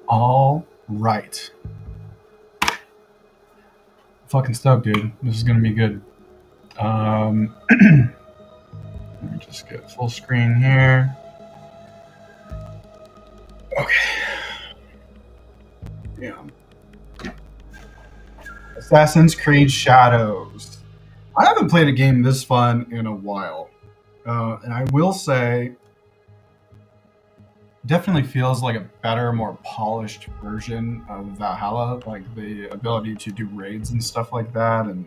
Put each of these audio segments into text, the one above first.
All right. Fucking stoked, dude. This is gonna be good. Let me just get full screen here. Okay. Yeah. Assassin's Creed Shadows. I haven't played a game this fun in a while. And I will say, definitely feels like a better, more polished version of Valhalla. Like the ability to do raids and stuff like that, and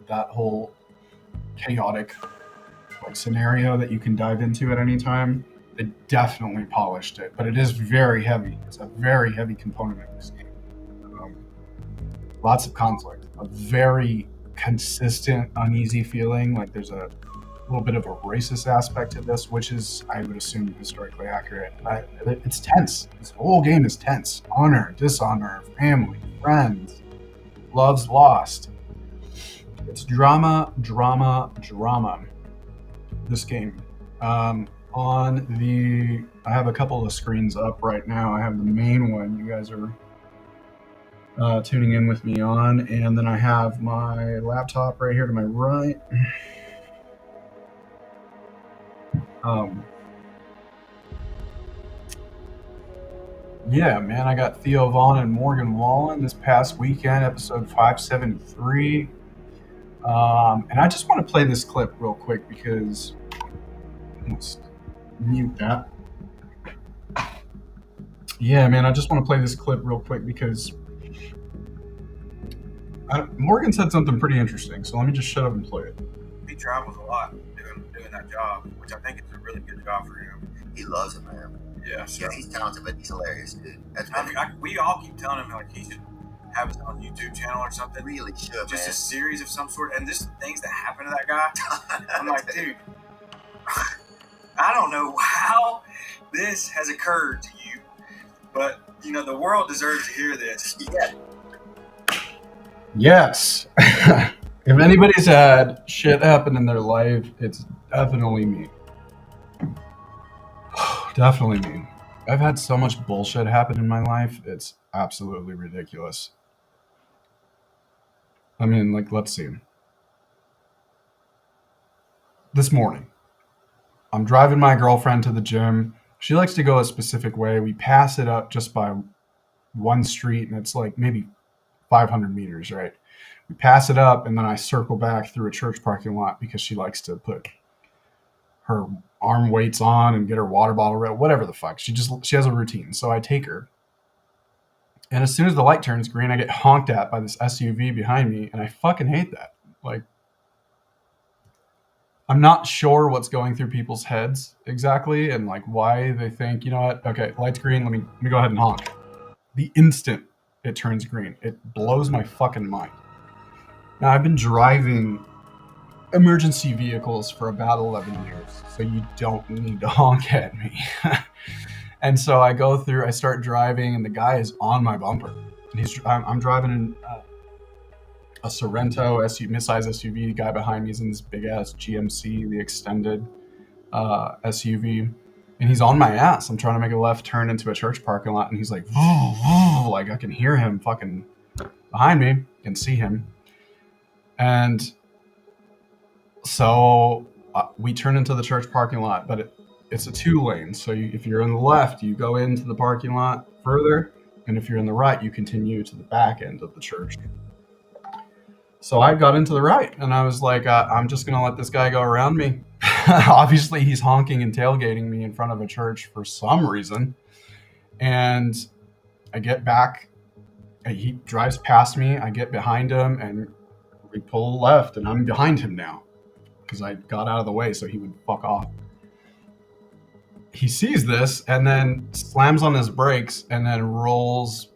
that whole chaotic like scenario that you can dive into at any time. It definitely polished it, but it is very heavy. It's a very heavy component of this game. Um, Lots of conflict, a very consistent, uneasy feeling. Like there's a little bit of a racist aspect to this, which is, I would assume, historically accurate. It's tense. This whole game is tense. Honor, dishonor, family, friends, love's lost. It's drama, drama, drama. This game. I have a couple of screens up right now. I have the main one you guys are tuning in with me on, and then I have my laptop right here to my right. Yeah, man, I got Theo Vaughn and Morgan Wallen this past weekend, episode 573. And I just want to play this clip real quick because let's mute that. Yeah, man, I just want to play this clip real quick because Morgan said something pretty interesting, so let me just shut up and play it. He travels a lot doing that job, which I think is a really good job for him. He loves it, man. Yeah, so, Yeah, he's talented, but he's hilarious, dude. That's I mean, we all keep telling him like he should have his own YouTube channel or something. really should, Just man. a series of some sort, and just things that happen to that guy. I'm like, dude, I don't know how this has occurred to you, but you know the world deserves to hear this. Yeah. Yes. If anybody's had shit happen in their life, it's definitely me. Definitely me. I've had so much bullshit happen in my life, it's absolutely ridiculous. I mean, like, let's see. This morning, I'm driving my girlfriend to the gym. She likes to go a specific way. We pass it up just by one street, and it's like maybe 500 meters, right? We pass it up, and then I circle back through a church parking lot because she likes to put her arm weights on and get her water bottle ready, whatever the fuck. She has a routine. So I take her, and as soon as the light turns green, I get honked at by this SUV behind me, and I fucking hate that. Like, I'm not sure what's going through people's heads exactly, and like why they think, you know what? Okay, light's green. Let me go ahead and honk. The instant it turns green, it blows my fucking mind. Now, I've been driving emergency vehicles for about 11 years, so you don't need to honk at me. And so I start driving, and the guy is on my bumper. And I'm driving in a Sorrento midsize SUV. The guy behind me is in this big ass GMC, the extended SUV, and he's on my ass. I'm trying to make a left turn into a church parking lot, and he's like, like I can hear him fucking behind me, can see him, and so we turn into the church parking lot, but it's a 2-lane. So if you're in the left, you go into the parking lot further, and if you're in the right, you continue to the back end of the church. So I got into the right, and I was like, I'm just going to let this guy go around me. Obviously, he's honking and tailgating me in front of a church for some reason. And I get back, he drives past me, I get behind him, and we pull left, and I'm behind him now because I got out of the way so he would fuck off. He sees this and then slams on his brakes and then rolls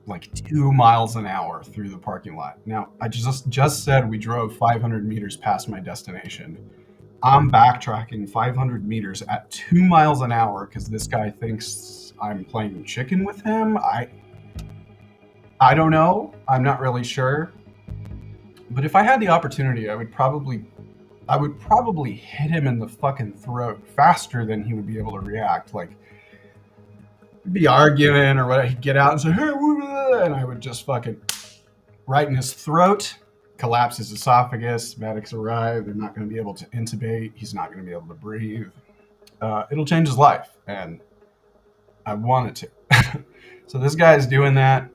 like 2 miles an hour through the parking lot. Now, I just said we drove 500 meters past my destination. I'm backtracking 500 meters at 2 miles an hour because this guy thinks I'm playing chicken with him. I don't know. I'm not really sure. But if I had the opportunity, I would probably hit him in the fucking throat faster than he would be able to react. Like, we'd be arguing or whatever. He'd get out and say, hey, and I would just fucking right in his throat, collapse his esophagus. Medics arrive. They're not going to be able to intubate. He's not going to be able to breathe. It'll change his life, and I want it to. So this guy's doing that,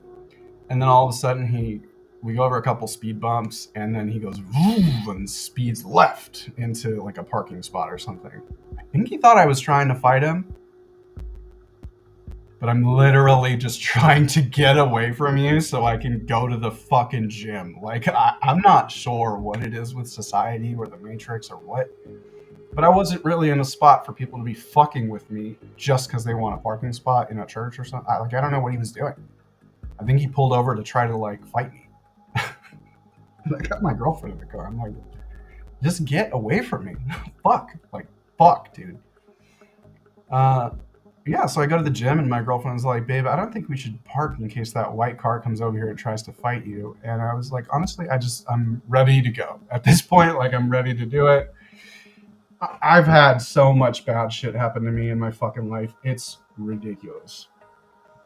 and then all of a sudden we go over a couple speed bumps, and then he goes and speeds left into like a parking spot or something. I think he thought I was trying to fight him, but I'm literally just trying to get away from you so I can go to the fucking gym. Like, I'm not sure what it is with society or the Matrix or what, but I wasn't really in a spot for people to be fucking with me just because they want a parking spot in a church or something. I don't know what he was doing. I think he pulled over to try to like fight me. I got my girlfriend in the car. I'm like, just get away from me. Fuck, dude. Yeah, so I go to the gym and my girlfriend's like, babe, I don't think we should park in case that white car comes over here and tries to fight you. And I was like, honestly, I'm ready to go. At this point, like, I'm ready to do it. I've had so much bad shit happen to me in my fucking life. It's ridiculous.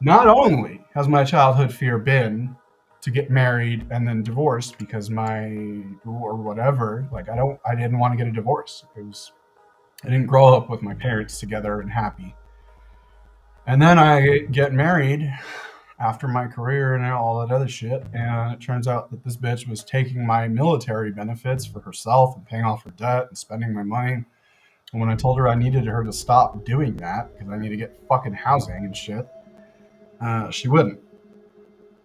Not only has my childhood fear been to get married and then divorced because or whatever, like I didn't want to get a divorce. I didn't grow up with my parents together and happy. And then I get married after my career and all that other shit, and it turns out that this bitch was taking my military benefits for herself and paying off her debt and spending my money. And when I told her I needed her to stop doing that because I need to get fucking housing and shit, she wouldn't.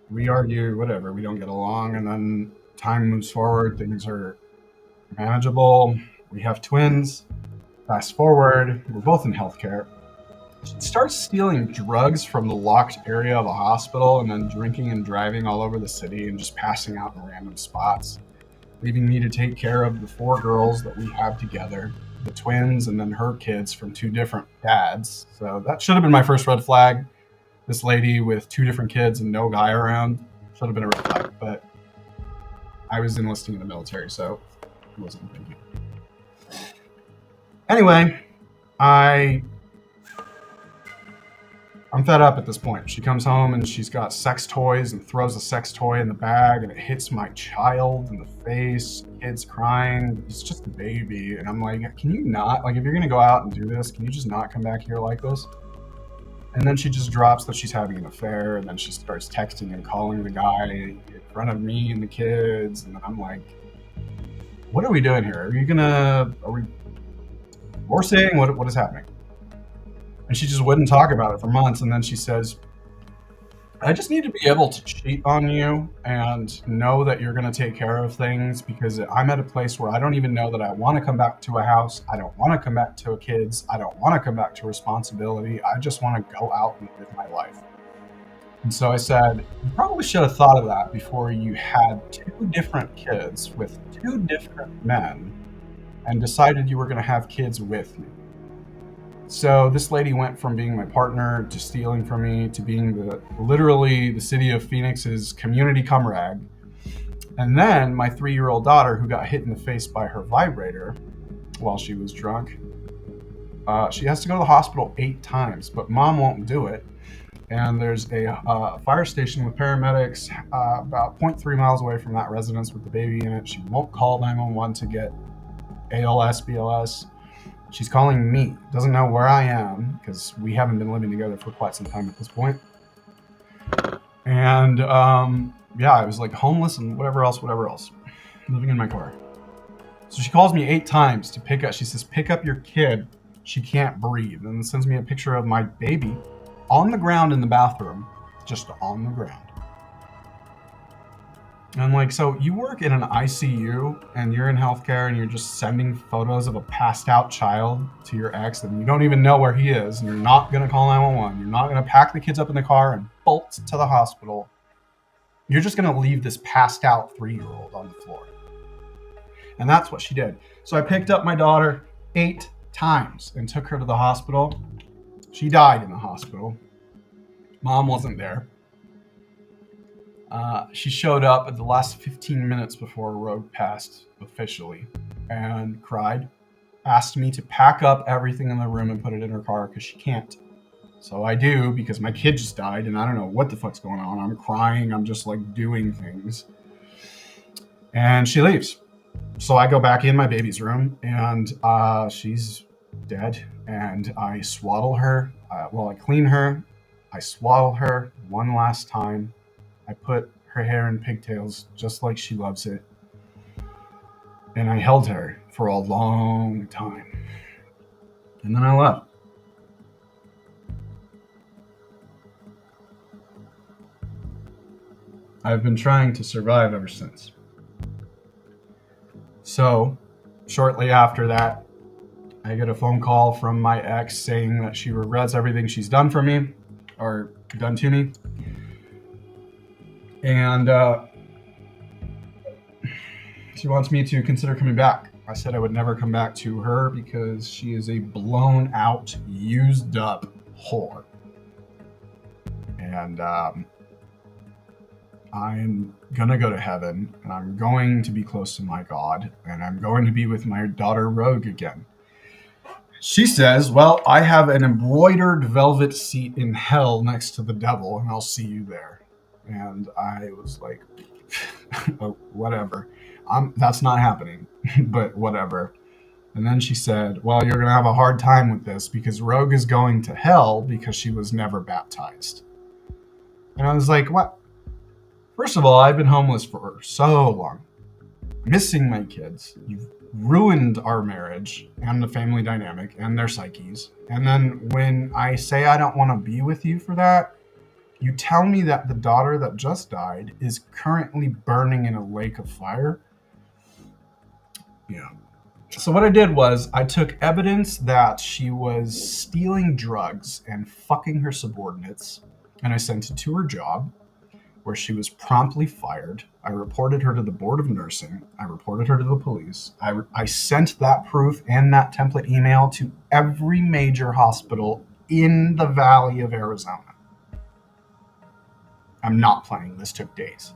We argue, whatever, we don't get along, and then time moves forward, things are manageable. We have twins. Fast forward, we're both in healthcare. She starts stealing drugs from the locked area of a hospital and then drinking and driving all over the city and just passing out in random spots, leaving me to take care of the 4 girls that we have together, the twins, and then her kids from 2 different dads. So that should have been my first red flag. This lady with 2 different kids and no guy around should have been a red flag, but I was enlisting in the military, so it wasn't thinking. Anyway, I'm fed up at this point. She comes home and she's got sex toys and throws a sex toy in the bag and it hits my child in the face. Kid's crying. He's just a baby. And I'm like, can you not? Like, if you're going to go out and do this, can you just not come back here like this? And then she just drops that she's having an affair, and then she starts texting and calling the guy in front of me and the kids. And I'm like, what are we doing here? Are we divorcing? What is happening? And she just wouldn't talk about it for months. And then she says, I just need to be able to cheat on you and know that you're going to take care of things, because I'm at a place where I don't even know that I want to come back to a house. I don't want to come back to kids. I don't want to come back to responsibility. I just want to go out and live my life. And so I said, you probably should have thought of that before you had 2 different kids with 2 different men and decided you were going to have kids with me. So this lady went from being my partner to stealing from me to being literally the city of Phoenix's community cum rag. And then my 3-year-old daughter, who got hit in the face by her vibrator while she was drunk, she has to go to the hospital 8 times, but mom won't do it. And there's a fire station with paramedics about 0.3 miles away from that residence with the baby in it. She won't call 911 to get ALS, BLS. She's calling me, doesn't know where I am, because we haven't been living together for quite some time at this point. And yeah, I was like homeless and whatever else, living in my car. So she calls me 8 times to pick up, she says, pick up your kid, she can't breathe, and sends me a picture of my baby on the ground in the bathroom, just on the ground. And I'm like, so you work in an ICU and you're in healthcare and you're just sending photos of a passed out child to your ex and you don't even know where he is, and you're not going to call 911. You're not going to pack the kids up in the car and bolt to the hospital. You're just going to leave this passed out 3-year-old on the floor. And that's what she did. So I picked up my daughter 8 times and took her to the hospital. She died in the hospital. Mom wasn't there. She showed up at the last 15 minutes before Rogue passed officially and cried, asked me to pack up everything in the room and put it in her car because she can't. So I do, because my kid just died and I don't know what the fuck's going on. I'm crying, I'm just like doing things. And she leaves. So I go back in my baby's room and she's dead. And I swaddle her. I clean her. I swaddle her one last time. I put her hair in pigtails just like she loves it. And I held her for a long time. And then I left. I've been trying to survive ever since. So, shortly after that, I get a phone call from my ex saying that she regrets everything she's done for me, or done to me. And she wants me to consider coming back. I said I would never come back to her because she is a blown out, used up whore. And I'm gonna go to heaven, and I'm going to be close to my God, and I'm going to be with my daughter Rogue again. She says, well, I have an embroidered velvet seat in hell next to the devil, and I'll see you there. And I was like, oh, whatever. That's not happening, but whatever. And then she said, well, you're gonna have a hard time with this because Rogue is going to hell because she was never baptized. And I was like, what? First of all, I've been homeless for so long, missing my kids. You've ruined our marriage and the family dynamic and their psyches. And then when I say I don't want to be with you for that, you tell me that the daughter that just died is currently burning in a lake of fire. Yeah. So what I did was I took evidence that she was stealing drugs and fucking her subordinates, and I sent it to her job, where she was promptly fired. I reported her to the Board of Nursing. I reported her to the police. I sent that proof and that template email to every major hospital in the Valley of Arizona. I'm not playing. This took days.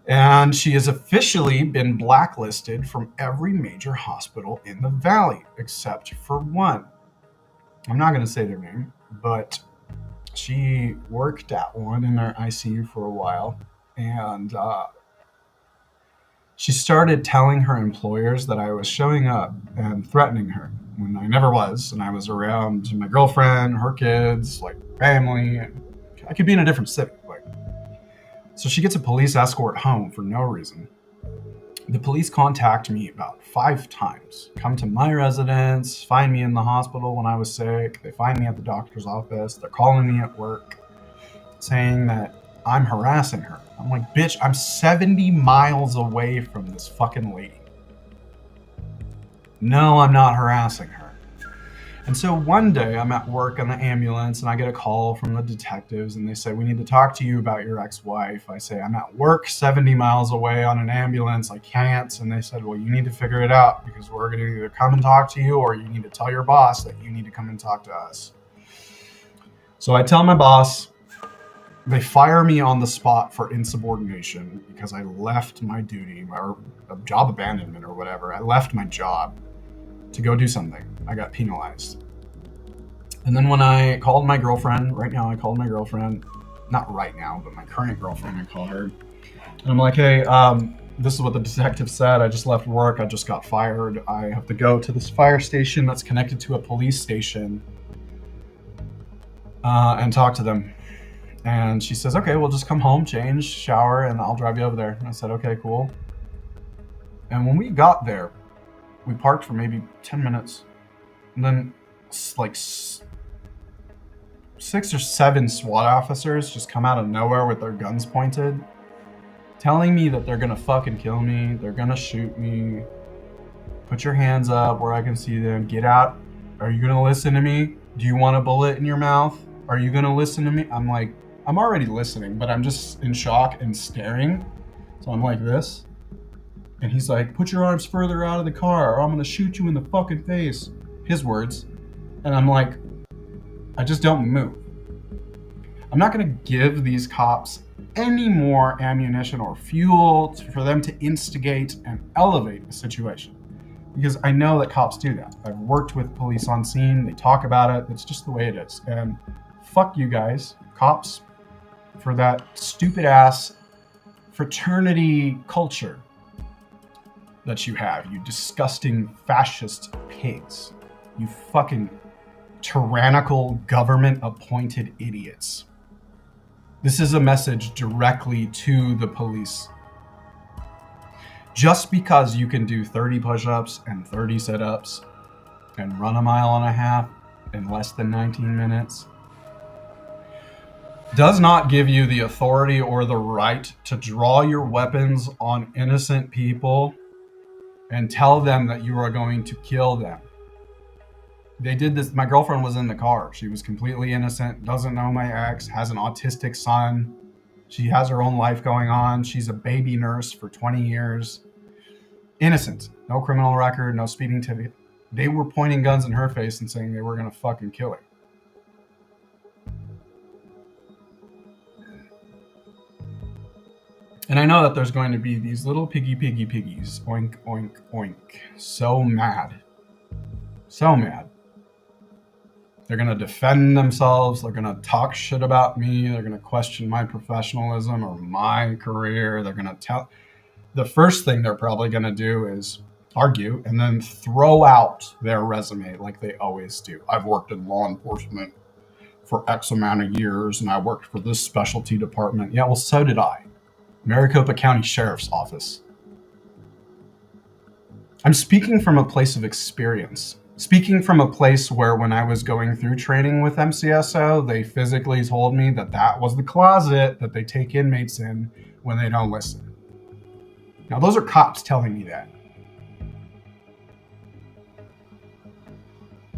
And she has officially been blacklisted from every major hospital in the Valley, except for one. I'm not going to say their name, but she worked at one in their ICU for a while, and she started telling her employers that I was showing up and threatening her when I never was, and I was around my girlfriend, her kids, like family. I could be in a different city. So she gets a police escort home for no reason. The police contact me about 5 times, come to my residence, find me in the hospital when I was sick. They find me at the doctor's office. They're calling me at work saying that I'm harassing her. I'm like, bitch, I'm 70 miles away from this fucking lady. No, I'm not harassing her. And so one day I'm at work on the ambulance and I get a call from the detectives and they say, we need to talk to you about your ex-wife. I say, I'm at work 70 miles away on an ambulance. I can't. And they said, well, you need to figure it out because we're going to either come and talk to you or you need to tell your boss that you need to come and talk to us. So I tell my boss. They fire me on the spot for insubordination because I left my duty or job abandonment or whatever. I left my job to go do something. I got penalized. And then when I called my girlfriend, not right now, but my current girlfriend, I call her. And I'm like, hey, this is what the detective said. I just left work. I just got fired. I have to go to this fire station that's connected to a police station and talk to them. And she says, okay, we'll just come home, change, shower, and I'll drive you over there. And I said, okay, cool. And when we got there, we parked for maybe 10 minutes. And then like 6 or 7 SWAT officers just come out of nowhere with their guns pointed, telling me that they're gonna fucking kill me, they're gonna shoot me. Put your hands up where I can see them. Get out. Are you gonna listen to me? Do you want a bullet in your mouth? Are you gonna listen to me? I'm like, I'm already listening, but I'm just in shock and staring. So I'm like this. And he's like, put your arms further out of the car or I'm going to shoot you in the fucking face. His words. And I'm like, I just don't move. I'm not going to give these cops any more ammunition or fuel for them to instigate and elevate the situation. Because I know that cops do that. I've worked with police on scene. They talk about it. It's just the way it is. And fuck you guys, cops, for that stupid ass fraternity culture that you have. You disgusting fascist pigs. You fucking tyrannical government appointed idiots. This is a message directly to the police. Just because you can do 30 push-ups and 30 sit-ups and run a mile and a half in less than 19 minutes does not give you the authority or the right to draw your weapons on innocent people and tell them that you are going to kill them. They did this. My girlfriend was in the car. She was completely innocent, doesn't know my ex, has an autistic son. She has her own life going on. She's a baby nurse for 20 years. Innocent. No criminal record, no speeding ticket. They were pointing guns in her face and saying they were going to fucking kill her. And I know that there's going to be these little piggies, oink, oink, oink. So mad. So mad. They're going to defend themselves. They're going to talk shit about me. They're going to question my professionalism or my career. They're going to tell... The first thing they're probably going to do is argue and then throw out their resume like they always do. I've worked in law enforcement for X amount of years, and I worked for this specialty department. Yeah, well, so did I. Maricopa County Sheriff's Office. I'm speaking from a place of experience. Speaking from a place where when I was going through training with MCSO, they physically told me that that was the closet that they take inmates in when they don't listen. Now, those are cops telling me that.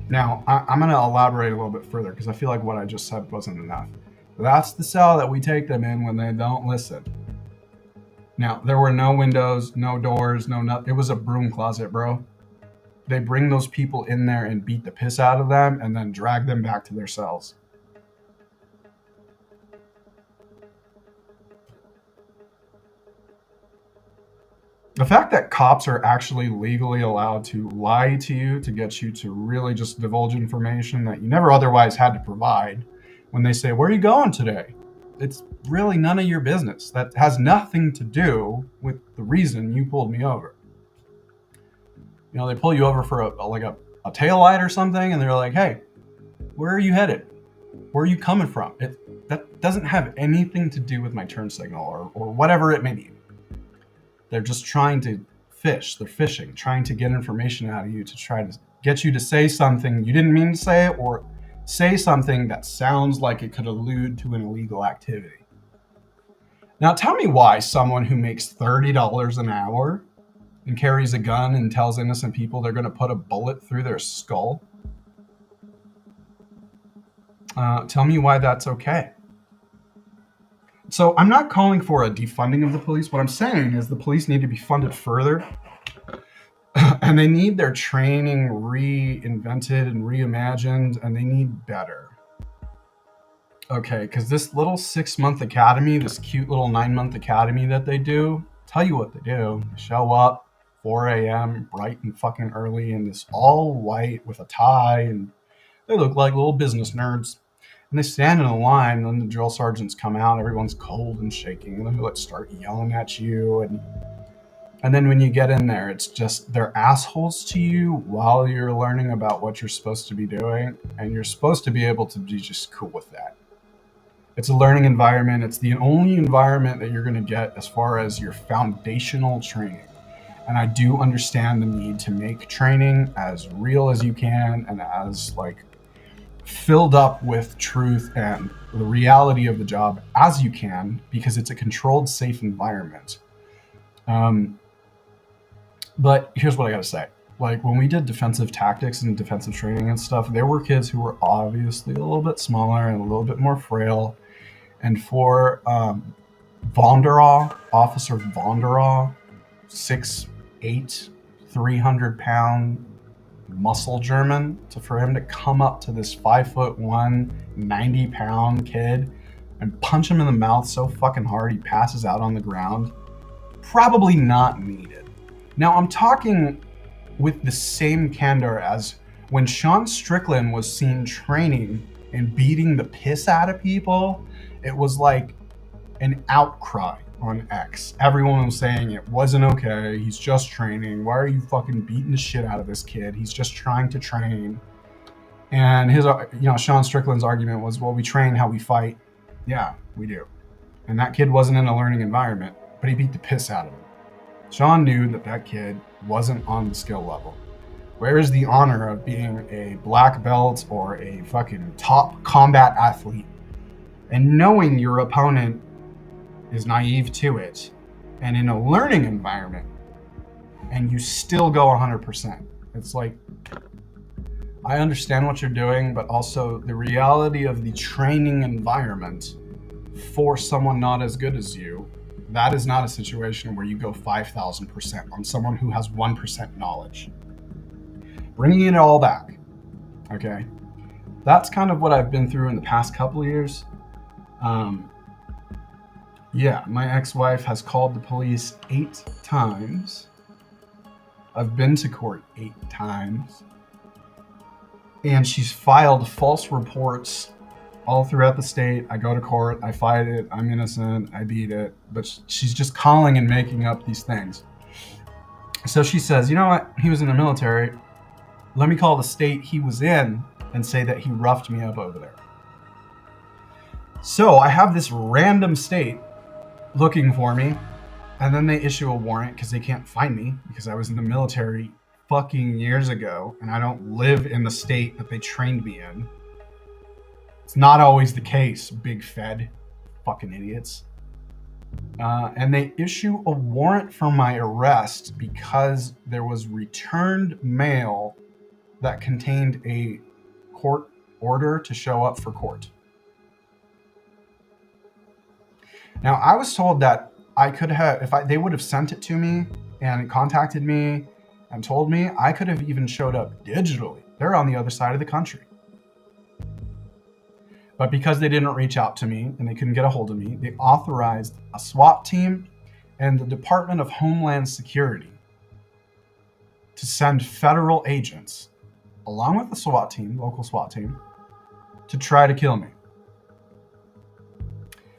Now, I'm going to elaborate a little bit further because I feel like what I just said wasn't enough. That's the cell that we take them in when they don't listen. Now, there were no windows, no doors, no nothing. It was a broom closet, bro. They bring those people in there and beat the piss out of them and then drag them back to their cells. The fact that cops are actually legally allowed to lie to you to get you to really just divulge information that you never otherwise had to provide when they say, "Where are you going today?" It's really none of your business. That has nothing to do with the reason you pulled me over. You know, they pull you over for a tail light or something, and they're like, "Hey, where are you headed? Where are you coming from?" That doesn't have anything to do with my turn signal or whatever it may be. They're just trying to fish. They're fishing, trying to get information out of you to try to get you to say something you didn't mean to say or say something that sounds like it could allude to an illegal activity. Now, tell me why someone who makes $30 an hour and carries a gun and tells innocent people they're going to put a bullet through their skull. Tell me why that's okay. So I'm not calling for a defunding of the police. What I'm saying is the police need to be funded further and they need their training reinvented and reimagined, and they need better. Okay, because this little 6-month academy, this cute little 9-month academy that they do, tell you what they do. They show up 4 a.m. bright and fucking early in this all white with a tie, and they look like little business nerds. And they stand in a line, and then the drill sergeants come out, everyone's cold and shaking, and then they start yelling at you, and then when you get in there, it's just they're assholes to you while you're learning about what you're supposed to be doing, and you're supposed to be able to be just cool with that. It's a learning environment. It's the only environment that you're going to get as far as your foundational training. And I do understand the need to make training as real as you can and as filled up with truth and the reality of the job as you can, because it's a controlled, safe environment. But here's what I gotta say. When we did defensive tactics and defensive training and stuff, there were kids who were obviously a little bit smaller and a little bit more frail. And for Officer Vonderau, 6'8", 300-pound muscle German, for him to come up to this 5'1", 90-pound kid and punch him in the mouth so fucking hard he passes out on the ground, probably not needed. Now, I'm talking with the same candor as when Sean Strickland was seen training and beating the piss out of people. It was like an outcry on X. Everyone was saying it wasn't okay. He's just training. Why are you fucking beating the shit out of this kid? He's just trying to train. And his, Sean Strickland's argument was, well, we train how we fight. Yeah, we do. And that kid wasn't in a learning environment, but he beat the piss out of him. Sean knew that kid wasn't on the skill level. Where is the honor of being a black belt or a fucking top combat athlete and knowing your opponent is naive to it and in a learning environment and you still go 100%? It's like, I understand what you're doing, but also the reality of the training environment for someone not as good as you, that is not a situation where you go 5,000% on someone who has 1% knowledge. Bringing it all back, okay? That's kind of what I've been through in the past couple of years. Yeah, my ex-wife has called the police 8 times. I've been to court 8 times. And she's filed false reports all throughout the state. I go to court, I fight it, I'm innocent, I beat it. But she's just calling and making up these things. So she says, you know what? He was in the military. Let me call the state he was in and say that he roughed me up over there. So I have this random state looking for me, and then they issue a warrant because they can't find me because I was in the military fucking years ago and I don't live in the state that they trained me in. It's not always the case, big Fed. Fucking idiots. And they issue a warrant for my arrest because there was returned mail that contained a court order to show up for court. Now, I was told that I could have, they would have sent it to me and contacted me and told me, I could have even showed up digitally. They're on the other side of the country. But because they didn't reach out to me and they couldn't get a hold of me, they authorized a SWAT team and the Department of Homeland Security to send federal agents, along with the SWAT team, local SWAT team, to try to kill me.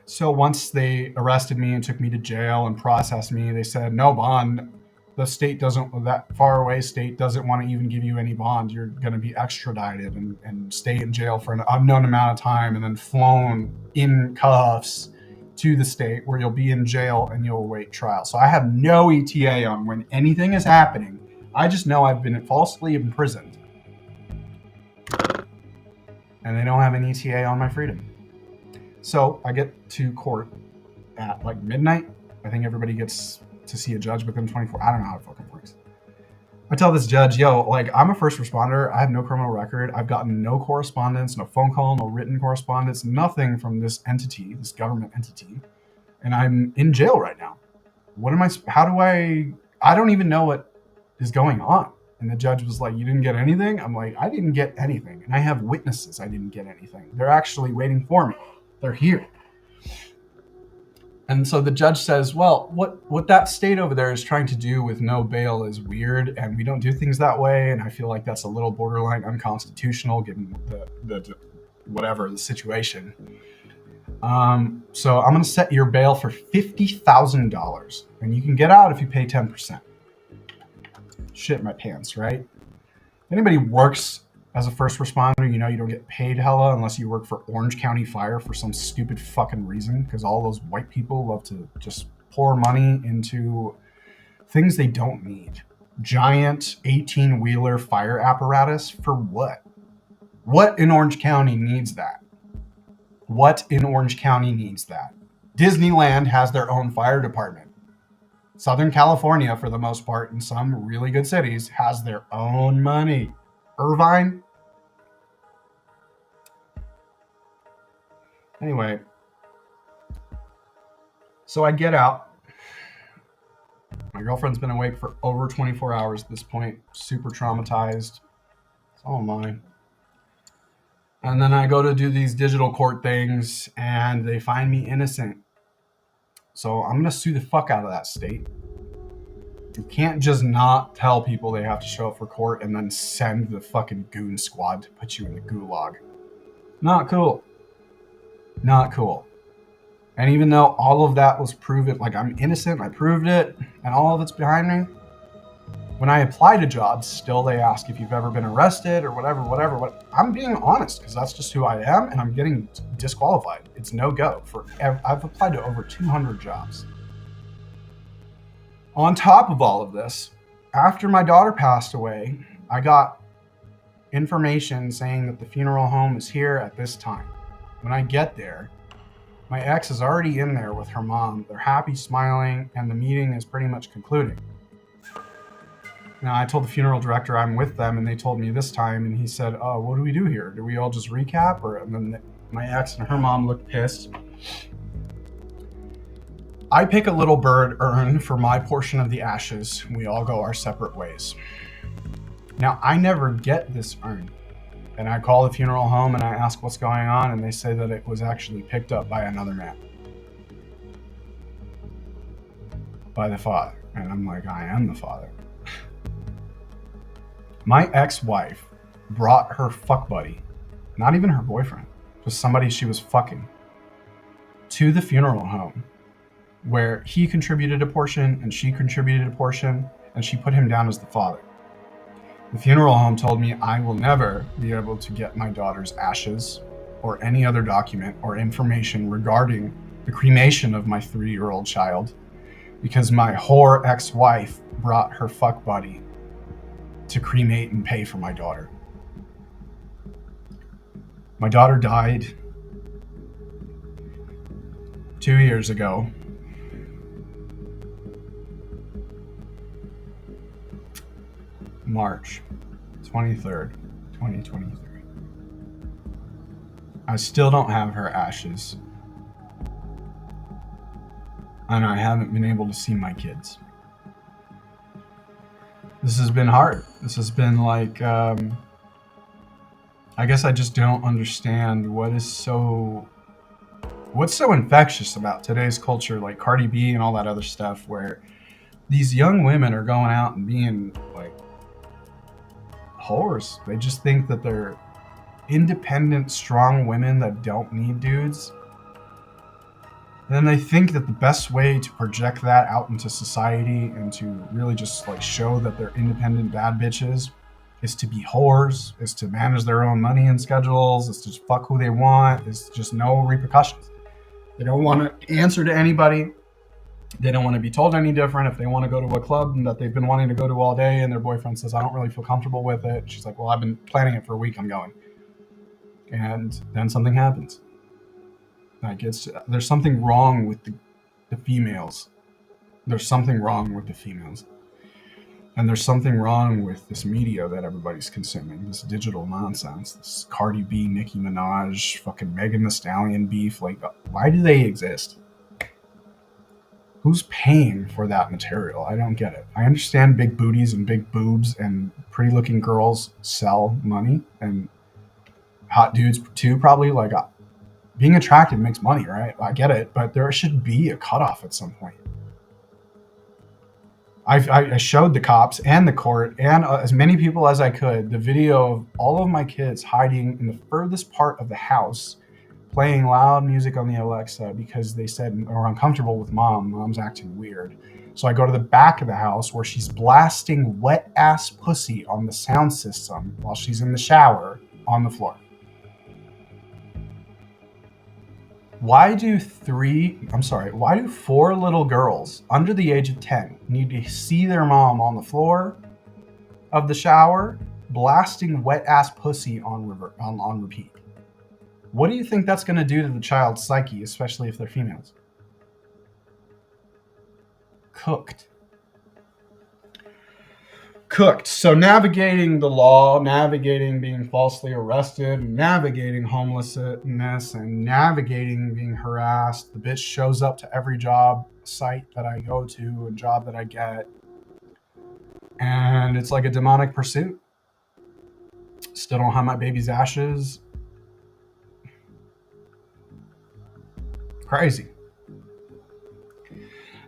So once they arrested me and took me to jail and processed me, they said, no bond. The state doesn't, that far away state doesn't want to even give you any bond. You're going to be extradited and stay in jail for an unknown amount of time and then flown in cuffs to the state where you'll be in jail and you'll await trial. So I have no ETA on when anything is happening. I just know I've been falsely imprisoned. And they don't have an ETA on my freedom. So I get to court at like midnight. I think everybody gets to see a judge within 24. I don't know how it fucking works. I tell this judge, yo, like, I'm a first responder. I have no criminal record. I've gotten no correspondence, no phone call, no written correspondence, nothing from this entity, this government entity. And I'm in jail right now. I don't even know what is going on. And the judge was like, you didn't get anything? I'm like, I didn't get anything. And I have witnesses I didn't get anything. They're actually waiting for me. They're here. And so the judge says, well, what that state over there is trying to do with no bail is weird, and we don't do things that way, and I feel like that's a little borderline unconstitutional given the situation. So I'm going to set your bail for $50,000, and you can get out if you pay 10%. Shit my pants, right? Anybody works as a first responder, you don't get paid hella unless you work for Orange County Fire for some stupid fucking reason, because all those white people love to just pour money into things they don't need. Giant 18-wheeler fire apparatus for what? What in Orange County needs that? Disneyland has their own fire department. Southern California, for the most part, in some really good cities, has their own money. Irvine? Anyway, so I get out. My girlfriend's been awake for over 24 hours at this point, super traumatized. So am I. And then I go to do these digital court things, and they find me innocent. So I'm going to sue the fuck out of that state. You can't just not tell people they have to show up for court and then send the fucking goon squad to put you in the gulag. Not cool. Not cool. And even though all of that was proven, like I'm innocent, I proved it, and all of it's behind me, when I apply to jobs, still they ask if you've ever been arrested or whatever. I'm being honest because that's just who I am, and I'm getting disqualified. It's no go. I've applied to over 200 jobs. On top of all of this, after my daughter passed away, I got information saying that the funeral home is here at this time. When I get there, my ex is already in there with her mom. They're happy, smiling, and the meeting is pretty much concluding. Now, I told the funeral director I'm with them, and they told me this time, and he said, "Oh, what do we do here? Do we all just recap?" And then my ex and her mom looked pissed. I pick a little bird urn for my portion of the ashes. We all go our separate ways. Now, I never get this urn. And I call the funeral home and I ask what's going on, and they say that it was actually picked up by another man. By the father. And I'm like, I am the father. My ex-wife brought her fuck buddy, not even her boyfriend, just somebody she was fucking, to the funeral home, where he contributed a portion and she contributed a portion, and she put him down as the father. The funeral home told me I will never be able to get my daughter's ashes or any other document or information regarding the cremation of my 3-year-old child because my whore ex-wife brought her fuck buddy to cremate and pay for my daughter. My daughter died 2 years ago. March 23rd, 2023. I still don't have her ashes. And I haven't been able to see my kids. This has been hard. This has been like, I guess I just don't understand what's so infectious about today's culture, like Cardi B and all that other stuff, where these young women are going out and being like whores. They just think that they're independent, strong women that don't need dudes. And then they think that the best way to project that out into society and to really just like show that they're independent bad bitches is to be whores, is to manage their own money and schedules, is to just fuck who they want, is just no repercussions. They don't want to answer to anybody. They don't want to be told any different. If they want to go to a club that they've been wanting to go to all day and their boyfriend says, I don't really feel comfortable with it. She's like, well, I've been planning it for a week. I'm going. And then something happens. Like there's something wrong with the females. There's something wrong with the females. And there's something wrong with this media that everybody's consuming. This digital nonsense. This Cardi B, Nicki Minaj, fucking Megan Thee Stallion beef. Like, why do they exist? Who's paying for that material? I don't get it. I understand big booties and big boobs and pretty looking girls sell money, and hot dudes too, probably. Like, being attractive makes money, right? I get it, but there should be a cutoff at some point. I showed the cops and the court and as many people as I could the video of all of my kids hiding in the furthest part of the house, playing loud music on the Alexa because they said they're uncomfortable with mom. Mom's acting weird. So I go to the back of the house where she's blasting wet ass pussy on the sound system while she's in the shower on the floor. Why do 4 little girls under the age of 10 need to see their mom on the floor of the shower blasting wet ass pussy on repeat? What do you think that's going to do to the child's psyche, especially if they're females? Cooked. So navigating the law, navigating being falsely arrested, navigating homelessness, and navigating being harassed. The bitch shows up to every job site that I go to, a job that I get. And it's like a demonic pursuit. Still don't have my baby's ashes. Crazy.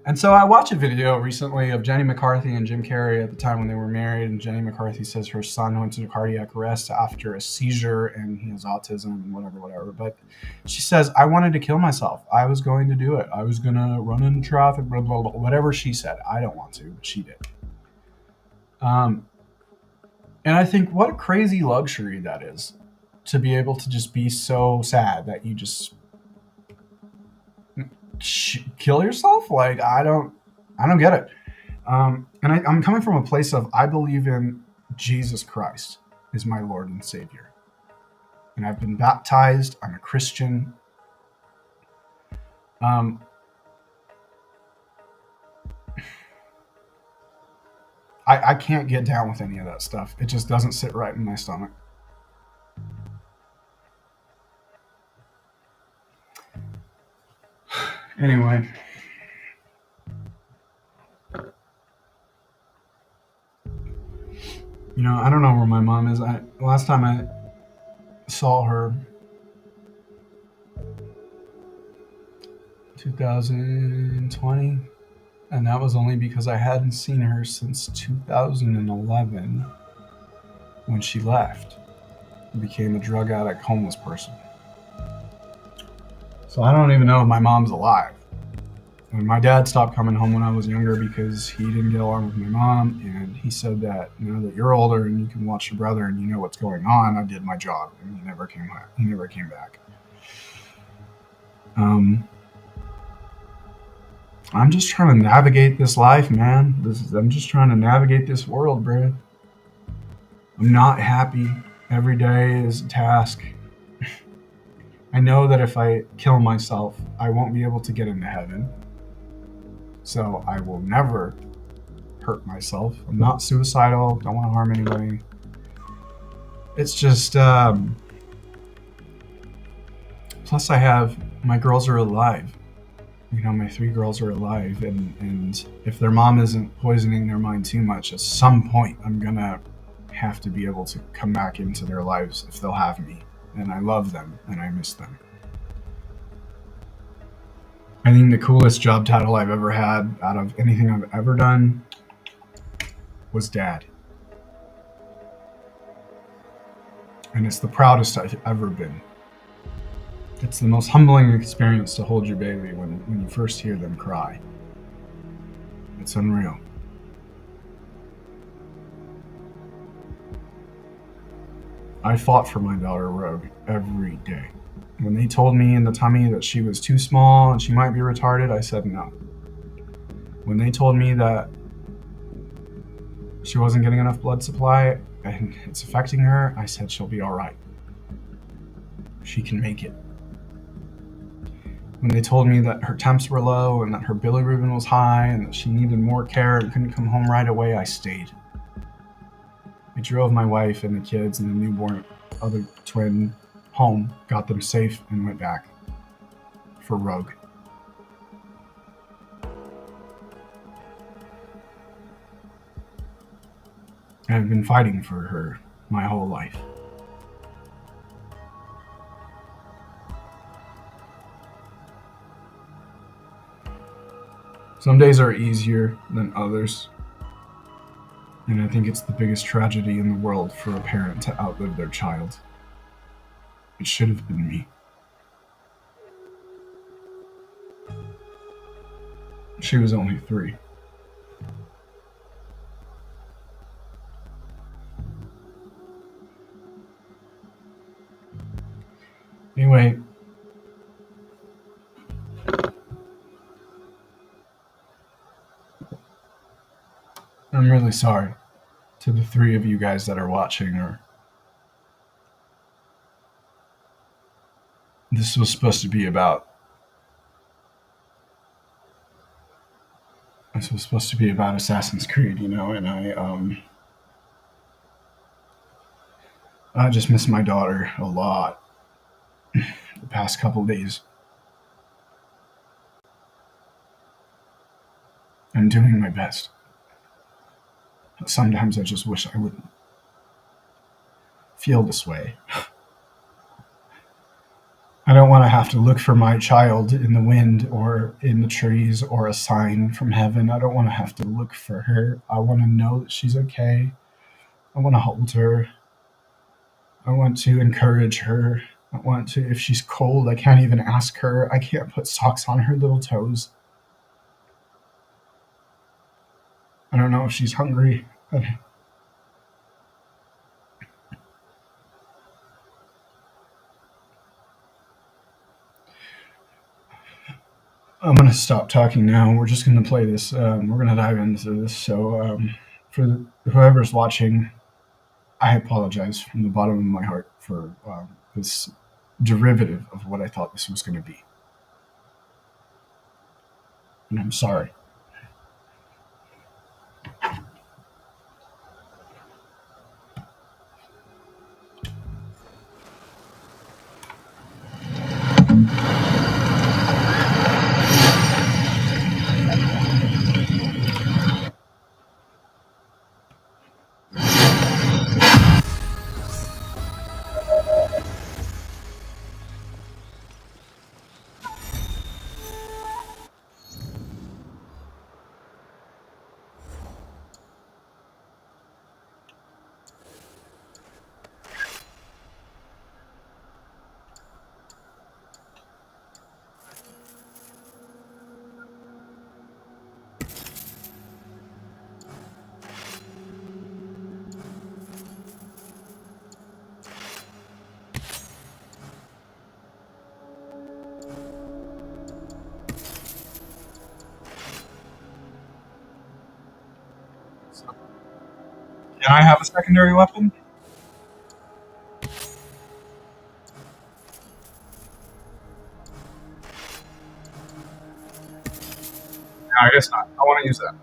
And so I watched a video recently of Jenny McCarthy and Jim Carrey at the time when they were married, and Jenny McCarthy says her son went into cardiac arrest after a seizure and he has autism and whatever. But she says, I wanted to kill myself. I was going to do it. I was going to run into traffic, blah, blah, blah. Whatever she said. I don't want to, but she did. And I think what a crazy luxury that is, to be able to just be so sad that you just kill yourself. Like, I don't get it. And I'm coming from a place of, I believe in Jesus Christ is my Lord and Savior, and I've been baptized. I'm a Christian. I can't get down with any of that stuff. It just doesn't sit right in my stomach. Anyway, I don't know where my mom is. Last time I saw her, 2020, and that was only because I hadn't seen her since 2011 when she left and became a drug addict, homeless person. So I don't even know if my mom's alive. And my dad stopped coming home when I was younger because he didn't get along with my mom, and he said that now that you're older and you can watch your brother and you know what's going on, I did my job, and he never came back. I'm just trying to navigate this life, man. I'm just trying to navigate this world, bro. I'm not happy. Every day is a task. I know that if I kill myself, I won't be able to get into heaven. So I will never hurt myself. I'm not suicidal. Don't want to harm anybody. It's just, plus I have, my girls are alive. My 3 girls are alive. And if their mom isn't poisoning their mind too much, at some point I'm going to have to be able to come back into their lives if they'll have me. And I love them, and I miss them. I think the coolest job title I've ever had out of anything I've ever done was dad. And it's the proudest I've ever been. It's the most humbling experience to hold your baby when you first hear them cry. It's unreal. I fought for my daughter Rogue every day. When they told me in the tummy that she was too small and she might be retarded, I said no. When they told me that she wasn't getting enough blood supply and it's affecting her, I said she'll be all right. She can make it. When they told me that her temps were low and that her bilirubin was high and that she needed more care and couldn't come home right away, I stayed. I drove my wife and the kids and the newborn other twin home, got them safe, and went back for Rogue. I've been fighting for her my whole life. Some days are easier than others. And I think it's the biggest tragedy in the world for a parent to outlive their child. It should have been me. She was only 3. Anyway, I'm really sorry to the 3 of you guys that are watching. Or this was supposed to be about Assassin's Creed, and I just miss my daughter a lot the past couple days. I'm doing my best. Sometimes I just wish I wouldn't feel this way. I don't want to have to look for my child in the wind or in the trees or a sign from heaven. I don't want to have to look for her. I want to know that she's okay. I want to hold her. I want to encourage her. I want to, if she's cold, I can't even ask her. I can't put socks on her little toes. I don't know if she's hungry. I'm gonna stop talking now. We're just gonna play this. We're gonna dive into this. So, for whoever's watching, I apologize from the bottom of my heart for this derivative of what I thought this was gonna be, and I'm sorry. Can I have a secondary weapon? No, I guess not. I want to use that.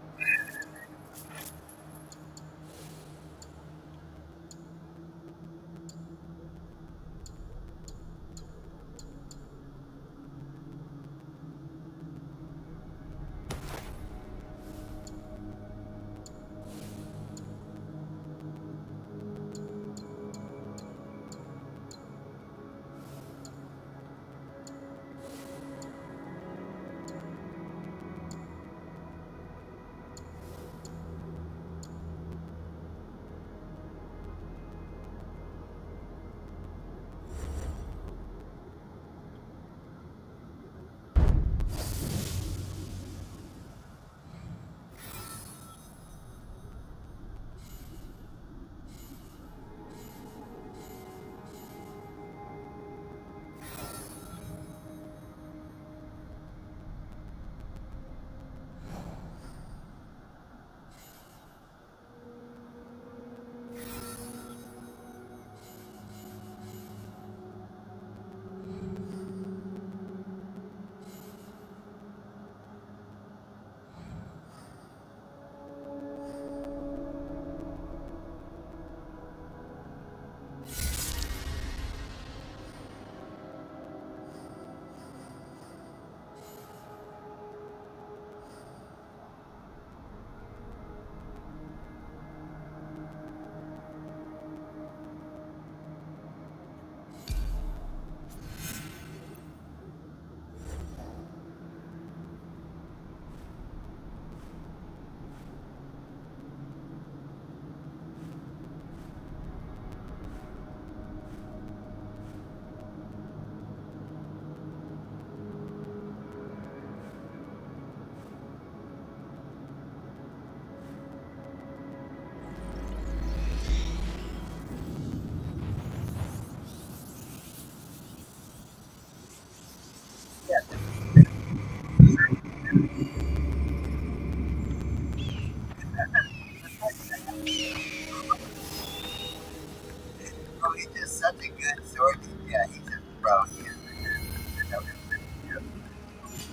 Bro, he's just such a good sword. Yeah, he's just, bro, he is.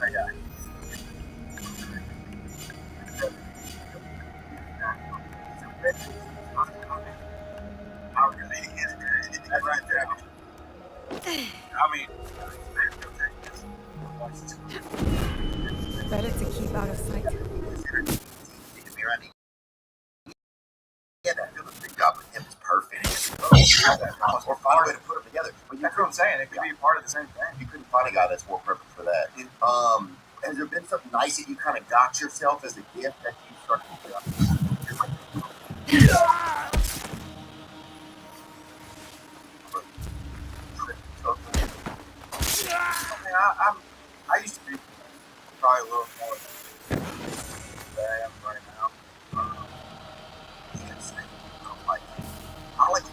Oh, yeah. I really is good. That's right there. I mean, Better to keep out of sight. He could be running. Yeah, that feels a big job with him is perfect. or find a way to put them together. But That's what I'm saying. It could be part of the same thing. you couldn't find a guy that's more perfect for that. Has there been something nice that you kind of got yourself as a gift that you started to get up? I used to be probably a little more than I am right now. I like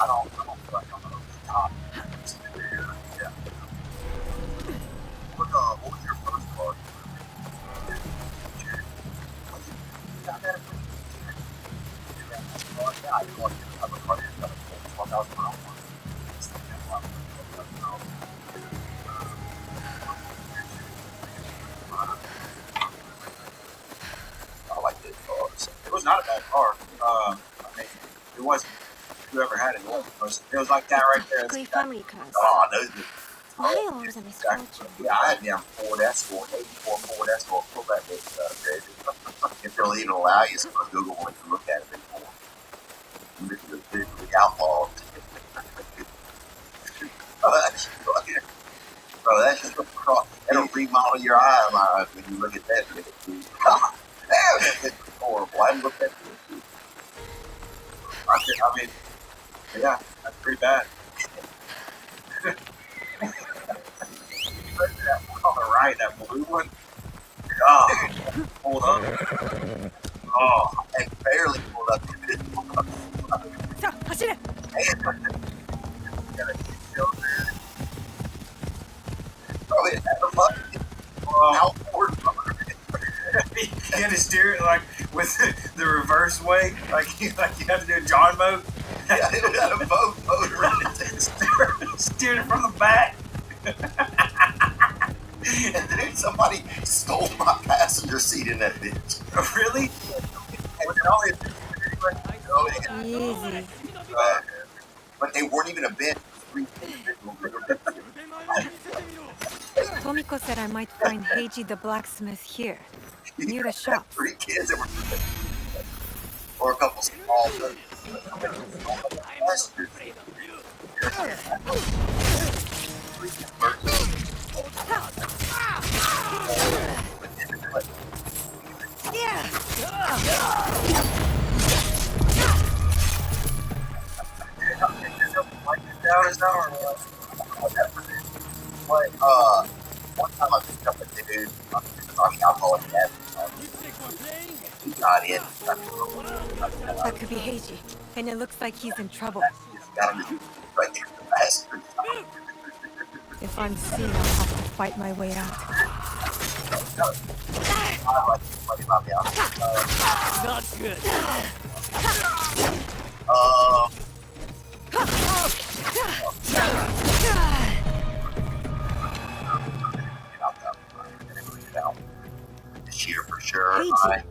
I don't feel like I'm over the top. Yeah. What was your first card? Yeah, I didn't want to get another card. It's got a 12,000 miles on it. I like this car. It was not a bad car. I mean, it wasn't. Whoever had it, it was like that right there. Basically family cars. Oh, those are Miles and misfortune. yeah, I had them Ford Escort, 84 Ford Escort. Pull that bitch crazy. If they'll even allow you, so Google wants to look at it before. The outlaws. Bro, that's just a cross. That'll remodel your eye when you look at that. Damn, that bitch is horrible. I looked at it. I mean, yeah, that's pretty bad. On the right, that blue one. God, hold up. Oh, and barely pulled up. So, 走れ! Probably never fucking outboard. You had to steer it like with the reverse way, like you had to do a John mode. Yeah, it had a boat motor in it. Steered it from the back. And then somebody stole my passenger seat in that bitch. Really? Easy. But they weren't even a bit. Tomiko said I might find Heiji the blacksmith here, near the shop. 3 kids that were, or a couple small passengers. One time I picked up a dude, I'll call him that. He got in. That could be Heiji, and it looks like he's in trouble. He's got him right there in the passenger side. If I'm seen, I'll have to fight my way out. I like to play about the outside. Not good. This year for sure. Heiji,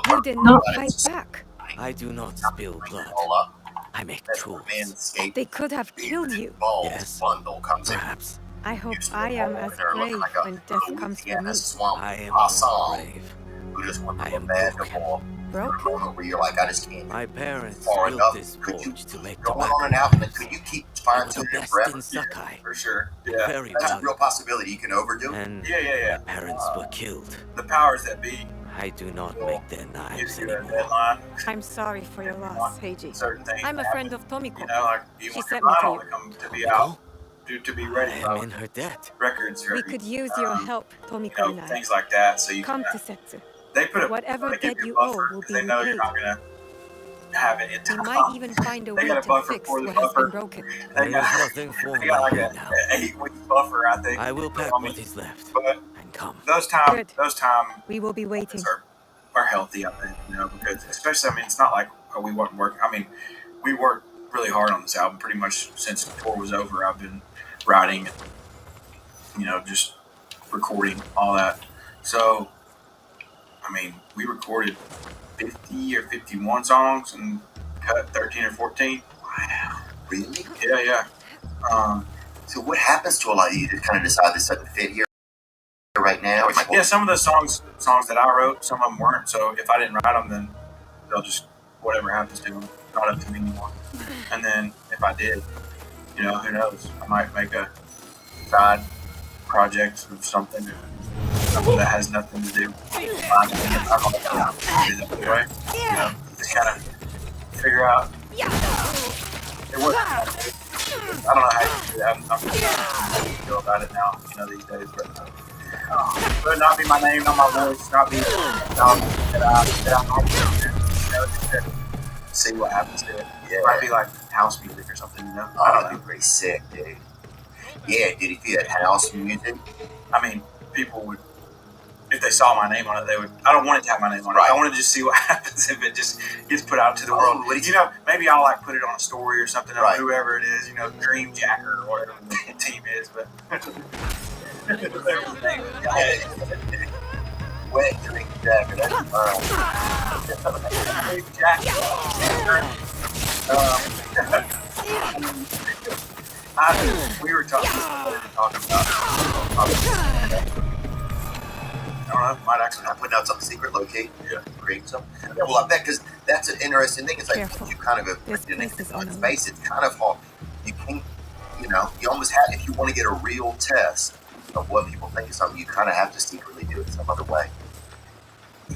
you did not fight back. I do not spill blood. All up. I make That's tools. where Manscaped They could have killed you. Balls Yes. bundle comes in. Perhaps I hope I am as brave when death comes for me. Swamp I am Hassan, brave. who just went I to a am bad broken. ball. Broken? Where you're like, I just can't. My parents Far built enough. this Could you forge to make go on tobacco. and out, and then could you keep firing The to your best breath? in Sakai. For sure. Yeah. Very That's a valuable. real possibility. You can overdo it. And Yeah. my parents were killed. The powers that be I do not make their give knives you a anymore. deadline. I'm sorry for your loss, Heiji. Certain things. I'm a happen. friend of Tomiko. You know, like you She want sent your me to vinyl you. to come to be out, to be ready I for am in her debt. records. We could use your help, Tomiko You and know, I. things like that. So you Come can, to Setsu. they put a Whatever they give debt you a owe buffer will 'cause be they know you're repaid. not gonna have it in We time. might even find a They way got a to buffer fix for the what has buffer. been broken. There They is got, nothing for they me got like here a now. 8-week buffer, I think. I will pack I mean, what is left But and come. those Good. time We will be waiting. are healthy, I think, you know, because especially, I mean, it's not like we wasn't working. I mean, we worked really hard on this album pretty much since the tour was over. I've been writing, you know, just recording all that. So, I mean, we recorded 50 or 51 songs and cut 13 or 14. Wow. Really? Yeah. So what happens to a lot of you that kind of decide this doesn't fit here right now? Or Yeah, some of the songs that I wrote, some of them weren't. So if I didn't write them, then they'll just whatever happens to them. It's not up to me anymore. And then if I did, you know, who knows? I might make a side project of something that has nothing to do. I don't know anyway. You know, just kind of figure out. It works. I don't know how to do that. I'm just feel about it now, you know, these days. But not be my name, not my voice, not be that I'm you know, just to see what happens to it. Yeah. It might be like house music or something, you know. Oh, that'd be pretty sick, dude. Yeah, dude, if you had house music, I mean, people would, if they saw my name on it, they would. I don't want it to have my name on it. Right. I want to just see what happens if it just gets put out to the world. What You know, maybe I'll like put it on a story or something, Right. or whoever it is, you know, Dream Jacker or whatever the team is. But wet drink jacket. That's Dream Jacker. We were talking about. I don't know. Might actually not putting out some secret location. Yeah. Create something. Yeah, well, I bet because that's an interesting thing. It's like Careful. you kind of This in place is one unknown. space. It's kind of hard. You can't. You know, you almost have. If you want to get a real test of what people think of something, you kind of have to secretly do it some other way.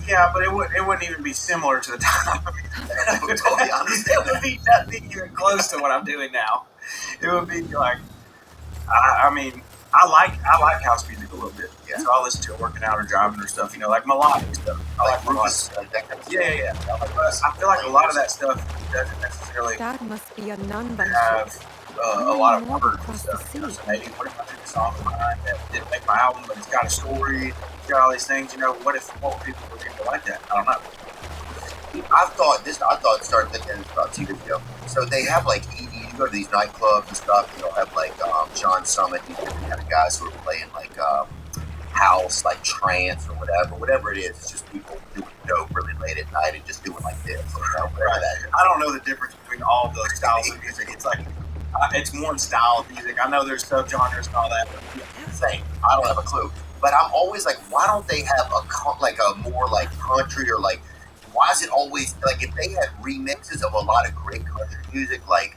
Yeah, but it wouldn't even be similar to the time. I totally understand It would be nothing even close to what I'm doing now. It would be like, I mean, I like house music a little bit. Yeah. So I listen to it working out or driving or stuff. You know, like melodic stuff. I like Rufus, melodic. that kind of Yeah. I like Russ. I feel like a lot of that stuff doesn't necessarily That must be a nun by have ship. a lot of Walk words and across the stuff. You know, sea. so maybe what if I took a song of mine that didn't make my album, but it's got a story, it's got all these things. You know, what would people like that? I don't know. I thought started thinking about 2 years ago. So they have like you go to these nightclubs and stuff. They'll have like Sean Summit, these different kind of guys who are playing like house, like trance or whatever it is. It's just people doing dope really late at night and just doing like this, you know, whatever that is. I don't know the difference between all those styles of music. It's like it's one style of music. I know there's subgenres and all that. But Same. I don't have a clue. But I'm always like, why don't they have a more like country or like, why is it always like if they had remixes of a lot of great country music like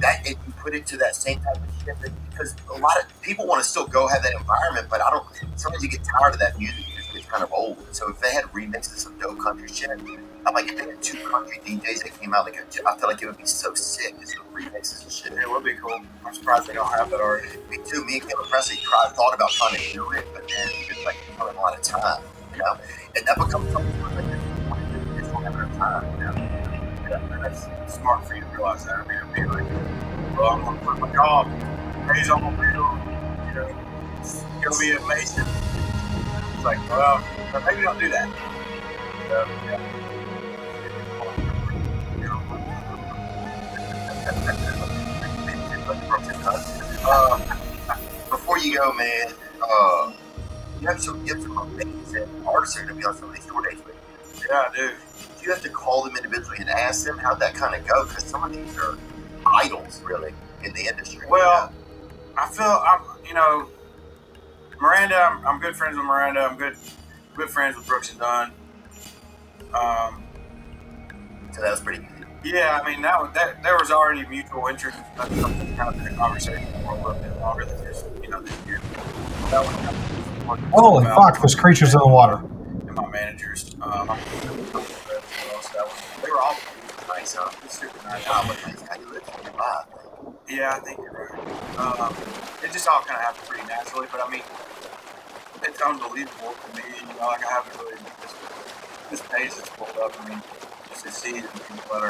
that if you put it to that same type of shit because a lot of people want to still go have that environment, but I don't. Sometimes you get tired of that music. It just gets kind of old. So if they had remixes of dope country shit, I'm like, if they had 2 country DJs that came out, like I feel like it would be so sick. Just the remixes and shit. it would be cool. I'm surprised they don't have that already. Me too. Me and Kevin Presley thought about trying to do it, but then it's like you don't have a lot of time, you know. And that becomes something like you just don't have enough time, you know. Yeah, and that's smart for you to realize that. I mean, it'd be like, well, I'm gonna quit my job, raise on my bill, you know, it's gonna be amazing. It's like, well, but maybe don't do that. Yeah. Before you go, man, you have some amazing artists that are going to be on some of these tour dates with you. Yeah, dude. Do you have to call them individually and ask them how'd that kind of go? Because some of these are idols, really, in the industry. Well, I feel you know, Miranda. I'm good friends with Miranda. I'm good friends with Brooks and Dunn. So that was pretty good. Yeah, I mean that there was already mutual interest. That's something kind of been a conversation for a little bit longer than just this year. That was kind of Holy fuck, there's creatures in the water. and my managers. They were all Nice, huh? super nice. Wow, what nice guy you live in life. Yeah, I think you're right. It just all kind of happened pretty naturally, but I mean, it's unbelievable to me. You know, like I haven't really this page that's pulled up. I mean, just to see the people that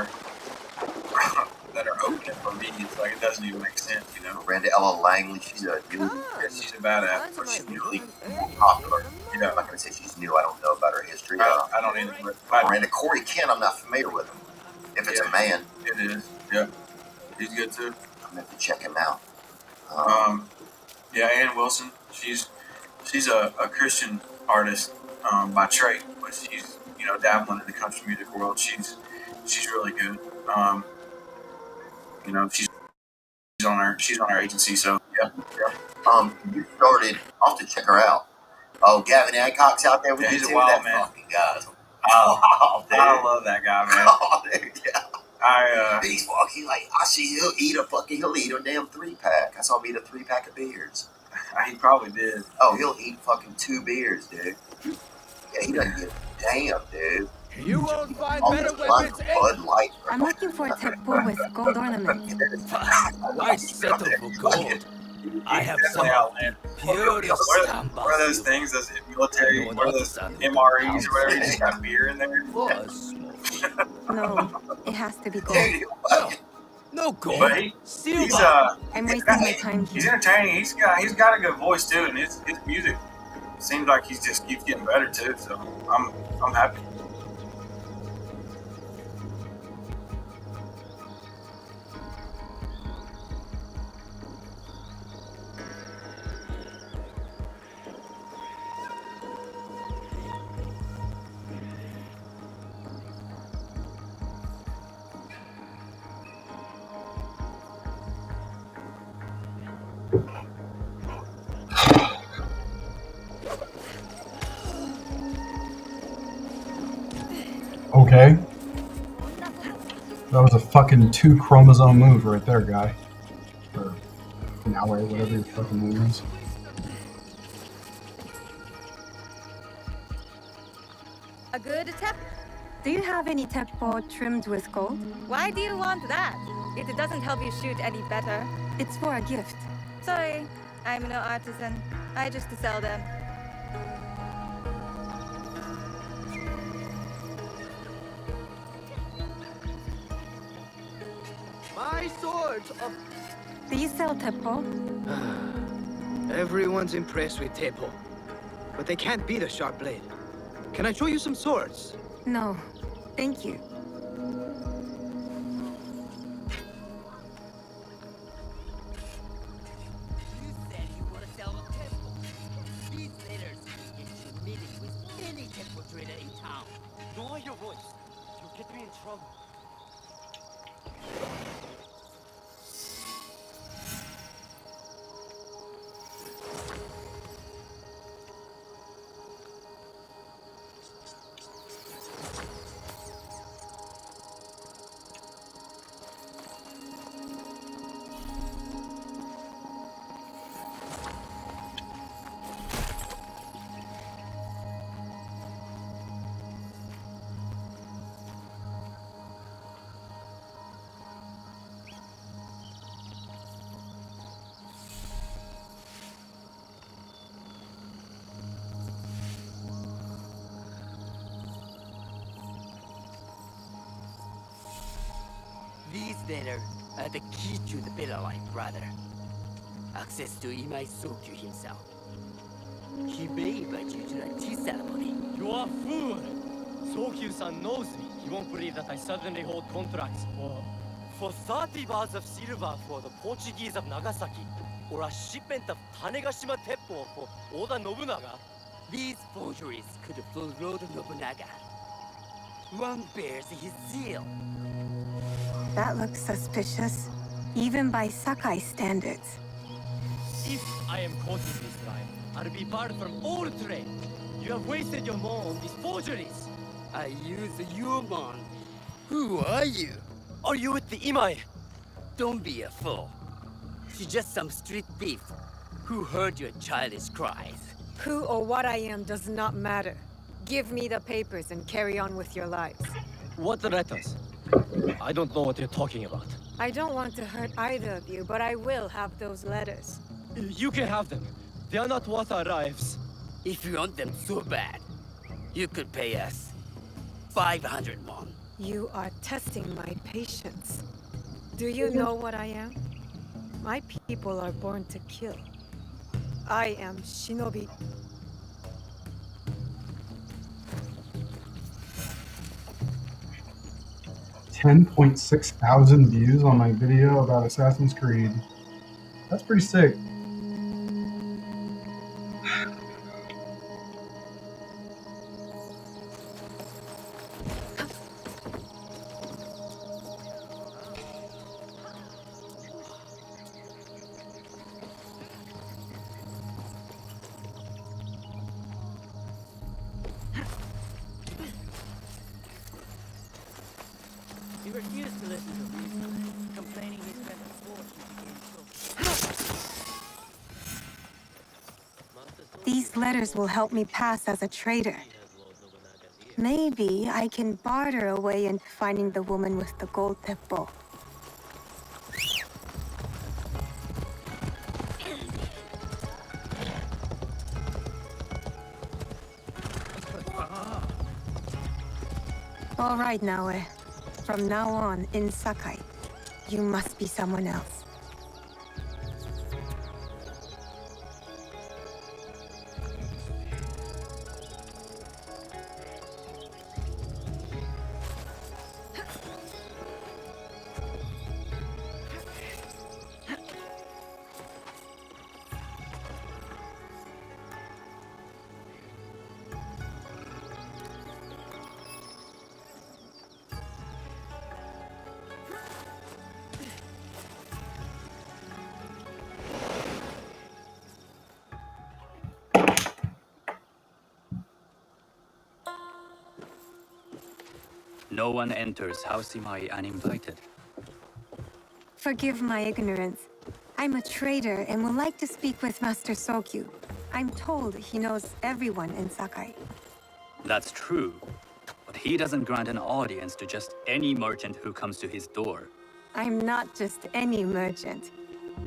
are opening for me, it's like it doesn't even make sense. You know, Miranda Ella Langley, she's a new, she's a badass. but she's newly more popular. You know, I'm not going to say she's new. I don't know about her history. I don't even. But Miranda Corey Kent, I'm not familiar with him. If it's a man, it is. Yeah, he's good too. I'm going to have to check him out. Yeah, Ann Wilson. She's a Christian artist by trade, but she's dabbling in the country music world. She's she's really good. You know, she's on our agency, so yeah. You started. I'll have to check her out. Oh, Gavin Adcock's out there with Yeah, you he's a too. wild That man. fucking guy's I dude. love that guy, man. Oh, dude, yeah. I He's fucking like, I see he'll eat a damn 3-pack. I saw him eat a 3-pack of beers. he probably did. Oh, he'll eat fucking 2 beers, dude. Yeah, he doesn't give a damn, dude. You won't find Oh, better it's like weapons Bud Light. I'm looking for a teppo with gold ornaments. Why settle for gold? I have some Definitely outland. purest What are those things? Those military? What are those MREs or whatever? You just got beer in there. No, it has to be gold. Dude, No gold. But he's Silver. I'm wasting my time he's here. entertaining. He's got a good voice too, and his music seems like he's just keeps getting better too. So I'm happy. Okay. That was a fucking 2 chromosome move right there, guy. Or now, whatever your fucking name is. A good tep? Do you have any teppo trimmed with gold? Why do you want that? It doesn't help you shoot any better. It's for a gift. Sorry, I'm no artisan. I just sell them. My swords of... Do you sell teppo? Everyone's impressed with Teppo, but they can't beat a sharp blade. Can I show you some swords? No, thank you. You said you want to sell a temple. These letters get you meeting with any temple trader in town. Lower your voice. You'll get me in trouble. These letters are the key to the better life, brother. Access to Imai Sokyu himself. He may invite you to a tea ceremony. You are a fool! Sokyu-san knows me. He won't believe that I suddenly hold contracts for 30 bars of silver for the Portuguese of Nagasaki, or a shipment of Tanegashima Teppo for Oda Nobunaga. These forgeries could have fooled Lord Nobunaga. One bears his seal. That looks suspicious, even by Sakai standards. If I am caught in this lie, I'll be barred from all trade. You have wasted your money on these forgeries. I use the human. Who are you? Are you with the Imai? Don't be a fool. She's just some street thief who heard your childish cries. Who or what I am does not matter. Give me the papers and carry on with your lives. What letters? I don't know what you're talking about. I don't want to hurt either of you, but I will have those letters. You can have them. They are not worth our lives. If you want them so bad, you could pay us 500 won. You are testing my patience. Do you know what I am? My people are born to kill. I am Shinobi. $10.6 thousand views on my video about Assassin's Creed. That's pretty sick. refused to listen to reason, complaining he spent a fortune to gain so. These letters will help me pass as a traitor. Maybe I can barter a way into finding the woman with the gold teppo. All right, Naoe. From now on, in Sakai, you must be someone else. No one enters House Imai uninvited. Forgive my ignorance. I'm a trader and would like to speak with Master Sokyu. I'm told he knows everyone in Sakai. That's true, but he doesn't grant an audience to just any merchant who comes to his door. I'm not just any merchant.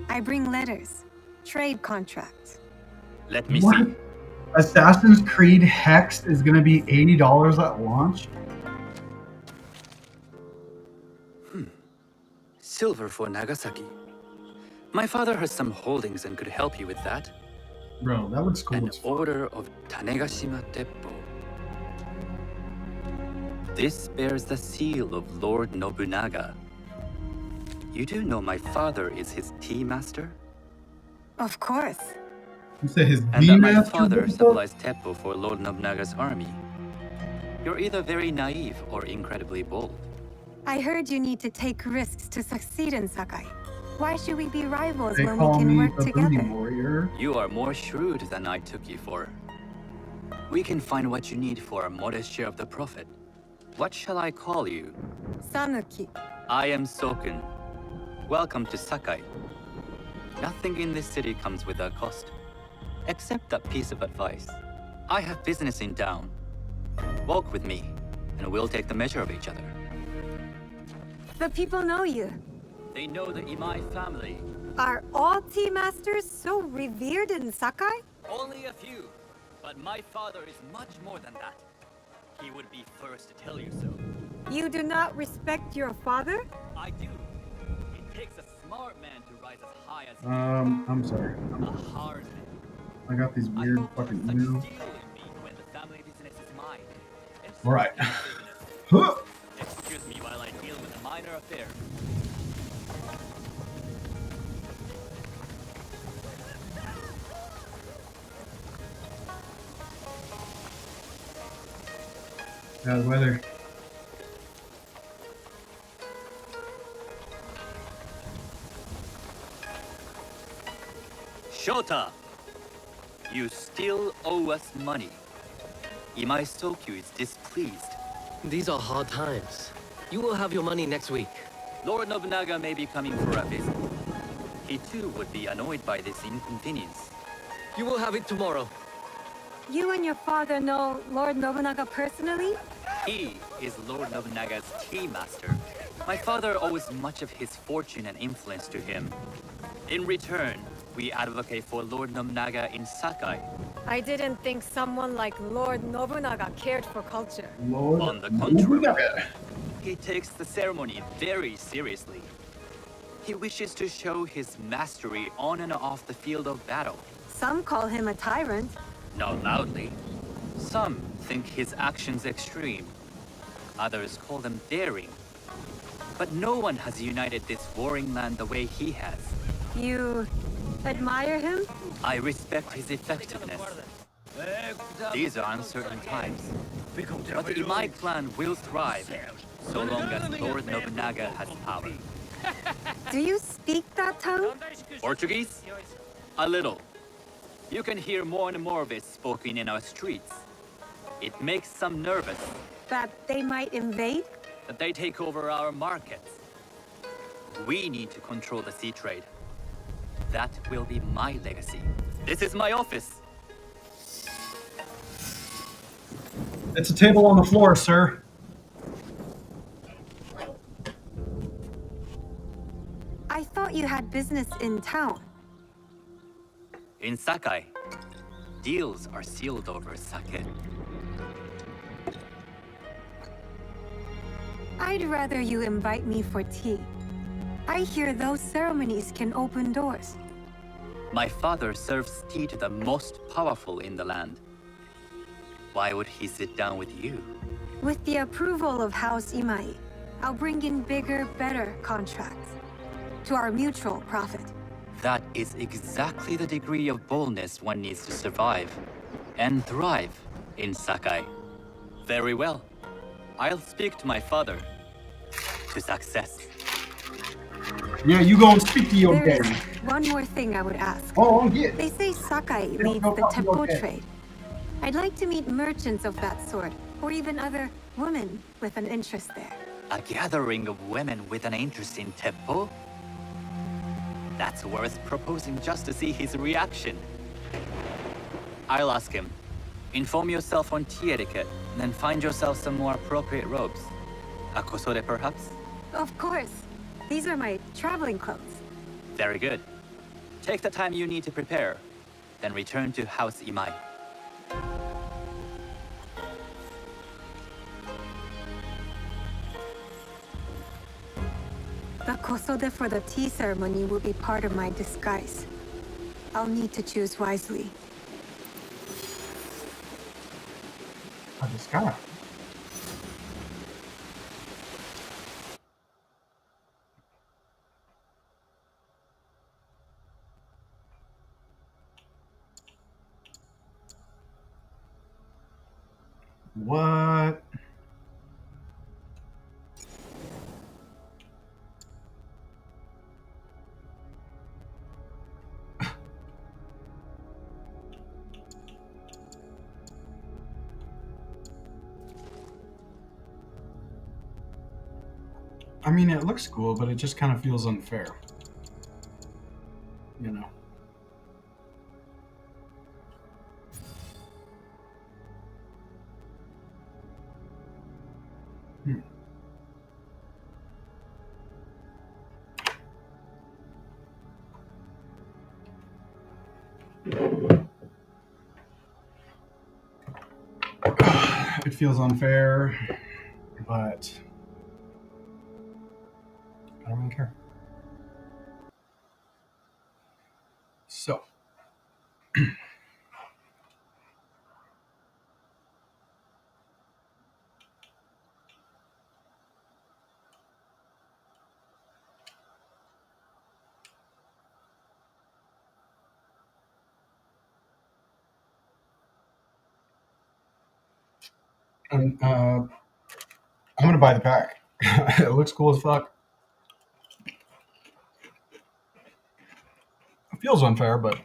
I bring letters, trade contracts. Let me What? see. Assassin's Creed Hex is going to be $80 at launch? Silver for Nagasaki. My father has some holdings and could help you with that. Bro, that looks cool An as fuck. order of Tanegashima Teppo. This bears the seal of Lord Nobunaga. You do know my father is his tea master? Of course. You say his And that my V-Master? father What the fuck? supplies Teppo for Lord Nobunaga's army. You're either very naive or incredibly bold. I heard you need to take risks to succeed in Sakai. Why should we be rivals They when we call can me work the Booty together? Warrior. You are more shrewd than I took you for. We can find what you need for a modest share of the profit. What shall I call you? Sanuki. I am Sokun. Welcome to Sakai. Nothing in this city comes without cost. Except a piece of advice. I have business in town. Walk with me, and we'll take the measure of each other. The people know you. They know the Imai family. Are all tea masters so revered in Sakai? Only a few. But my father is much more than that. He would be first to tell you so. You do not respect your father? I do. It takes a smart man to rise as high as I'm sorry. a hard man. I got these weird I hope fucking there's such emails. steel in me when the family business is mine. And All right. such business. Huh. Excuse me while I deal with a minor affair. Bad weather. Shota! You still owe us money. Imai Sokyu is displeased. These are hard times. You will have your money next week. Lord Nobunaga may be coming for a visit. He too would be annoyed by this inconvenience. You will have it tomorrow. You and your father know Lord Nobunaga personally? He is Lord Nobunaga's tea master. My father owes much of his fortune and influence to him. In return, we advocate for Lord Nobunaga in Sakai. I didn't think someone like Lord Nobunaga cared for culture. Lord On the contrary, Nobunaga. he takes the ceremony very seriously. He wishes to show his mastery on and off the field of battle. Some call him a tyrant. Not loudly. Some think his actions extreme. Others call them daring. But no one has united this warring land the way he has. You admire him? I respect his effectiveness. These are uncertain times. But the Imai clan will thrive, so long as Lord Nobunaga has power. Do you speak that tongue? Portuguese? A little. You can hear more and more of it spoken in our streets. It makes some nervous. That they might invade? that they take over our markets. We need to control the sea trade. That will be my legacy. This is my office. It's a table on the floor, sir. I thought you had business in town. In Sakai, deals are sealed over sake. I'd rather you invite me for tea. I hear those ceremonies can open doors. My father serves tea to the most powerful in the land. Why would he sit down with you? With the approval of House Imai, I'll bring in bigger, better contracts. To our mutual profit. That is exactly the degree of boldness one needs to survive and thrive in Sakai. Very well. I'll speak to my father. To success. Yeah, you go and speak to your There is daddy. one more thing I would ask. Oh, yeah. They say Sakai don't leads know the about your tempo dad. trade. I'd like to meet merchants of that sort, or even other women with an interest there. A gathering of women with an interest in Teppo? That's worth proposing just to see his reaction. I'll ask him. Inform yourself on tea etiquette, then find yourself some more appropriate robes. A kosode, perhaps? Of course. These are my traveling clothes. Very good. Take the time you need to prepare, then return to House Imai. The kosode for the tea ceremony will be part of my disguise. I'll need to choose wisely. I just got it. What? I mean, it looks cool, but it just kind of feels unfair. You know. It feels unfair, but I don't really care. So, and I'm gonna buy the pack. It looks cool as fuck. It feels unfair, but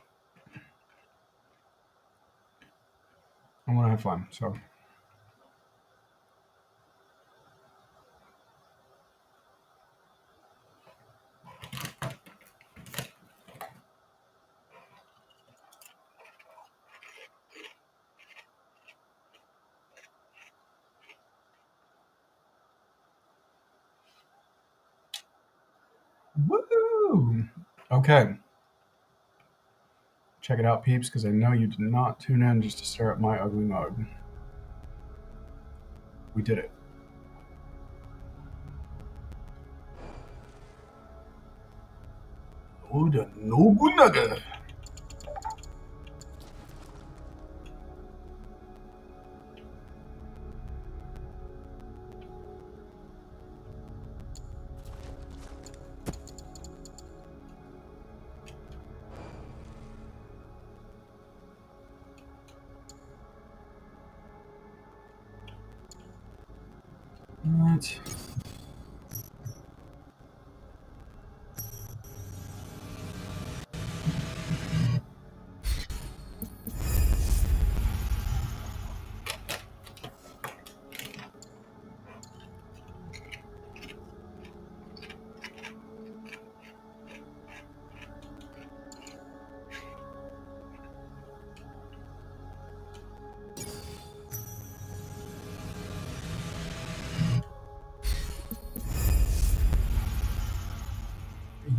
I want to have fun. So, woo! Okay. Check it out, peeps, because I know you did not tune in just to stare at my ugly mug. We did it. Oda Nobunaga. What?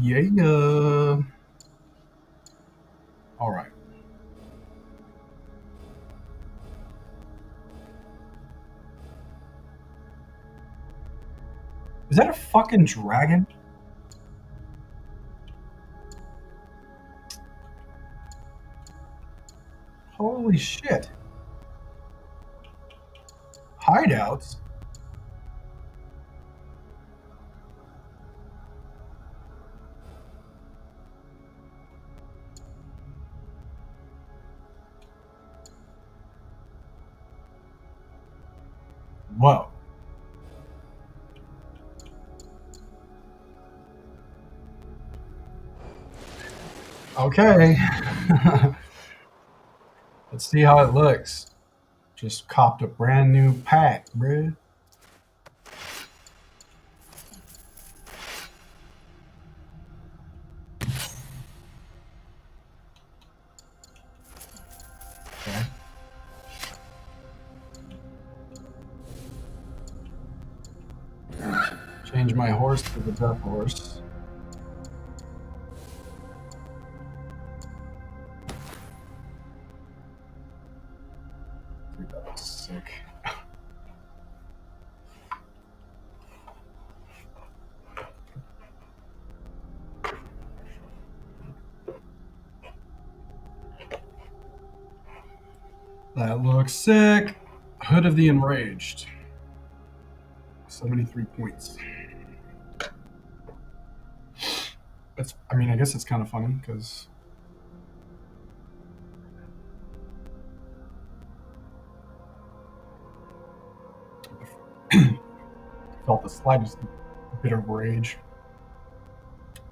Yeah. All right. Is that a fucking dragon? Holy shit. Hideouts? Whoa. Okay. Let's see how it looks. Just copped a brand new pack, bruh. Okay. Change my horse to the death horse. Dude, that was sick. That looks sick. Hood of the Enraged. 73 points. It's, I mean, I guess it's kind of funny because felt the slightest bit of rage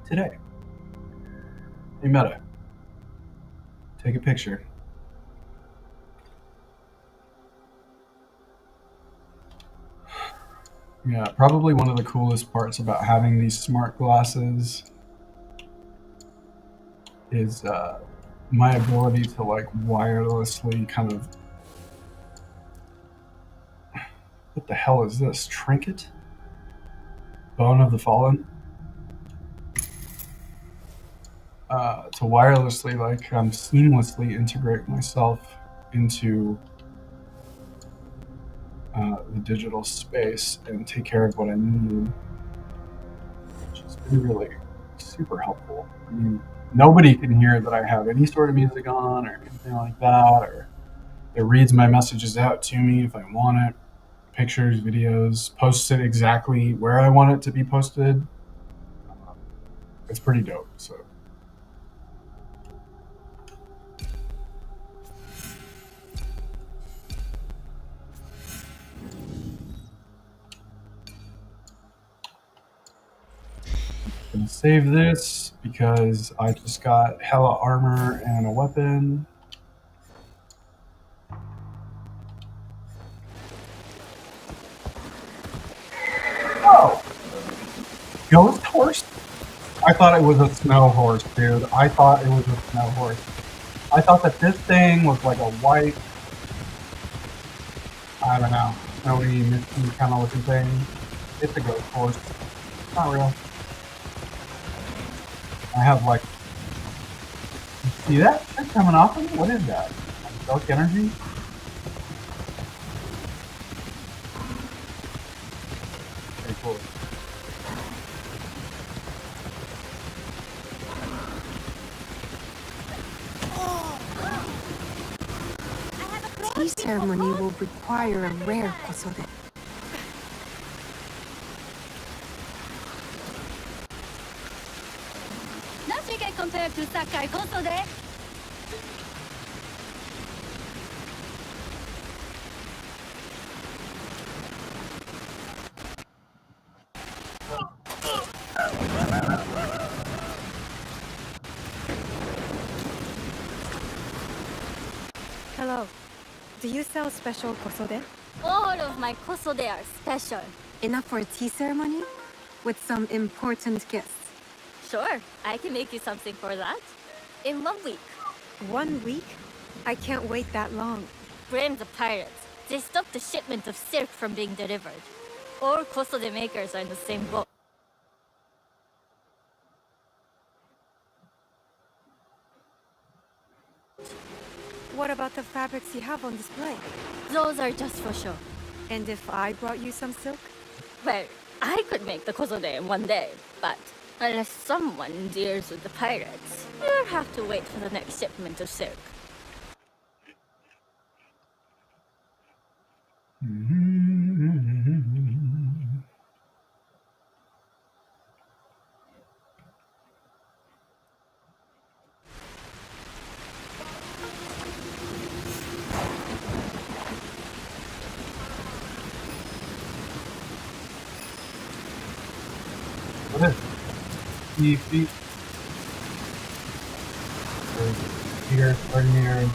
today. Hey, Meta, take a picture. Yeah, probably one of the coolest parts about having these smart glasses is my ability to like wirelessly kind of, what the hell is this? Trinket? Bone of the Fallen? To wirelessly like seamlessly integrate myself into the digital space and take care of what I need, which has been really super helpful. I mean, nobody can hear that I have any sort of music on or anything like that, or it reads my messages out to me if I want it, pictures, videos, posts it exactly where I want it to be posted. It's pretty dope. So I'm gonna save this because I just got hella armor and a weapon. Oh! Ghost horse? I thought it was a snow horse, dude. I thought it was a snow horse. I thought that this thing was like a white, I don't know, snowy, misty kind of looking thing. It's a ghost horse. It's not real. I have like, see that shit coming off of me? What is that? Dark energy? Very cool. Tea ceremony will require a rare kosode. Nothing can compare to Sakai Kosode. Hello. Do you sell special kosode? All of my Kosode are special. Enough for a tea ceremony? With some important guests? Sure, I can make you something for that. In 1 week. 1 week? I can't wait that long. Blame the pirates. They stopped the shipment of silk from being delivered. All Kosode makers are in the same boat. about the fabrics you have on display? Those are just for show. And if I brought you some silk? Well, I could make the kozode in one day, but unless someone deals with the pirates, you'll have to wait for the next shipment of silk. What is it? Feet. Here, 30 meters.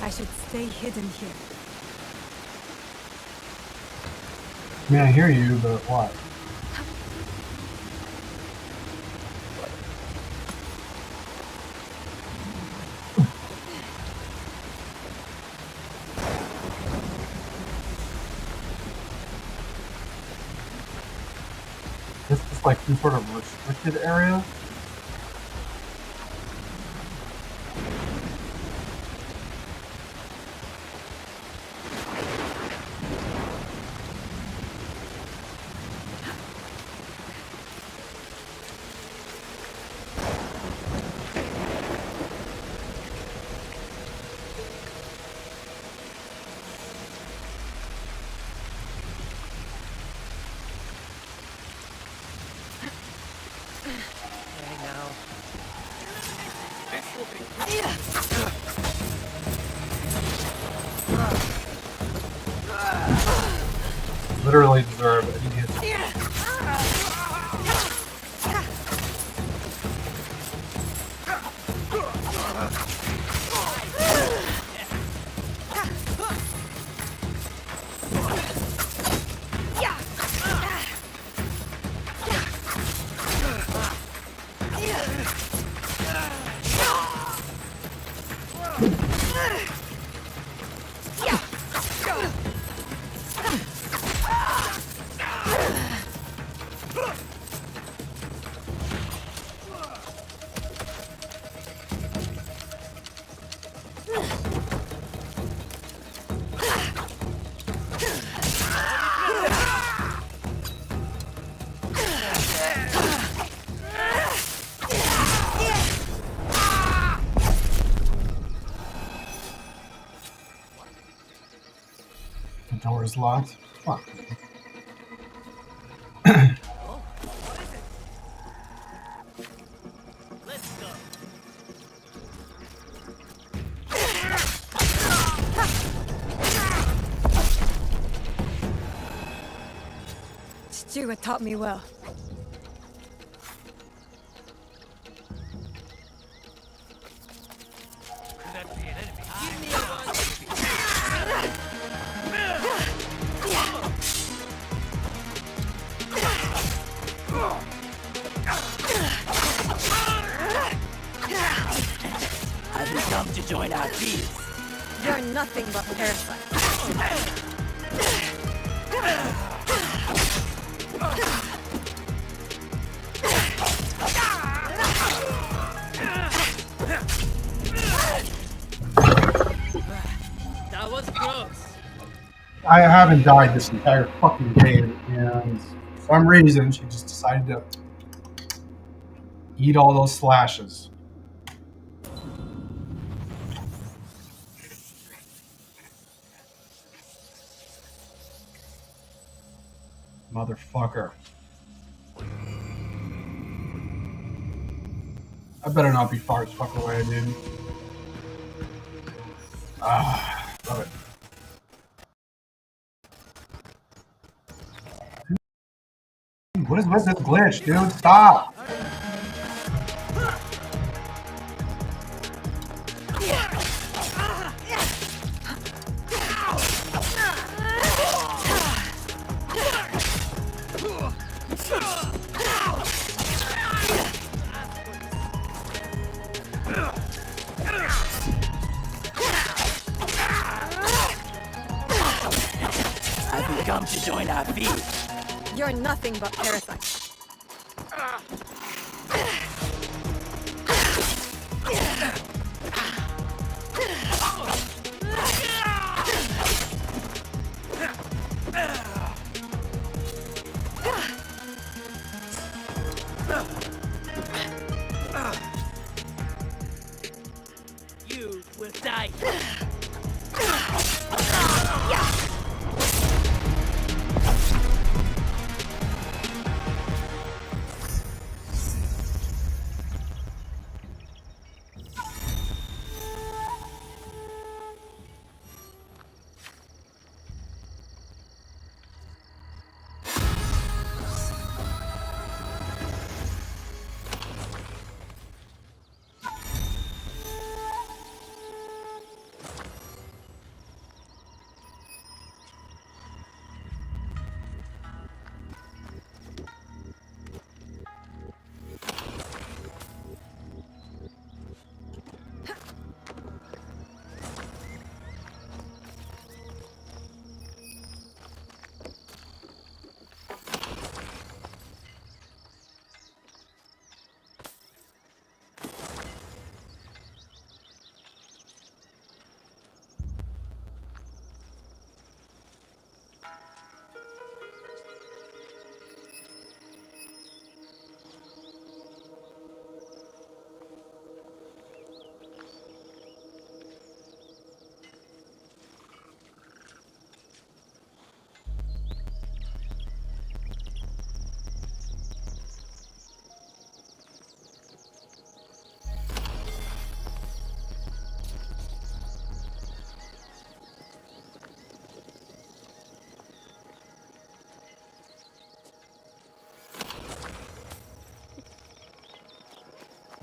I should stay hidden here. I mean, I hear you, but what? This is like some sort of restricted area? Literally deserve immediate. The door is locked. Fuck. Stuart taught me well. Have you come to join our thieves? You're nothing but parasites. That was gross. I haven't died this entire fucking game, and for some reason she just decided to eat all those slashes. Motherfucker. I better not be far as fuck away, dude. Ah, love it. What is this glitch, dude? Stop! Have you come to join our thieves? You're nothing but parasites.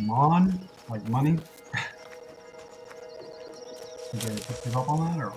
Mon? Like money? Did they give up on that or?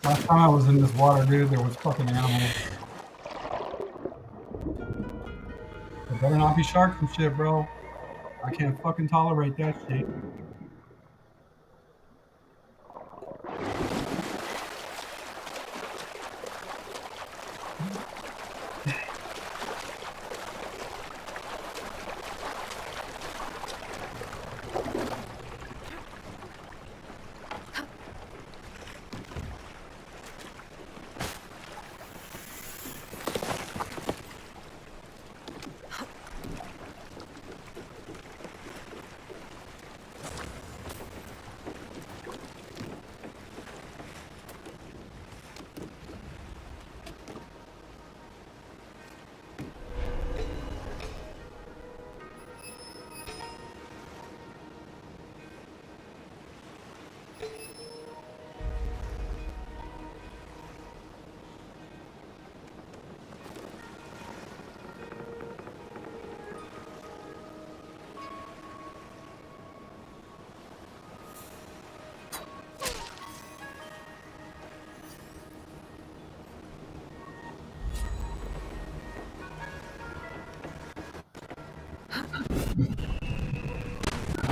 Last time I was in this water, dude, there was fucking animals. There better not be sharks and shit, bro. I can't fucking tolerate that shit.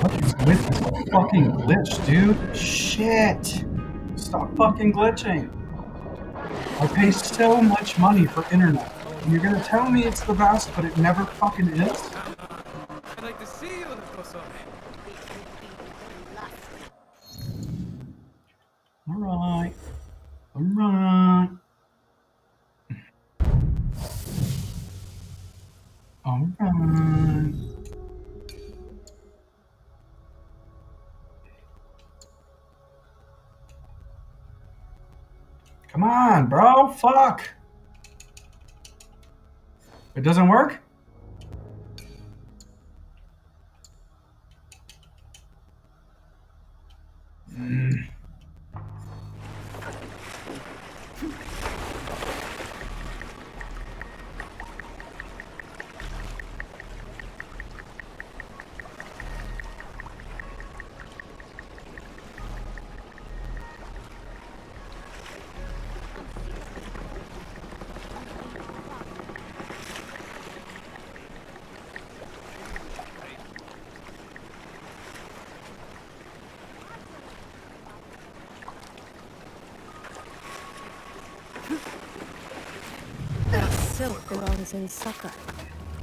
What is with this fucking glitch, dude? Shit! Stop fucking glitching! I pay so much money for internet. And you're gonna tell me it's the best, but it never fucking is? I'd like to see you, Nakoso. Alright. Alright. Alright. Come on, bro. Fuck. It doesn't work? That silk belongs in Sakai.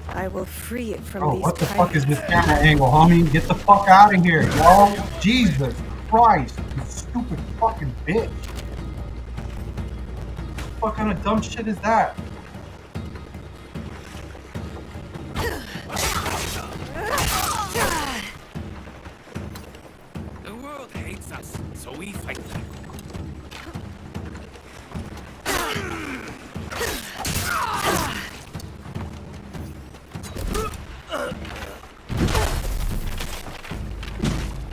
I will free it from Oh, these what the pirates. fuck is this camera angle, homie? Get the fuck out of here, yo! Jesus Christ, you stupid fucking bitch! What kind of dumb shit is that? The world hates us, so we fight them.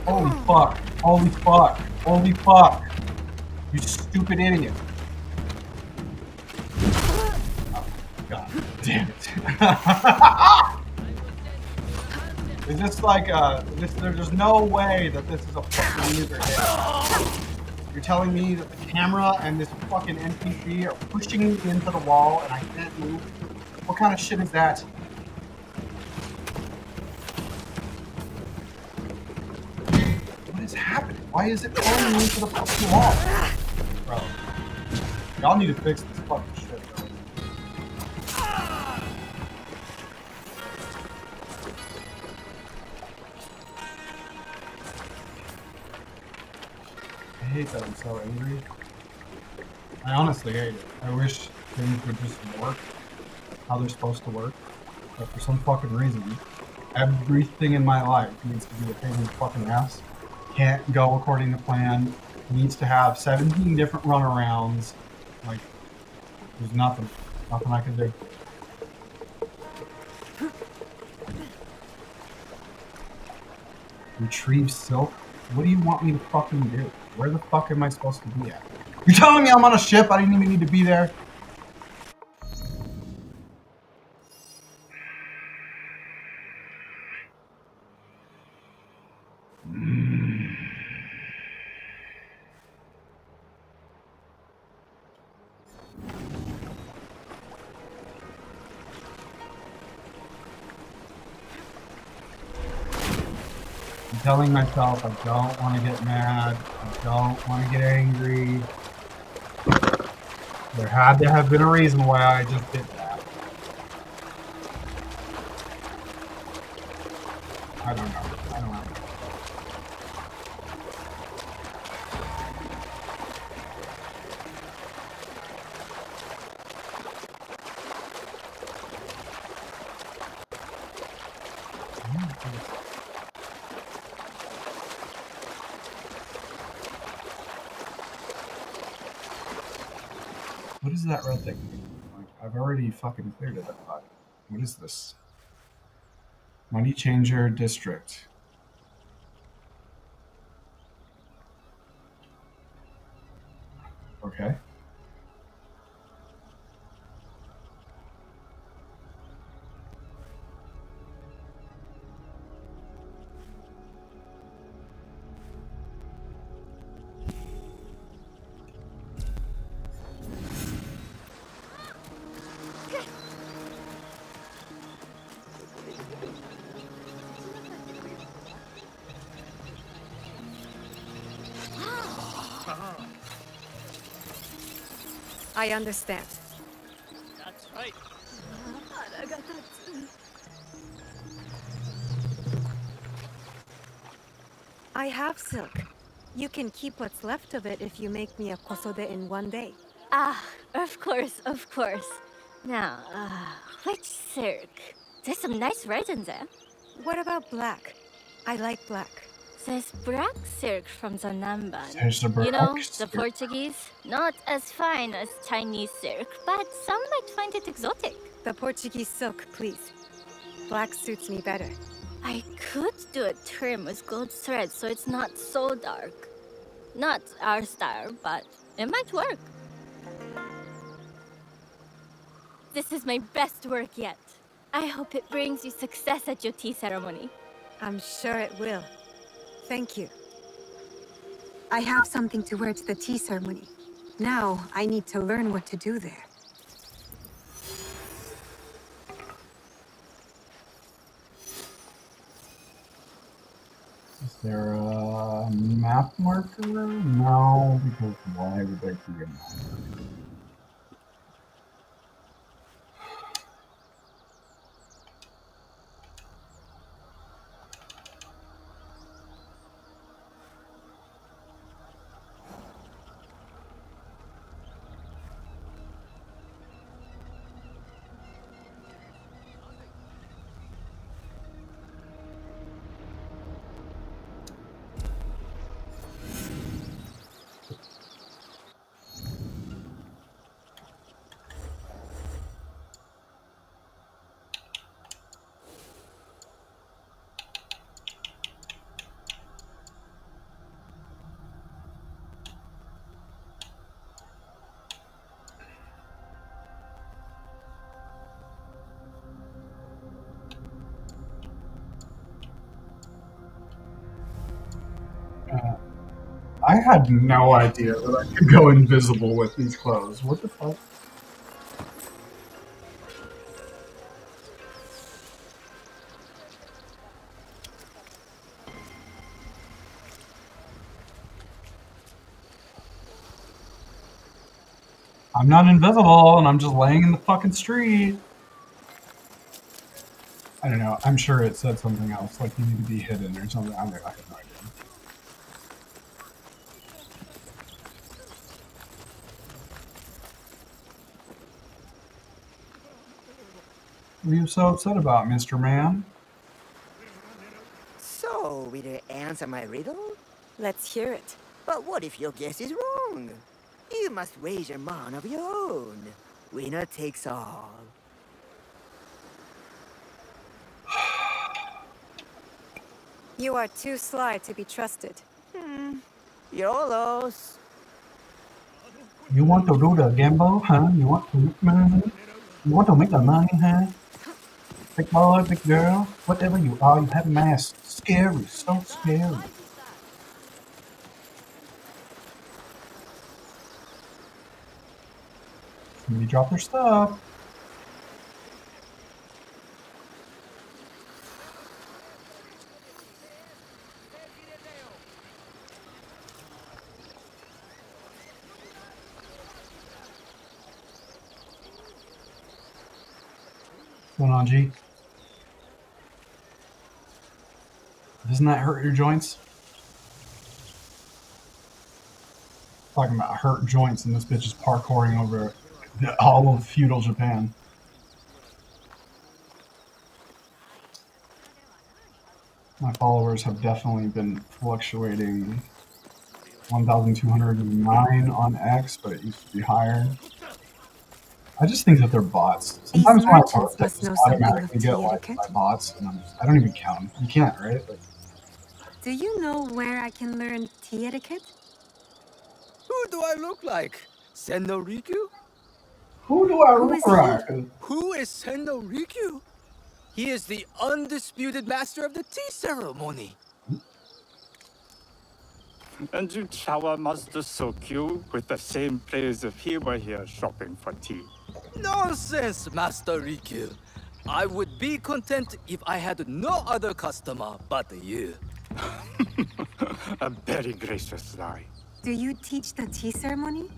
Holy fuck! Holy fuck! Holy fuck! You stupid idiot! Oh, God damn it! Is this like there's no way that this is a fucking user hit. You're telling me that the camera and this fucking NPC are pushing me into the wall and I can't move? What kind of shit is that? What is happening? Why is it pulling me into the fucking wall? Bro. Y'all need to fix this fucking shit, bro. I hate that I'm so angry. I honestly hate it. I wish things would just work how they're supposed to work. But for some fucking reason, everything in my life needs to be a pain in the fucking ass. Can't go according to plan. Needs to have 17 different runarounds. Like, there's nothing I can do. Retrieve silk? What do you want me to fucking do? Where the fuck am I supposed to be at? You're telling me I'm on a ship? I didn't even need to be there? I'm telling myself I don't want to get mad. I don't want to get angry. There had to have been a reason why I just did that. I don't know. I don't know. What is that red thing? Like, I've already fucking cleared it, I thought. What is this? Money Changer District. Okay. I understand. That's right. I have silk. You can keep what's left of it if you make me a kosode in one day. Ah, of course, of course. Now, which silk? There's some nice red in there. What about black? I like black. There's black silk from the Namban. There's the You know, black the silk. Portuguese. Not as fine as Chinese silk, but some might find it exotic. The Portuguese silk, please. Black suits me better. I could do a trim with gold thread so it's not so dark. Not our style, but it might work. This is my best work yet. I hope it brings you success at your tea ceremony. I'm sure it will. Thank you. I have something to wear to the tea ceremony. Now, I need to learn what to do there. Is there a map marker? No, because why would there be a map marker? I had no idea that I could go invisible with these clothes. What the fuck? I'm not invisible, and I'm just laying in the fucking street. I don't know. I'm sure it said something else, like you need to be hidden or something. I have no idea. What are you so upset about, Mr. Man? So, will you answer my riddle? Let's hear it. But what if your guess is wrong? You must wager mine of your own. Winner takes all. You are too sly to be trusted. YOLOs. You want to do the gamble, huh? You want to make money? You want to make the money, huh? Big boy, big girl, whatever you are, you have mask. Scary, so scary. Somebody drop their stuff. What's going on, G? Doesn't that hurt your joints? Talking about hurt joints, and this bitch is parkouring over all of feudal Japan. My followers have definitely been fluctuating. 1,209 on X, but it used to be higher. I just think that they're bots. Sometimes my phone just automatically get liked by bots, and I don't even count them. You can't, right? Like, Do you know where I can learn tea etiquette? Who do I look like? Sendo Rikyu? who do I look like? Who is Sendo Rikyu? He is the undisputed master of the tea ceremony. And you shower Master Sokyu with the same praise if he were here shopping for tea. Nonsense, Master Rikyu. I would be content if I had no other customer but you. A very gracious lie. Do you teach the tea ceremony?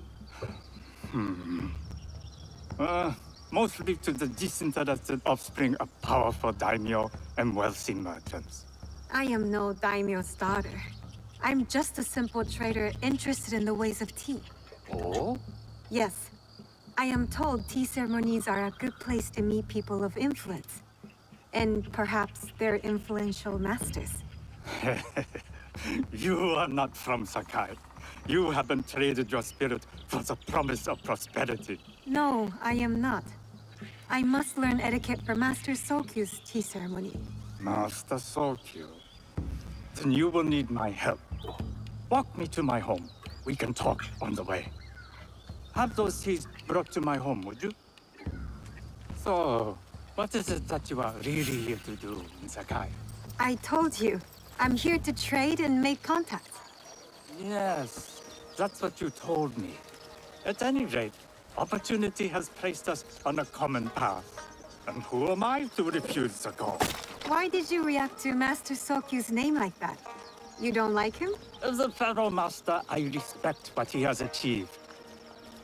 Mostly to the disinterested offspring of powerful daimyo and wealthy merchants. I am no daimyo's daughter. I'm just a simple trader interested in the ways of tea. Oh? Yes. I am told tea ceremonies are a good place to meet people of influence. And perhaps their influential masters. You are not from Sakai. You haven't traded your spirit for the promise of prosperity. No, I am not. I must learn etiquette for Master Sokyu's tea ceremony. Master Sokyu. Then you will need my help. Walk me to my home. We can talk on the way. Have those teas brought to my home, would you? So, what is it that you are really here to do in Sakai? I told you. I'm here to trade and make contacts. Yes, that's what you told me. At any rate, opportunity has placed us on a common path. And who am I to refuse the call? Why did you react to Master Sokyu's name like that? You don't like him? As a Pharaoh Master, I respect what he has achieved.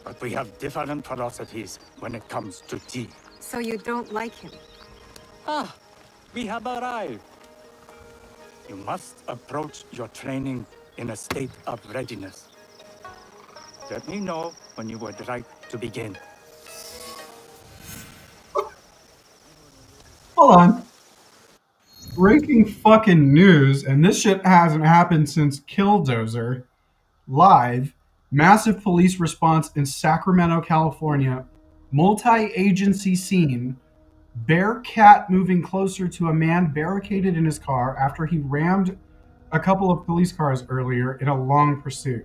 But we have different philosophies when it comes to tea. So you don't like him? Ah, we have arrived. You must approach your training in a state of readiness. Let me know when you would like to begin. Hold on. Breaking fucking news, and this shit hasn't happened since Killdozer. Live, massive police response in Sacramento, California. Multi-agency scene. Bear cat moving closer to a man barricaded in his car after he rammed a couple of police cars earlier in a long pursuit.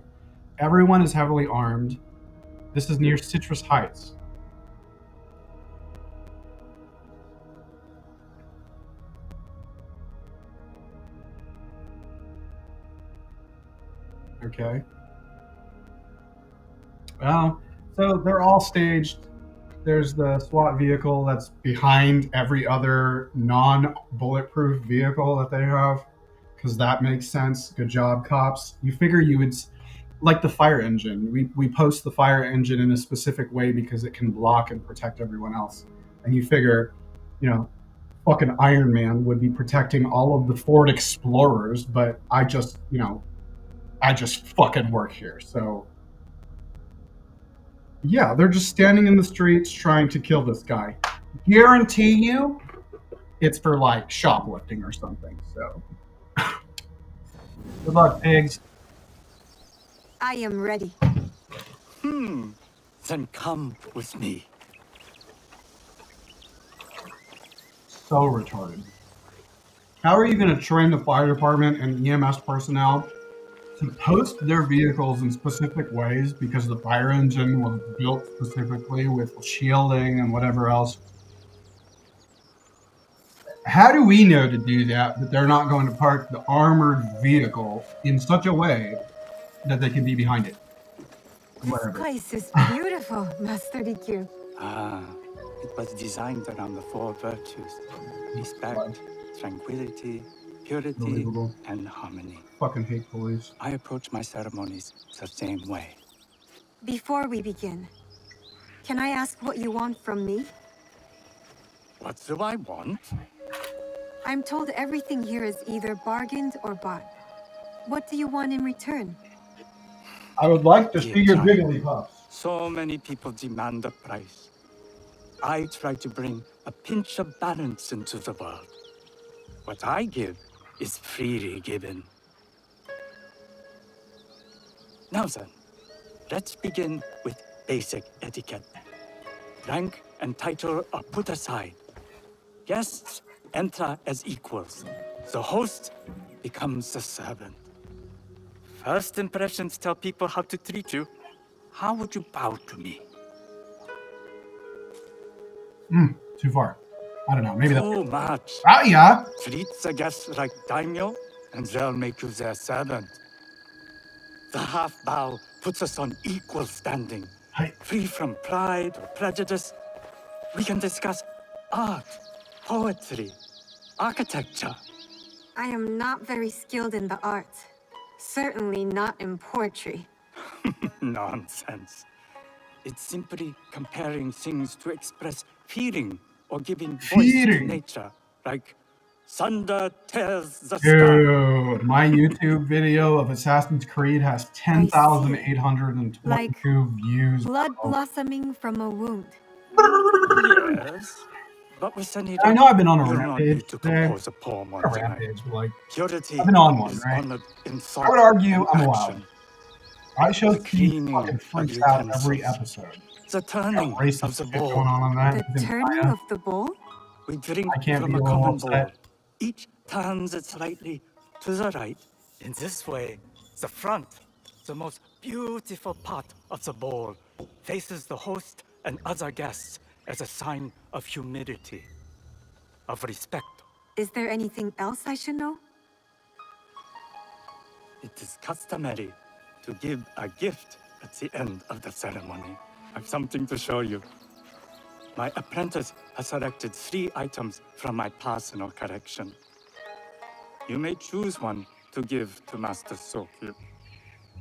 Everyone is heavily armed. This is near Citrus Heights. Okay. Well, so they're all staged. There's the SWAT vehicle that's behind every other non-bulletproof vehicle that they have, because that makes sense. Good job, cops. You figure you would like the fire engine. We post the fire engine in a specific way because it can block and protect everyone else. And you figure, you know, fucking Iron Man would be protecting all of the Ford Explorers, but I just fucking work here. So yeah, they're just standing in the streets trying to kill this guy. Guarantee you it's for like shoplifting or something. So good luck, pigs. I am ready. Then come with me. So retarded. How are you going to train the fire department and EMS personnel to post their vehicles in specific ways because the fire engine was built specifically with shielding and whatever else? How do we know to do that, that they're not going to park the armored vehicle in such a way that they can be behind it? This Whatever. place is beautiful, Master Rikyu. It was designed around the four virtues: respect, tranquility, purity, Unbelievable. and harmony. Fucking hate police. I approach my ceremonies the same way. Before we begin, can I ask what you want from me? What do I want? I'm told everything here is either bargained or bought. What do you want in return? I would like to Dear see your child, Jigglypuffs. So many people demand a price. I try to bring a pinch of balance into the world. What I give is freely given. Now then, let's begin with basic etiquette. Rank and title are put aside. Guests enter as equals. The host becomes the servant. First impressions tell people how to treat you. How would you bow to me? Too far. I don't know. Maybe Too much. yeah. Treat the guests like daimyo, and they'll make you their servant. The half bow puts us on equal standing, free from pride or prejudice. We can discuss art, poetry, architecture. I am not very skilled in the arts. Certainly not in poetry. Nonsense. It's simply comparing things to express feeling or giving voice to Feeling. nature, like thunder tears the sky. Dude, my YouTube video of Assassin's Creed has 10,822 views. Blood blossoming from a wound. Yes, but with Sanida, I know I've been on a you don't rampage need to today. compose a poem Not on a tonight. rampage, but like Purity I've been on one, is right? honored in thought I would argue and I'm action. allowed. I show The Keith cleaning fucking of freaks out every utensils. episode. The turning Got racist of the shit bowl. going on that. The He's in turning Maya. of the bowl? We drink I can't from be a a little common bowl. upset. Each turns it slightly to the right. In this way, the front, the most beautiful part of the bowl, faces the host and other guests as a sign of humility, of respect. Is there anything else I should know? It is customary to give a gift at the end of the ceremony. I've something to show you. My apprentice has selected 3 items from my personal collection. You may choose one to give to Master Sokyu.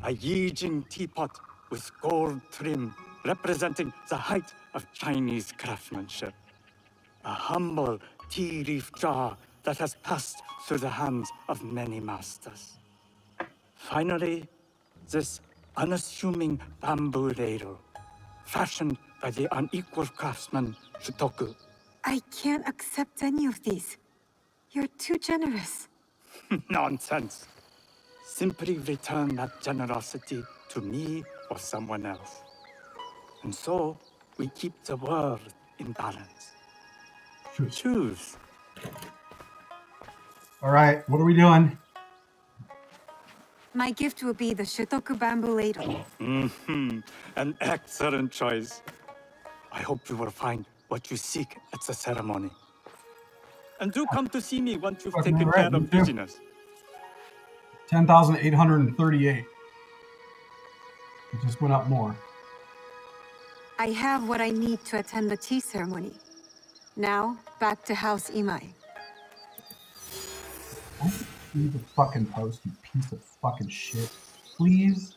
A Yijing teapot with gold trim representing the height of Chinese craftsmanship. A humble tea leaf jar that has passed through the hands of many masters. Finally, this unassuming bamboo ladle, fashioned by the unequal craftsman Shutoku. I can't accept any of these. You're too generous. Nonsense. Simply return that generosity to me or someone else. And so, we keep the world in balance. Choose. All right, what are we doing? My gift will be the Shitoku bamboo ladle. An excellent choice. I hope you will find what you seek at the ceremony. And do come to see me once you've Fucking taken right, care me of too. business. 10,838. It just went up more. I have what I need to attend the tea ceremony. Now, back to House Imai. Leave the fucking post, you piece of fucking shit. Please.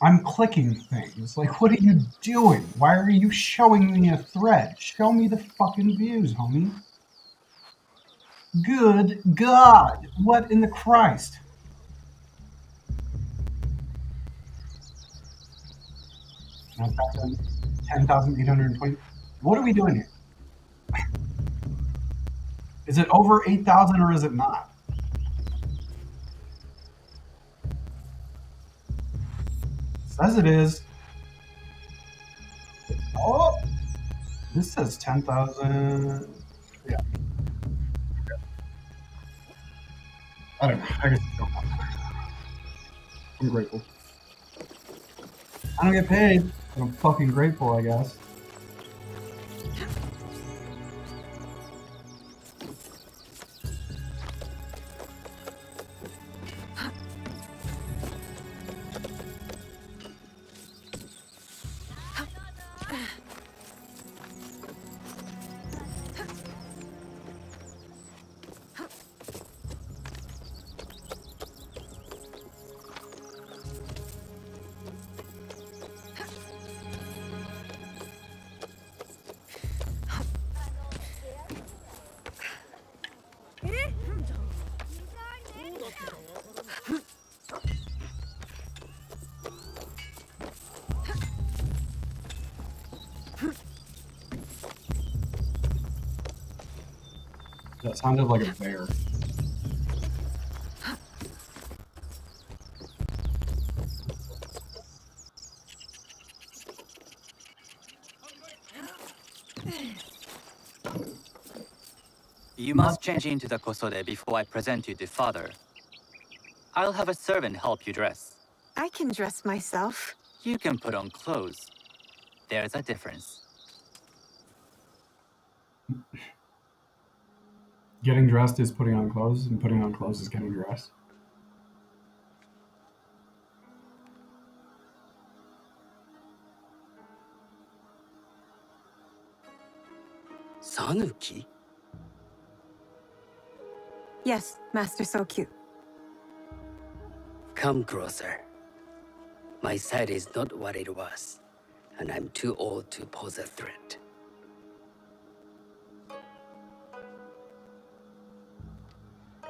I'm clicking things. Like, what are you doing? Why are you showing me a thread? Show me the fucking views, homie. Good God. What in the Christ? Now, 10,820. What are we doing here? Is it over 8,000 or is it not? It says it is. Oh, this says 10,000. Yeah. I don't know. I guess I don't know. I'm grateful. I don't get paid, but I'm fucking grateful, I guess. That sounded like a bear. You must change into the kosode before I present you to father. I'll have a servant help you dress. I can dress myself. You can put on clothes. There's a difference. Getting dressed is putting on clothes, and putting on clothes is getting dressed. Sanuki? Yes, Master Sokyu. Come closer. My sight is not what it was, and I'm too old to pose a threat.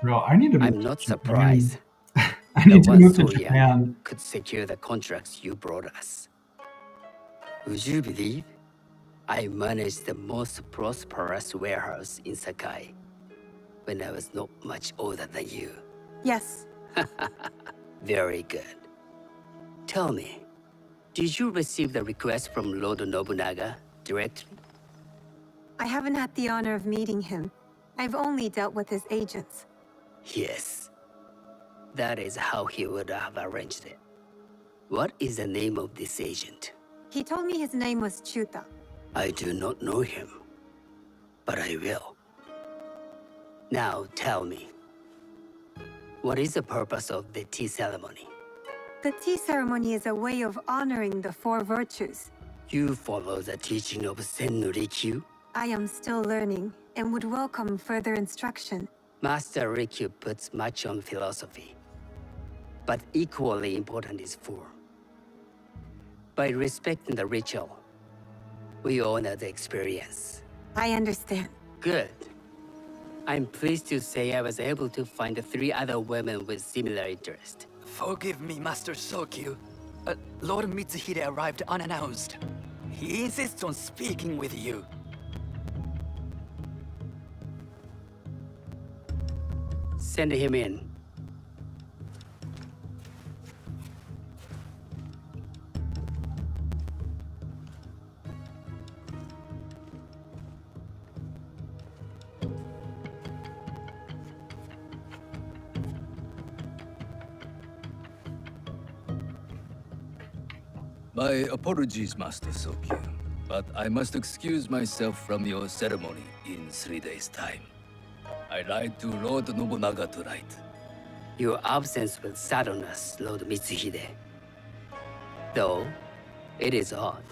Bro, I need to move I'm to not Japan. surprised. I need to one move to so young Japan. could secure the contracts you brought us. Would you believe I managed the most prosperous warehouse in Sakai when I was not much older than you? Yes. Very good. Tell me, did you receive the request from Lord Nobunaga directly? I haven't had the honor of meeting him. I've only dealt with his agents. Yes. That is how he would have arranged it. What is the name of this agent? He told me his name was Chuta. I do not know him, but I will. Now tell me, what is the purpose of the tea ceremony? The tea ceremony is a way of honoring the four virtues. You follow the teaching of Sennu Rikyu? I am still learning and would welcome further instruction. Master Rikyu puts much on philosophy, but equally important is form. By respecting the ritual, we honor the experience. I understand. Good. I'm pleased to say I was able to find 3 other women with similar interest. Forgive me, Master Sokyu. Lord Mitsuhide arrived unannounced. He insists on speaking with you. Send him in. My apologies, Master Sokyu, but I must excuse myself from your ceremony in 3 days' time. I lied to Lord Nobunaga tonight. Your absence will sadden us, Lord Mitsuhide. Though, it is odd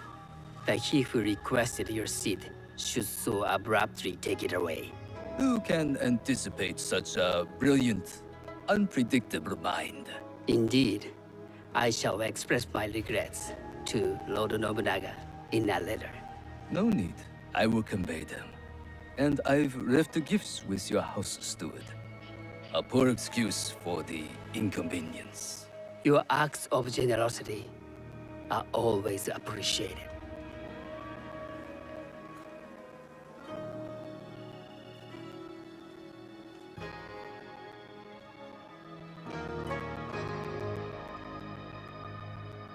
that he who requested your seat should so abruptly take it away. Who can anticipate such a brilliant, unpredictable mind? Indeed, I shall express my regrets to Lord Nobunaga in a letter. No need. I will convey them. And I've left the gifts with your house steward. A poor excuse for the inconvenience. Your acts of generosity are always appreciated.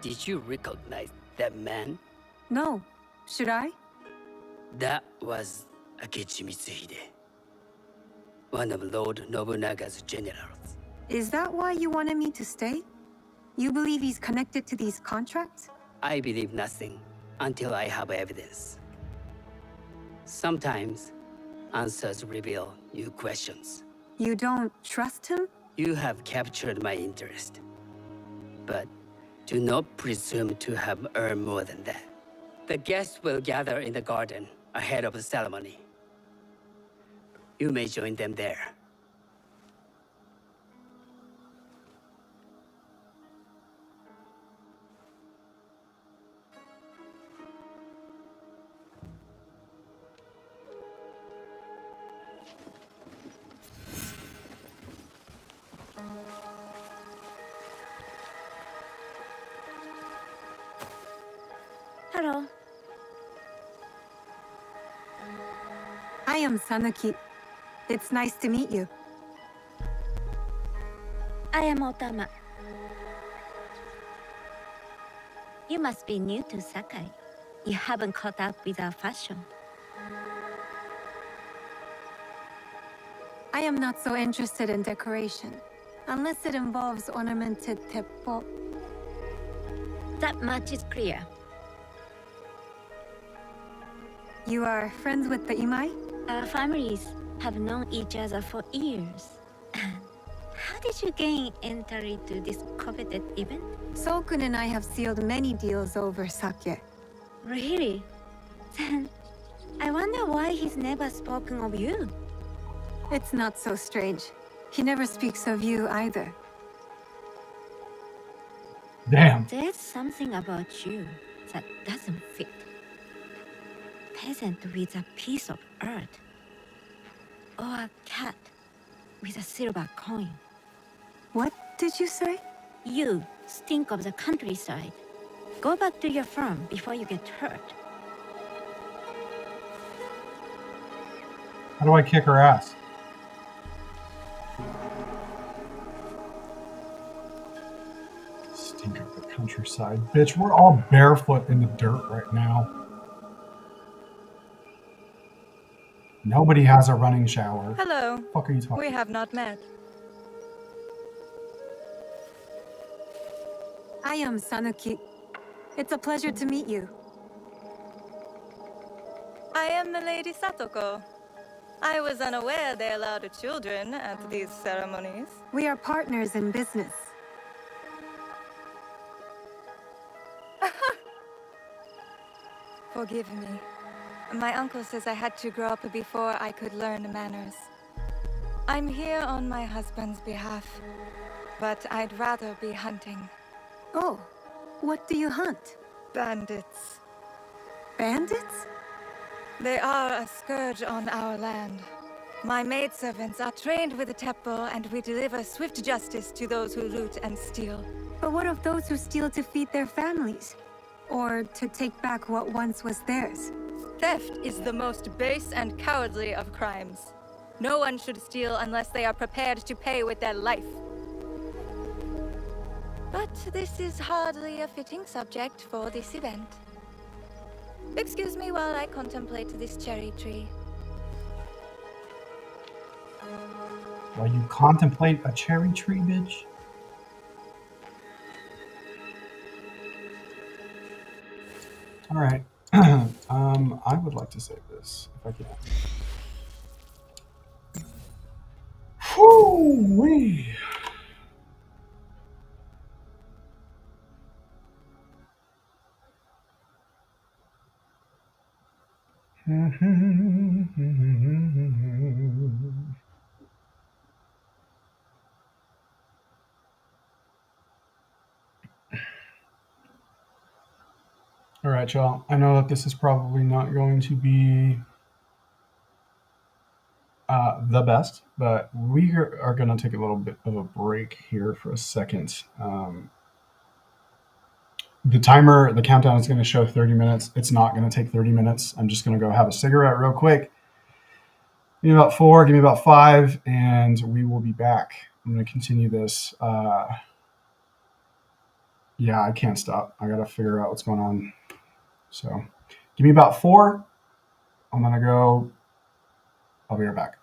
Did you recognize that man? No. Should I? That was Akechi Mitsuhide, one of Lord Nobunaga's generals. Is that why you wanted me to stay? You believe he's connected to these contracts? I believe nothing until I have evidence. Sometimes, answers reveal new questions. You don't trust him? You have captured my interest. But do not presume to have earned more than that. The guests will gather in the garden ahead of the ceremony. You may join them there. Hello. I am Sanuki. It's nice to meet you. I am Otama. You must be new to Sakai. You haven't caught up with our fashion. I am not so interested in decoration, unless it involves ornamented teppo. That much is clear. You are friends with the Imai? Our families have known each other for years. How did you gain entry to this coveted event? Sokun and I have sealed many deals over sake. Really? Then I wonder why he's never spoken of you. It's not so strange. He never speaks of you either. Damn. There's something about you that doesn't fit. Peasant with a piece of earth. Or a cat with a silver coin. What did you say? You stink of the countryside. Go back to your farm before you get hurt. How do I kick her ass? Stink of the countryside. Bitch, we're all barefoot in the dirt right now. Nobody has a running shower. Hello. The fuck are you talking We have not met. I am Sanuki. It's a pleasure to meet you. I am the Lady Satoko. I was unaware they allowed children at these ceremonies. We are partners in business. Forgive me. My uncle says I had to grow up before I could learn manners. I'm here on my husband's behalf, but I'd rather be hunting. Oh, what do you hunt? Bandits. Bandits? They are a scourge on our land. My maidservants are trained with the teppo, and we deliver swift justice to those who loot and steal. But what of those who steal to feed their families? Or to take back what once was theirs? Theft is the most base and cowardly of crimes. No one should steal unless they are prepared to pay with their life. But this is hardly a fitting subject for this event. Excuse me while I contemplate this cherry tree. While you contemplate a cherry tree, bitch? Alright. I would like to save this, if I can. Whoo-wee! All right, y'all. I know that this is probably not going to be the best, but we are going to take a little bit of a break here for a second. The timer, the countdown is going to show 30 minutes. It's not going to take 30 minutes. I'm just going to go have a cigarette real quick. Give me about 4, give me about 5, and we will be back. I'm going to continue this. Yeah, I can't stop. I got to figure out what's going on. So give me about 4. I'm going to go. I'll be right back.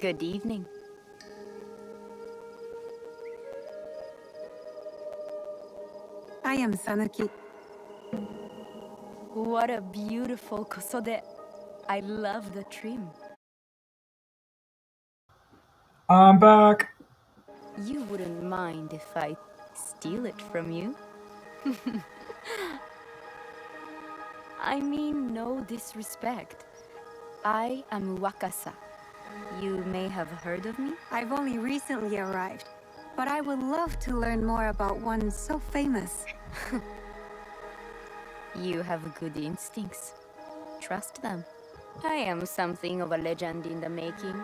Good evening. I am Sanuki. What a beautiful kosode. I love the trim. I'm back. You wouldn't mind if I steal it from you? I mean, no disrespect. I am Wakasa. You may have heard of me? I've only recently arrived, but I would love to learn more about one so famous. You have good instincts. Trust them. I am something of a legend in the making.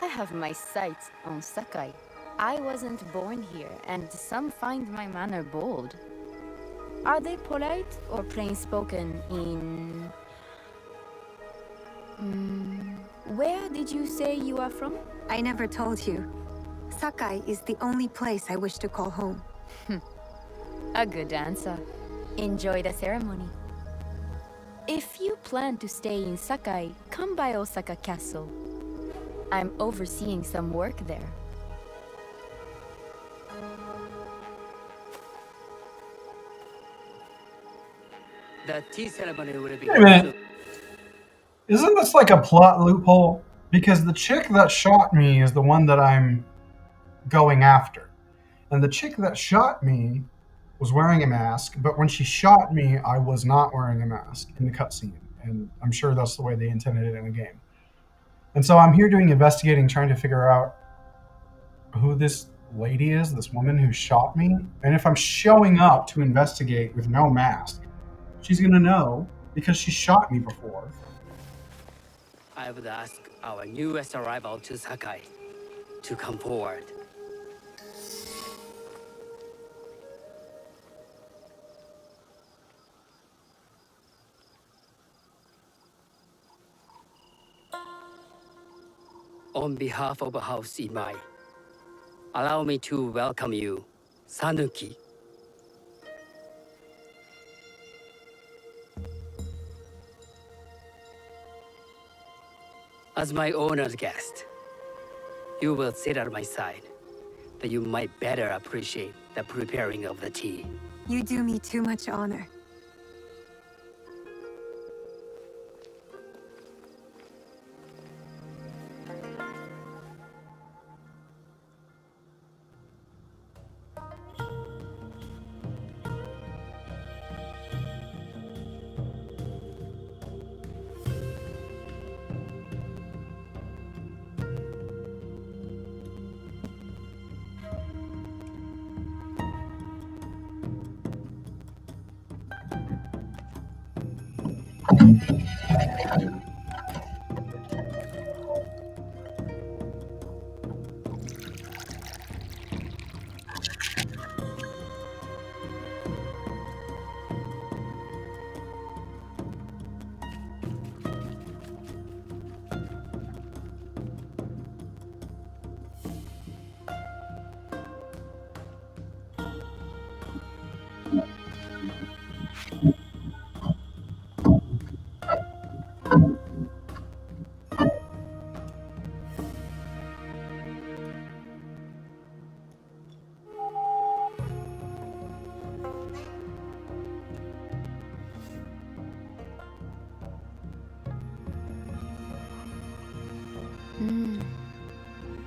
I have my sights on Sakai. I wasn't born here, and some find my manner bold. Are they polite or plain spoken in... Where did you say you are from? I never told you. Sakai is the only place I wish to call home. A good answer. Enjoy the ceremony. If you plan to stay in Sakai, come by Osaka Castle. I'm overseeing some work there. The tea ceremony will be Wait a minute. Isn't this like a plot loophole? Because the chick that shot me is the one that I'm going after. And the chick that shot me was wearing a mask, but when she shot me, I was not wearing a mask in the cutscene. And I'm sure that's the way they intended it in the game. And so I'm here doing investigating, trying to figure out who this lady is, this woman who shot me. And if I'm showing up to investigate with no mask, she's going to know because she shot me before. I would ask our newest arrival to Sakai to come forward. On behalf of House Imai, allow me to welcome you, Sanuki. As my honored guest, you will sit at my side, that you might better appreciate the preparing of the tea. You do me too much honor.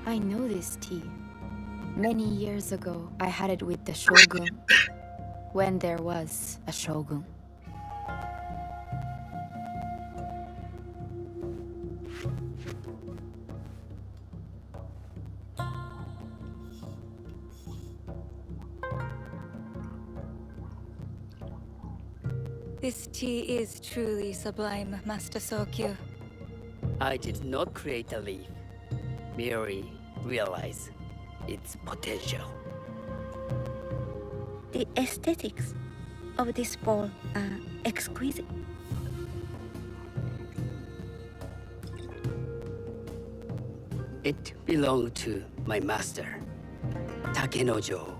I know this tea. Many years ago, I had it with the Shogun, when there was a Shogun. This tea is truly sublime, Master Sokyu. I did not create the leaf, merely realize its potential. The aesthetics of this bowl are exquisite. It belonged to my master, Takenojo.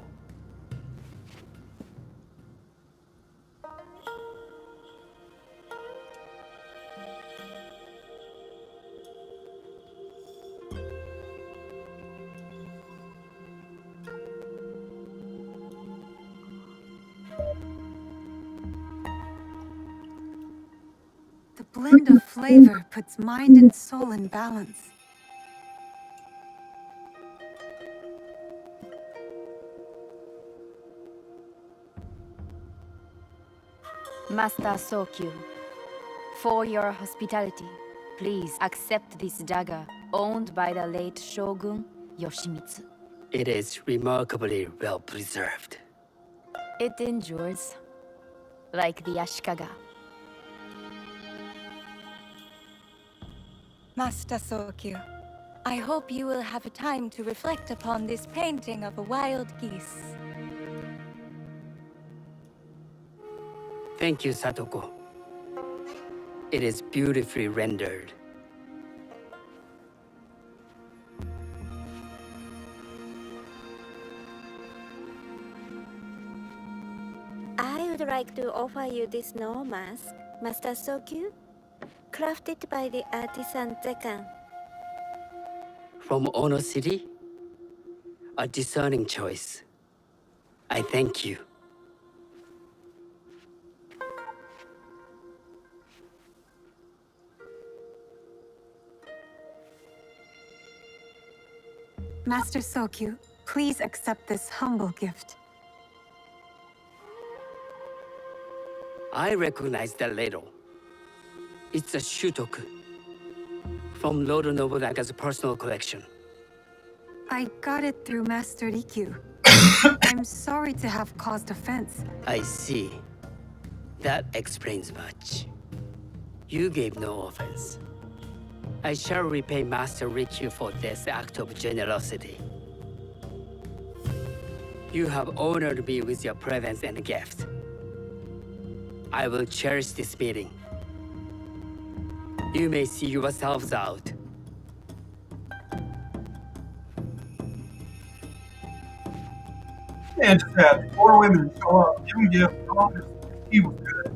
blend of flavor puts mind and soul in balance. Master Sokyu, for your hospitality, please accept this dagger owned by the late Shogun Yoshimitsu. It is remarkably well preserved. It endures, like the Ashikaga. Master Sokyu, I hope you will have time to reflect upon this painting of a wild geese. Thank you, Satoko. It is beautifully rendered. I would like to offer you this snow mask, Master Sokyu, crafted by the artisan Zekan. From Ono City? A discerning choice. I thank you. Master Sokyu, please accept this humble gift. I recognize that ladle. It's a shutoku from Lord Nobunaga's personal collection. I got it through Master Rikyu. I'm sorry to have caused offense. I see. That explains much. You gave no offense. I shall repay Master Rikyu for this act of generosity. You have honored me with your presence and gift. I will cherish this meeting. You may see yourselves out. Man just had 4 women show up, give him gifts, all this. He was good.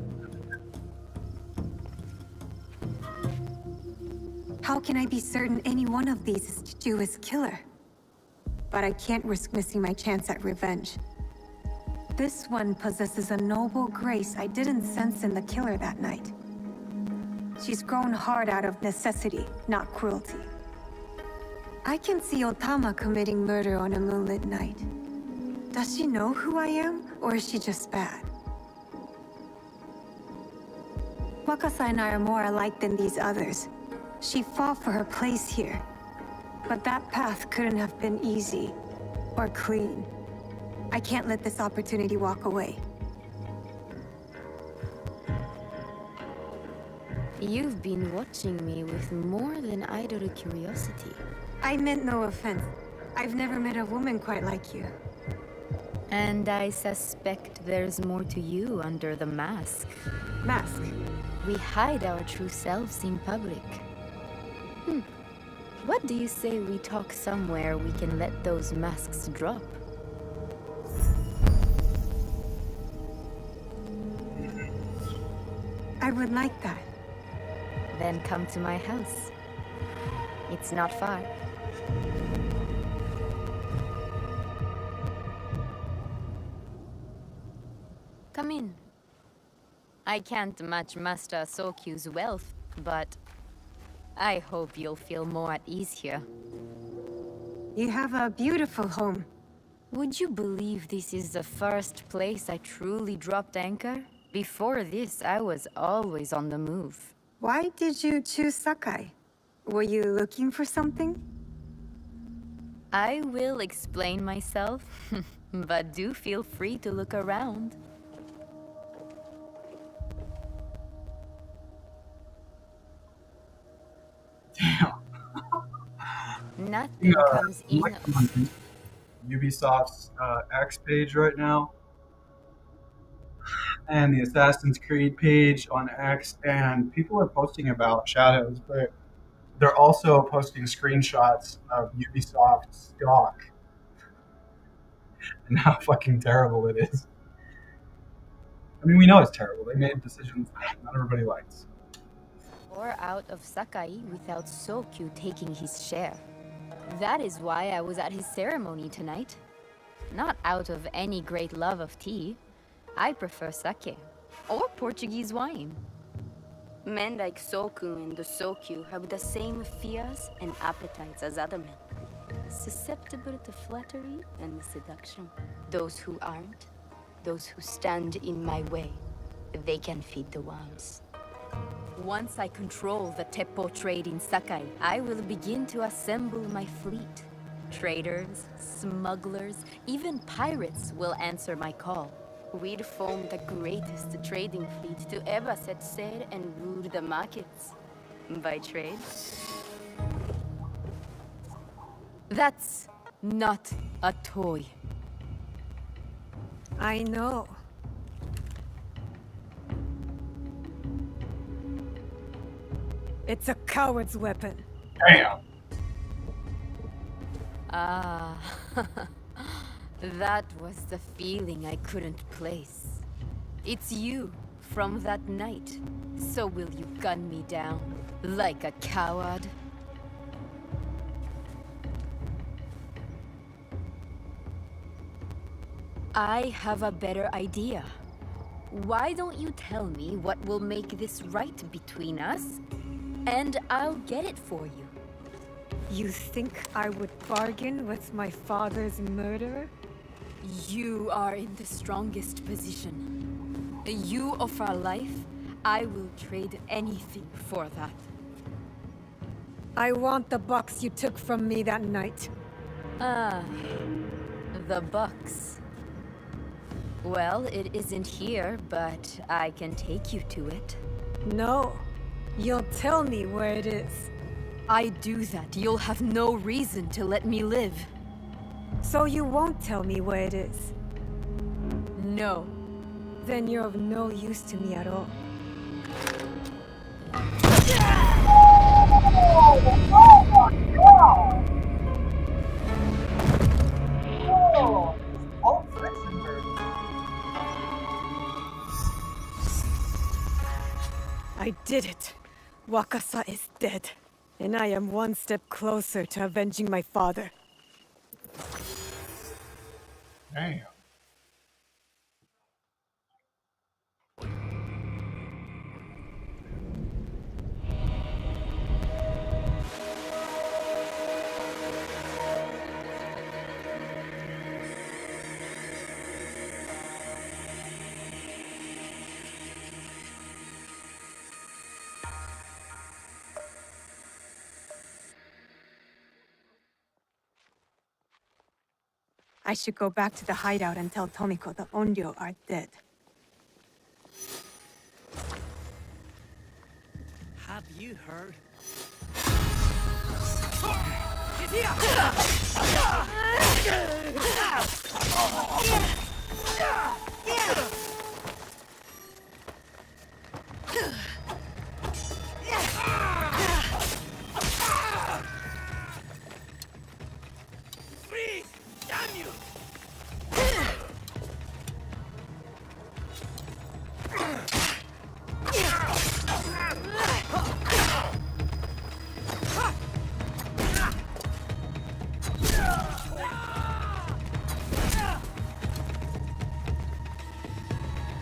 How can I be certain any one of these is to do his killer? But I can't risk missing my chance at revenge. This one possesses a noble grace I didn't sense in the killer that night. She's grown hard out of necessity, not cruelty. I can see Otama committing murder on a moonlit night. Does she know who I am, or is she just bad? Wakasa and I are more alike than these others. She fought for her place here. But that path couldn't have been easy, or clean. I can't let this opportunity walk away. You've been watching me with more than idle curiosity. I meant no offense. I've never met a woman quite like you. And I suspect there's more to you under the mask. Mask? We hide our true selves in public. What do you say we talk somewhere we can let those masks drop? I would like that. Then come to my house. It's not far. Come in. I can't match Master Sokyu's wealth, but I hope you'll feel more at ease here. You have a beautiful home. Would you believe this is the first place I truly dropped anchor? Before this, I was always on the move. Why did you choose Sakai? Were you looking for something? I will explain myself, but do feel free to look around. Damn. Nothing comes in. On Ubisoft's X page right now, and the Assassin's Creed page on X, and people are posting about Shadows, but they're also posting screenshots of Ubisoft stock and how fucking terrible it is. I mean, we know it's terrible. They made decisions that not everybody likes. Or out of Sakai without Sokyu taking his share. That is why I was at his ceremony tonight. Not out of any great love of tea. I prefer sake, or Portuguese wine. Men like Soku and the Sokyu have the same fears and appetites as other men. Susceptible to flattery and seduction. Those who aren't, those who stand in my way, they can feed the worms. Once I control the Teppo trade in Sakai, I will begin to assemble my fleet. Traders, smugglers, even pirates will answer my call. We'd form the greatest trading fleet to ever set sail and rule the markets. By trade. That's not a toy. I know. It's a coward's weapon. Damn. Ah, that was the feeling I couldn't place. It's you from that night. So will you gun me down like a coward? I have a better idea. Why don't you tell me what will make this right between us? And I'll get it for you. You think I would bargain with my father's murderer? You are in the strongest position. You offer life, I will trade anything for that. I want the box you took from me that night. Ah, the box. Well, it isn't here, but I can take you to it. No, you'll tell me where it is. I do that, you'll have no reason to let me live. So you won't tell me where it is? No. Then you're of no use to me at all. I did it. Wakasa is dead. And I am one step closer to avenging my father. Damn. I should go back to the hideout and tell Tomiko the Onryo are dead. Have you heard? Freeze! Damn you!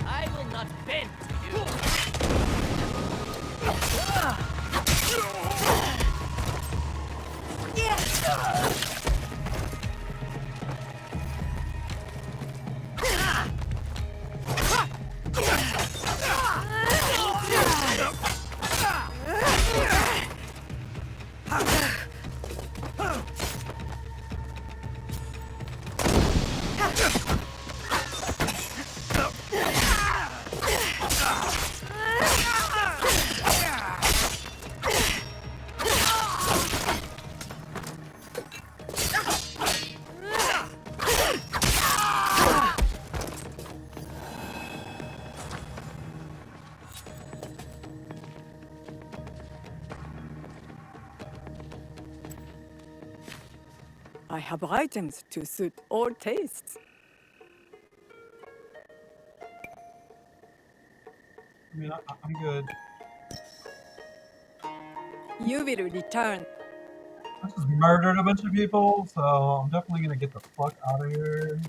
I will not bend to you. I have items to suit all tastes. I mean, I'm good. You will return. I just murdered a bunch of people, so I'm definitely gonna get the fuck out of here.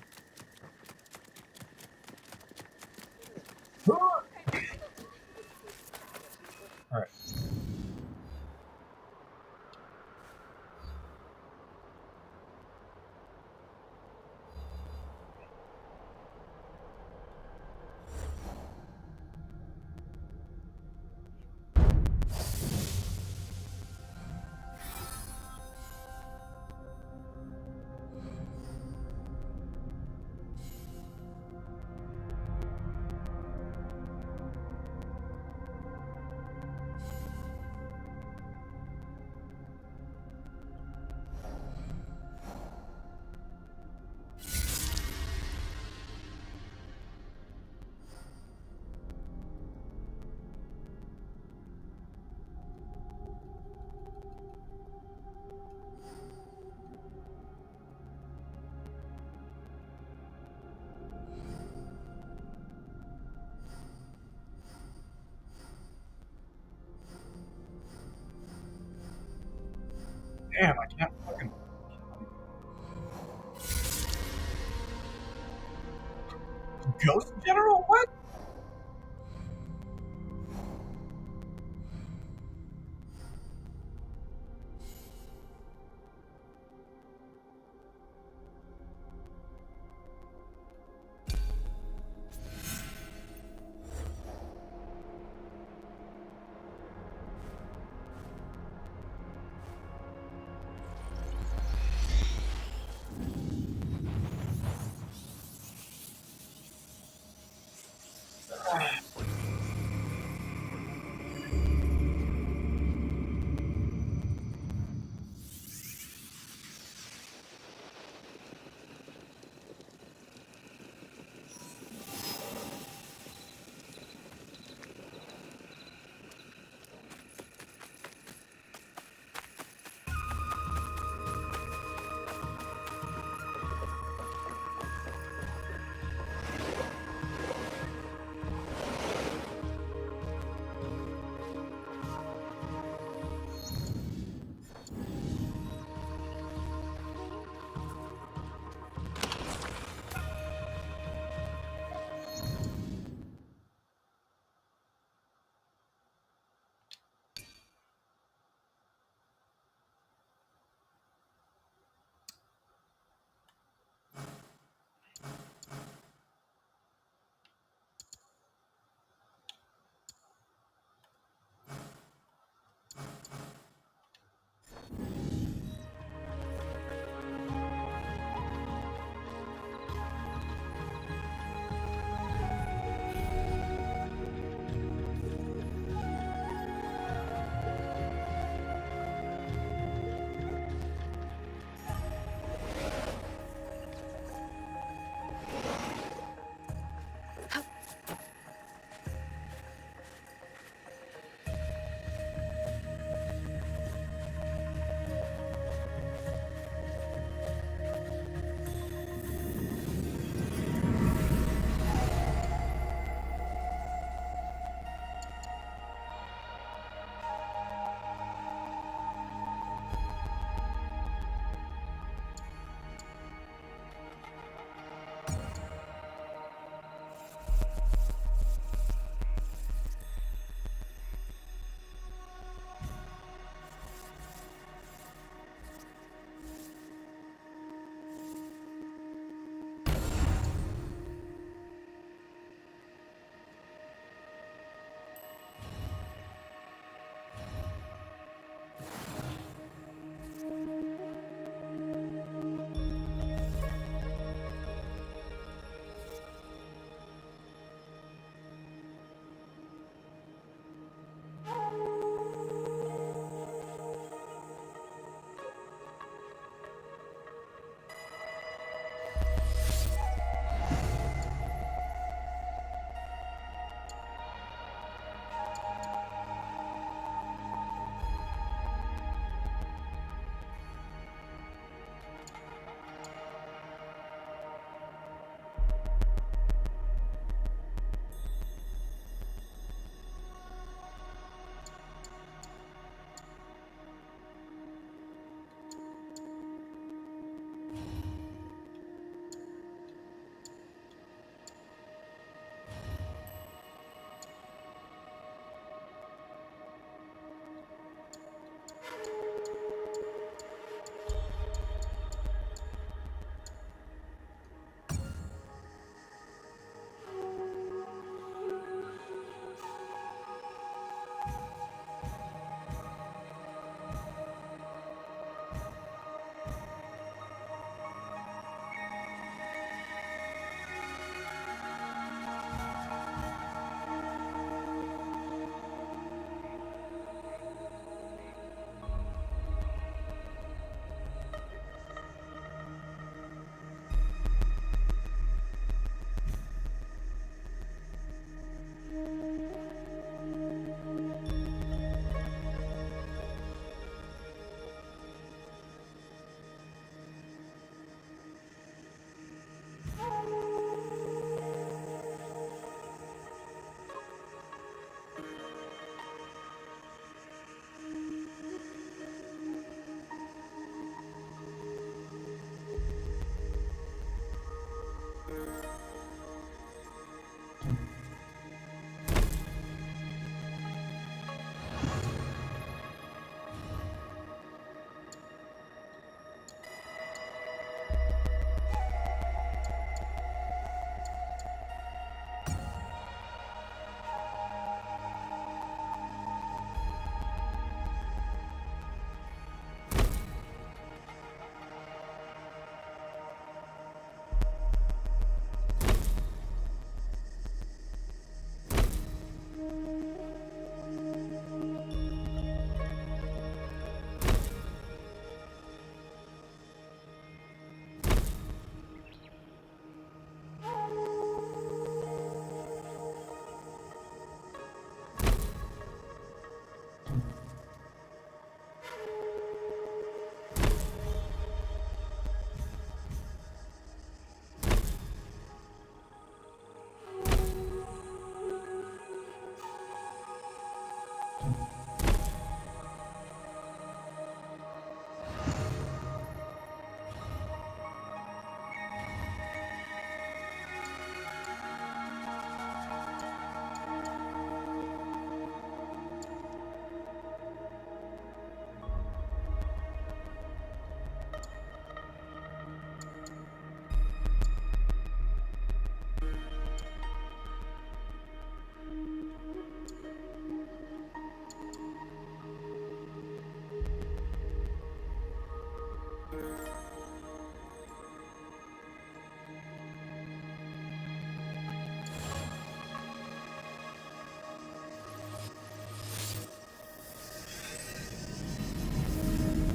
Damn, I can't fucking. Ghost General? What?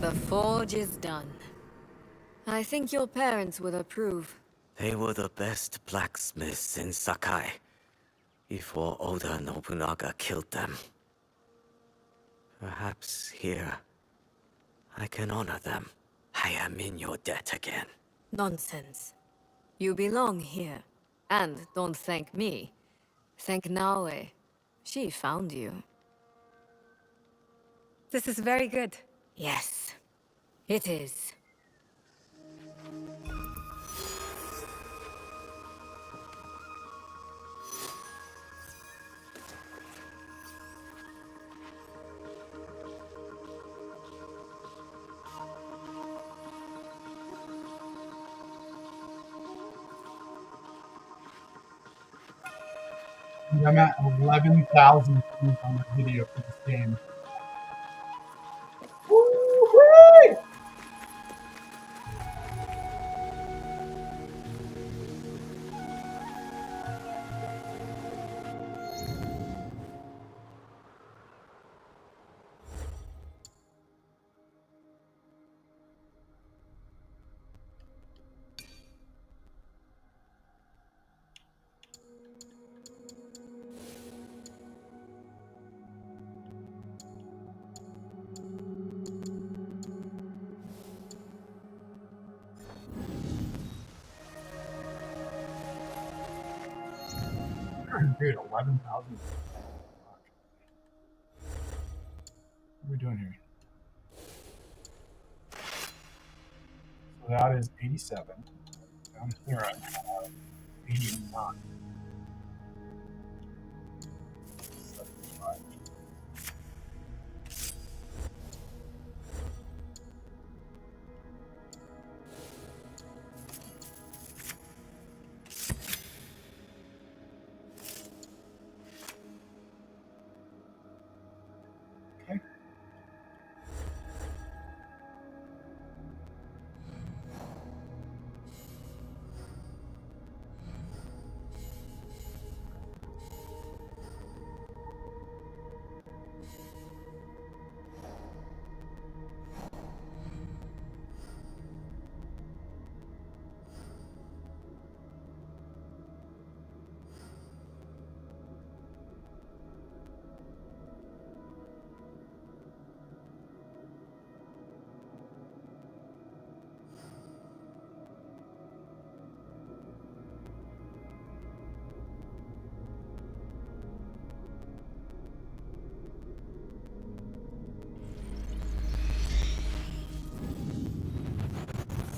The forge is done. I think your parents would approve. They were the best blacksmiths in Sakai before Oda Nobunaga killed them. Perhaps here I can honor them. I am in your debt again. Nonsense. You belong here. And don't thank me. Thank Naoe. She found you. This is very good. Yes, it is. I'm at 11,000 views on the video for this game. Woo-hoo! Dude, 11,000. What are we doing here? So that is 87. Down here I have 89. 75.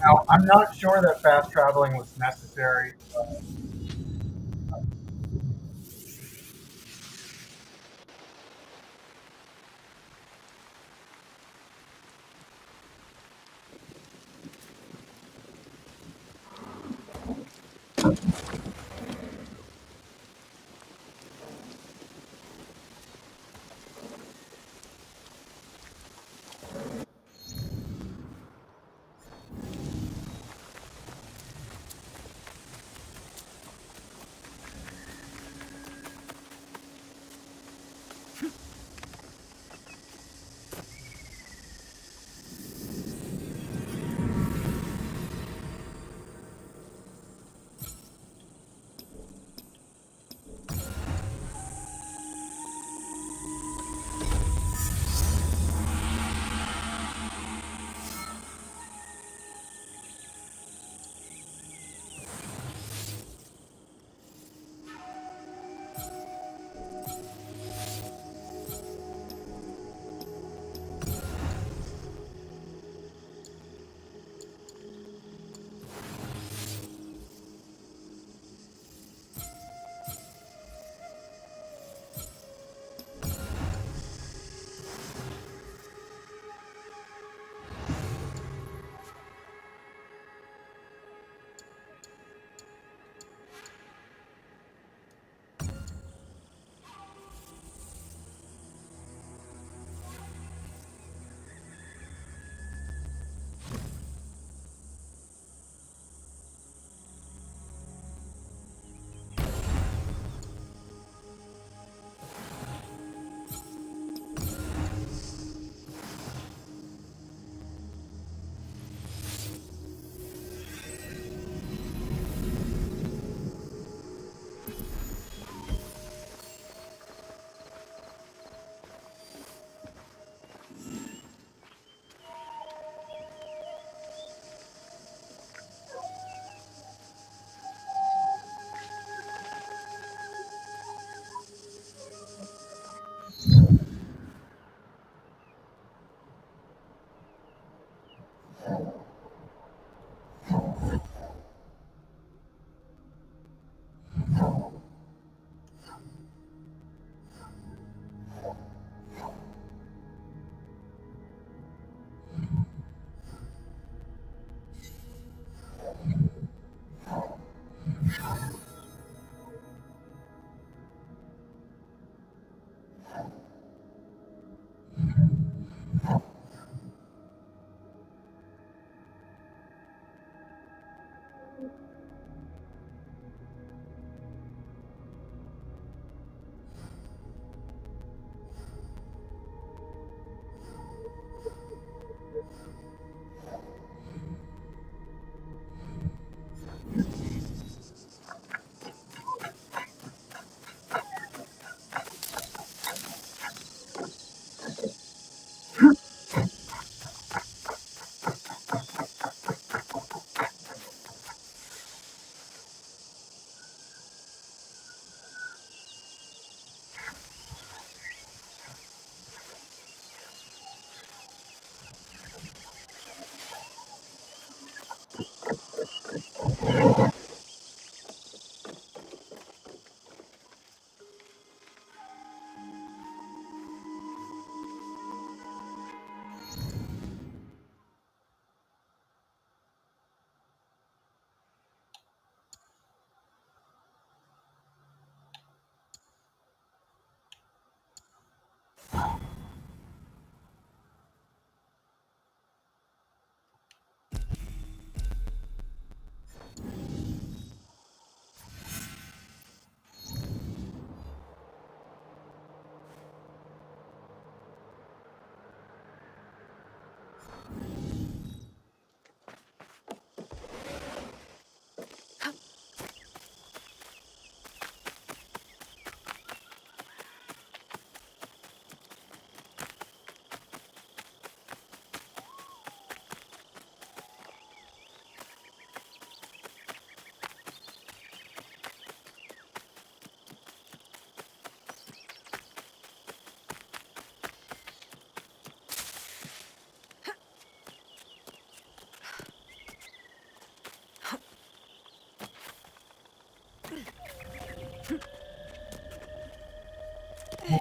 Now, I'm not sure that fast traveling was necessary.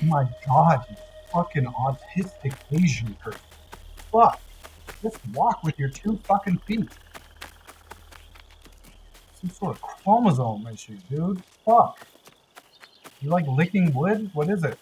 my god, you fucking autistic Asian person. Fuck. Just walk with your 2 fucking feet. Some sort of chromosome issue, dude. Fuck. You like licking wood? What is it?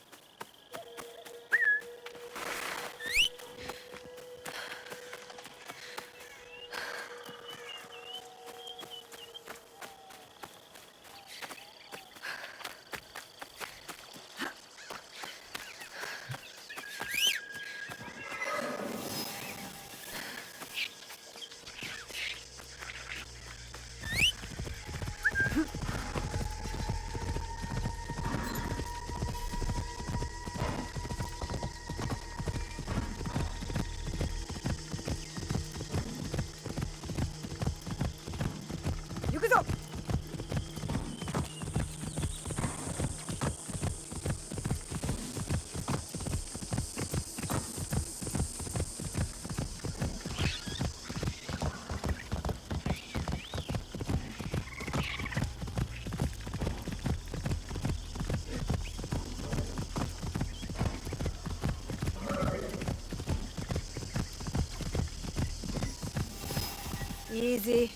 Easy.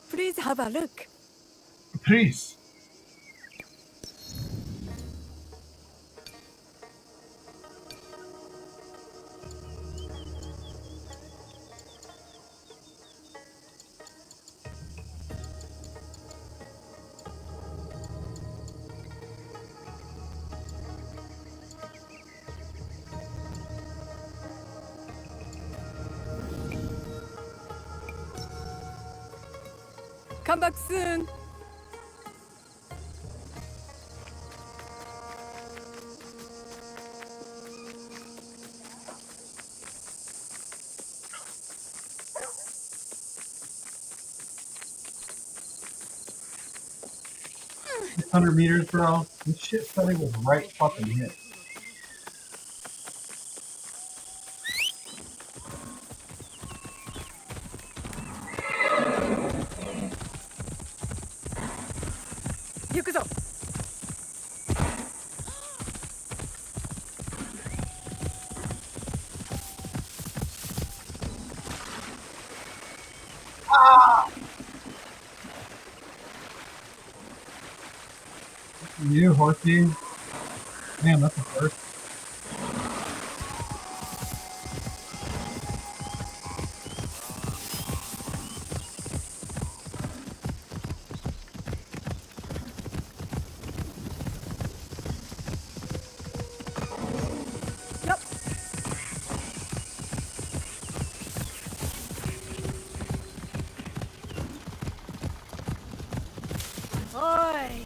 Please have a look. Please. Come back soon. $600 bro. This shit said it was right fucking hit. You, horsey. Man, that's a first. Oi!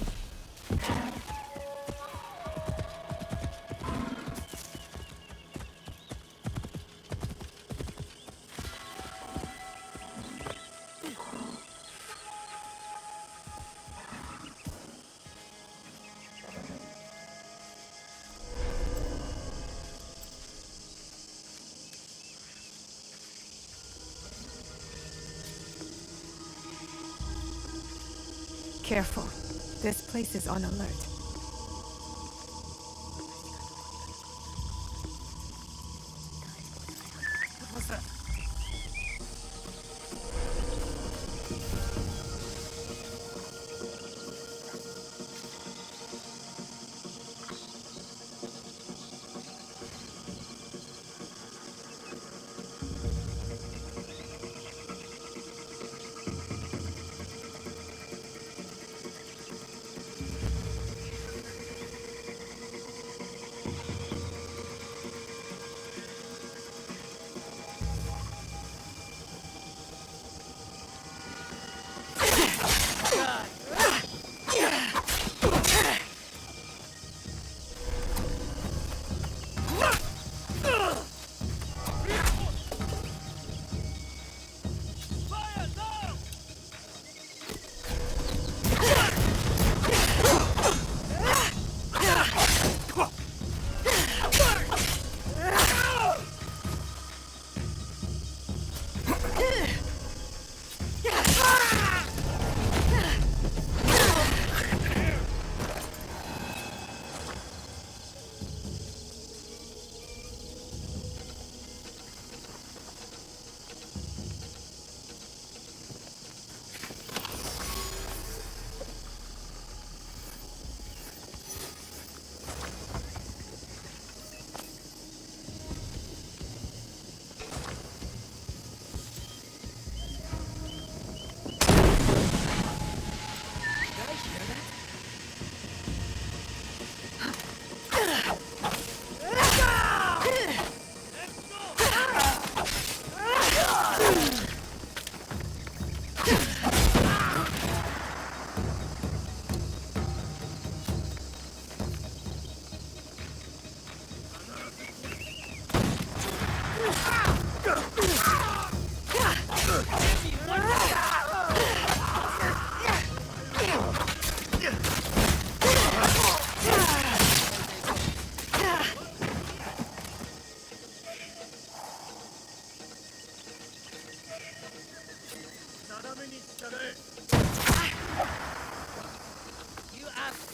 Careful. This place is on alert. What's that?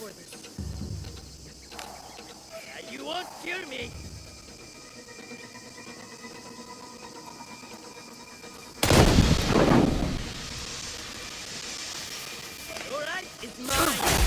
for this. You won't kill me. All right, it's mine.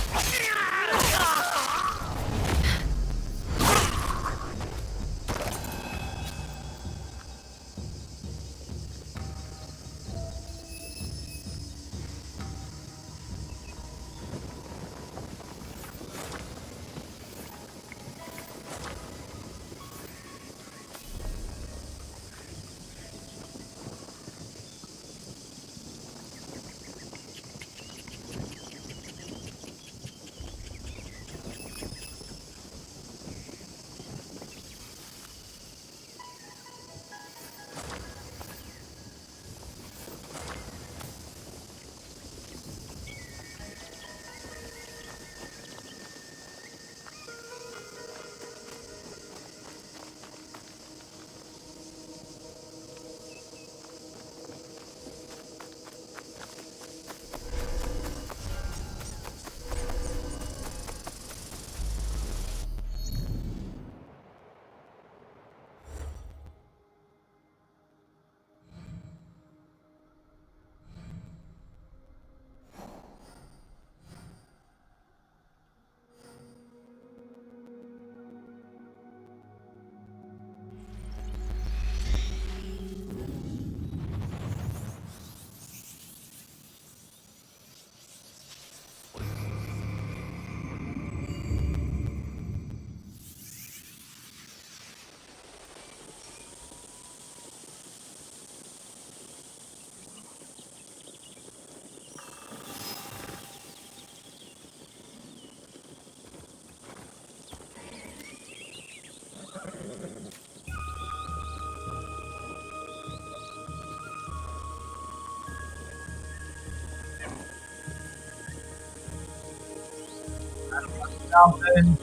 Something.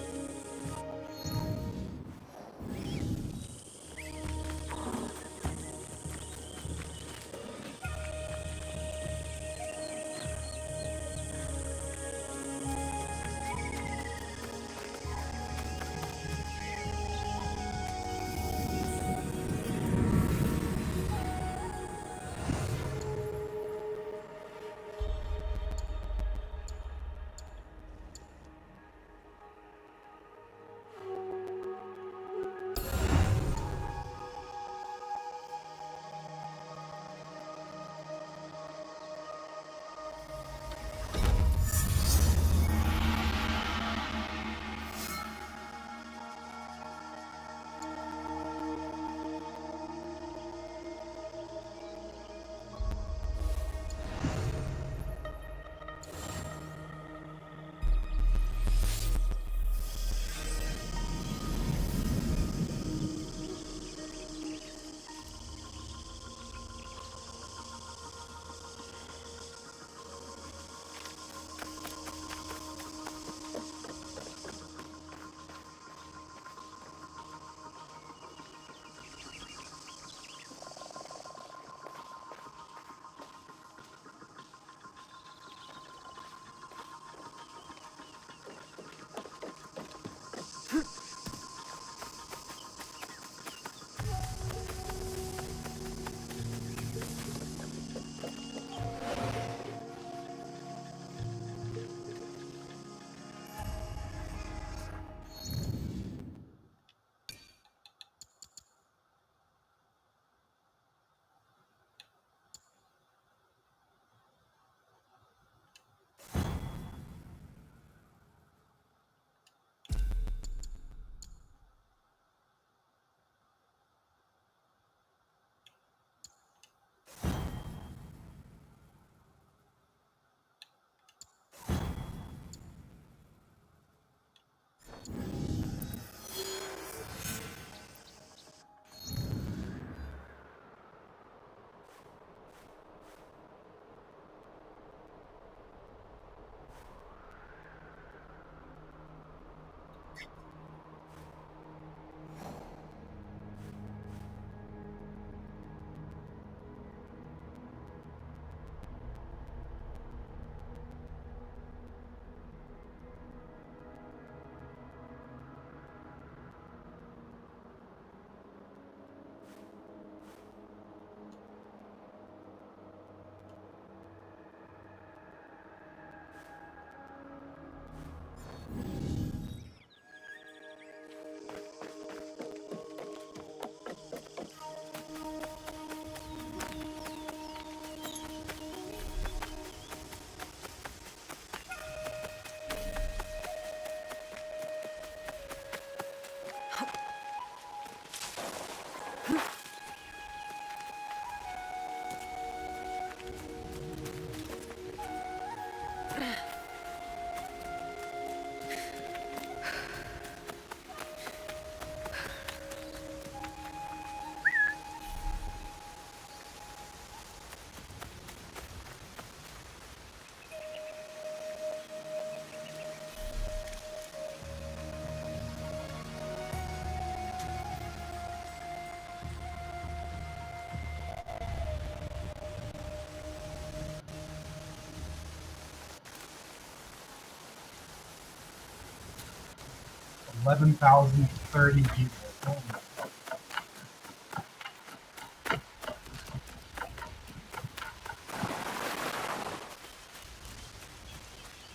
11,030 people. Oh my God.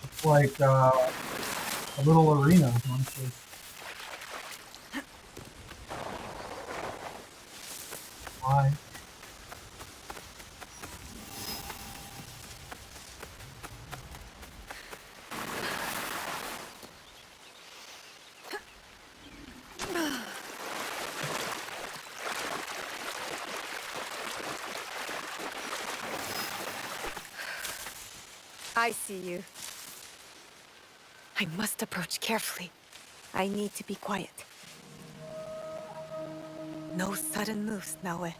It's like a little arena, honestly. Why? I see you. I must approach carefully. I need to be quiet. No sudden moves, Naoe.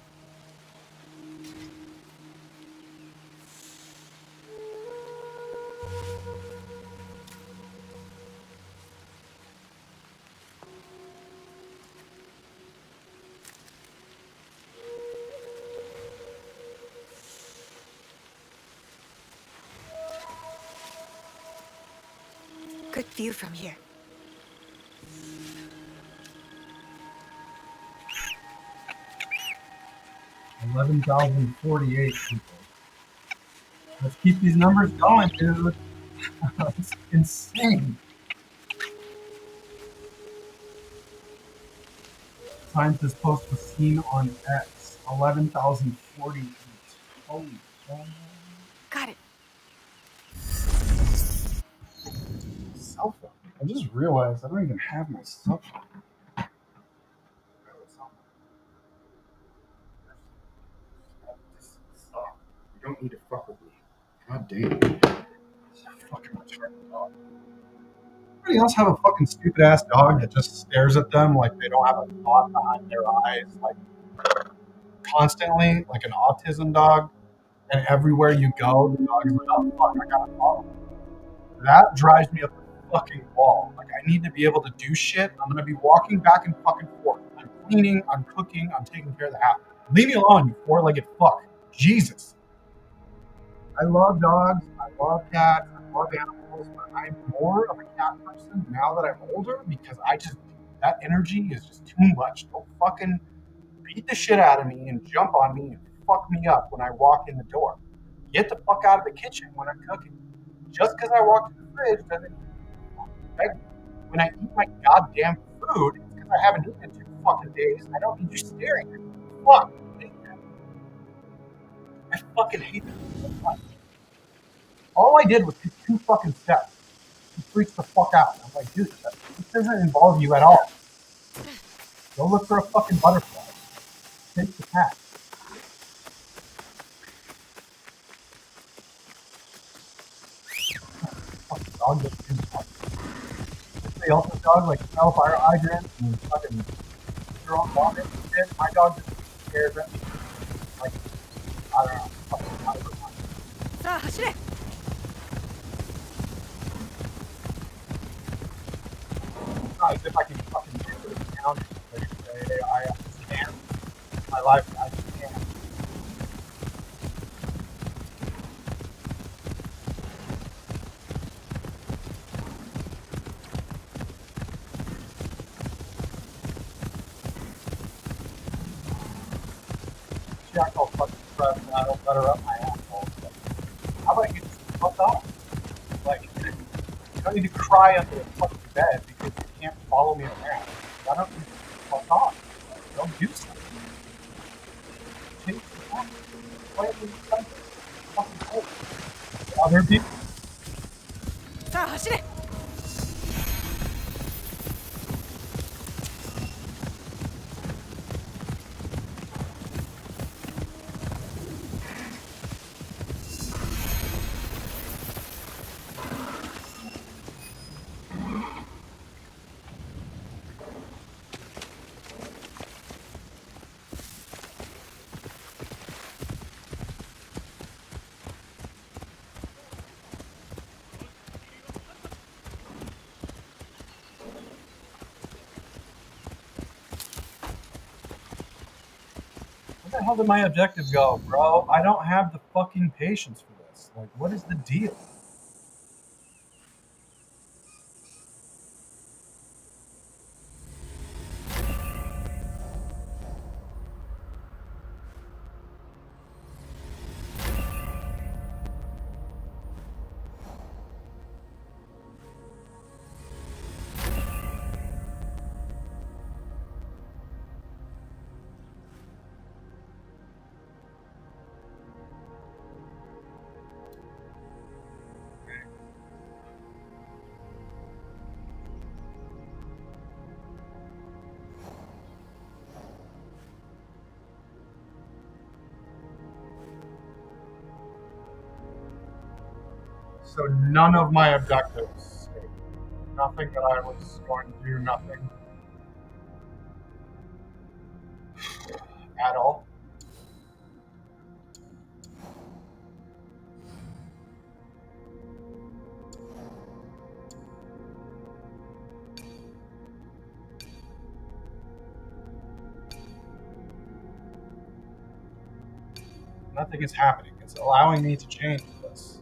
Good view from here. $11,048 people. Let's keep these numbers going, dude. That's insane. Scientist post was seen on X. 11,048. Holy cow. Got it. Cell phone. I just realized I don't even have my cell phone. You don't need to fuck with me. God damn. Fucking retarded dog. Anybody else have a fucking stupid ass dog that just stares at them like they don't have a thought behind their eyes, like constantly, like an autism dog? And everywhere you go, the dog is like, oh fuck, I gotta follow. That drives me up the fucking wall. Like, I need to be able to do shit. I'm gonna be walking back and fucking forth. I'm cleaning, I'm cooking, I'm taking care of the house. Leave me alone, you four-legged fuck. Jesus. I love dogs, I love cats, I love animals, but I'm more of a cat person now that I'm older because that energy is just too much. Don't fucking beat the shit out of me and jump on me and fuck me up when I walk in the door. Get the fuck out of the kitchen when I'm cooking. Just because I walk to the fridge doesn't mean when I eat my goddamn food, it's because I haven't eaten in 2 fucking days. I don't need you staring at me. Fuck. I hate that. I fucking hate that so much. All I did was take 2 fucking steps. He freaks the fuck out. I'm like, dude, this doesn't involve you at all. Go look for a fucking butterfly. Take the cat. Fucking dog gets too much. Somebody else's dog, like, smell fire hydrant and fucking throw on vomit and shit. My dog just stares at me. Like, I don't know. Fucking out of her mind. Not as if I can fucking get to the town and say, I understand my life. I just can't. She acts all fucking stressed and I don't let her up my asshole. But how about you just fuck off? Like, you don't need to cry under the fucking bed because you can't follow me around. Why don't you just fuck off? Don't do something. Change the topic. Play it with something. Fucking cool. Other people. Where the hell did my objective go, bro? I don't have the fucking patience for this. Like, what is the deal? So none of my objectives. Nothing that I was going to do, nothing. At all. Nothing is happening. It's allowing me to change this.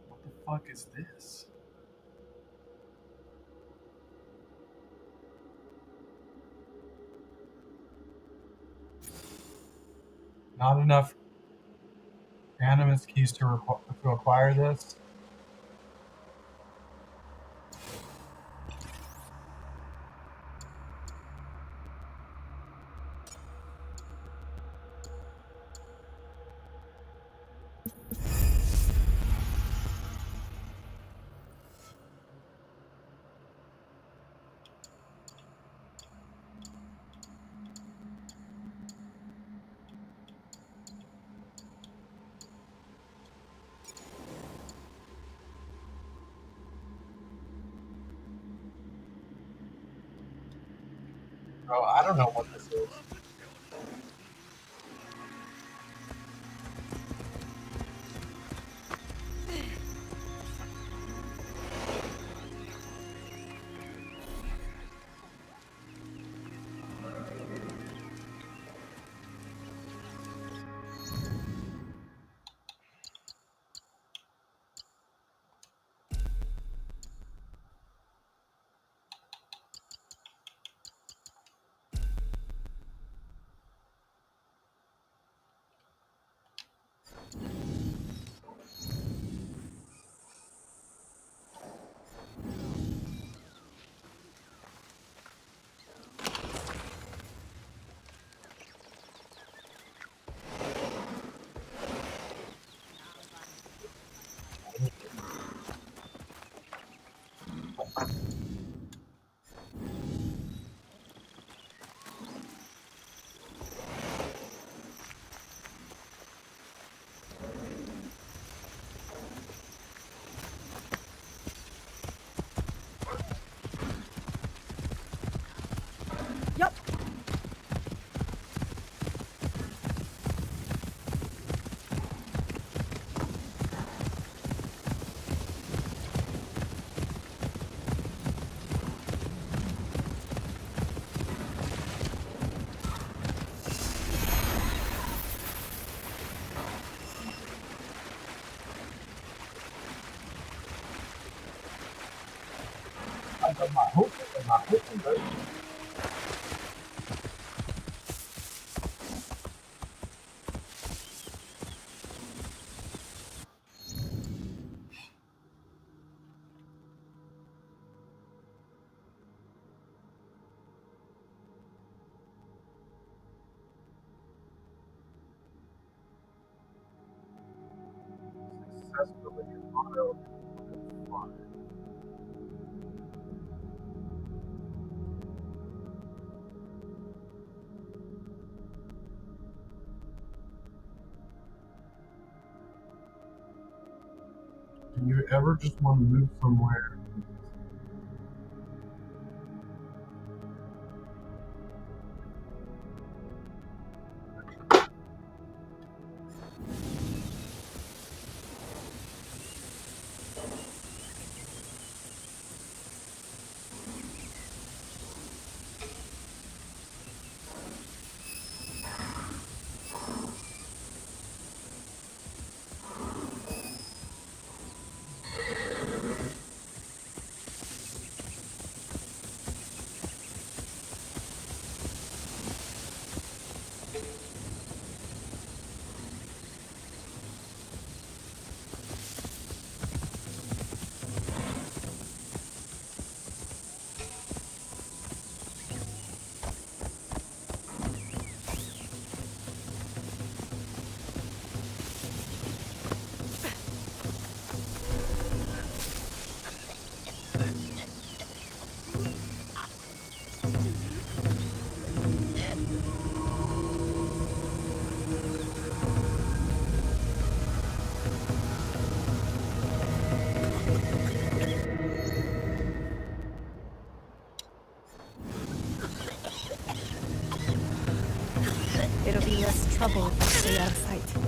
What the fuck is this? Not enough animus keys to acquire this. Bro, I don't know what this is. Successfully auto. you ever just want to move somewhere, It'll be less trouble if I stay out of sight.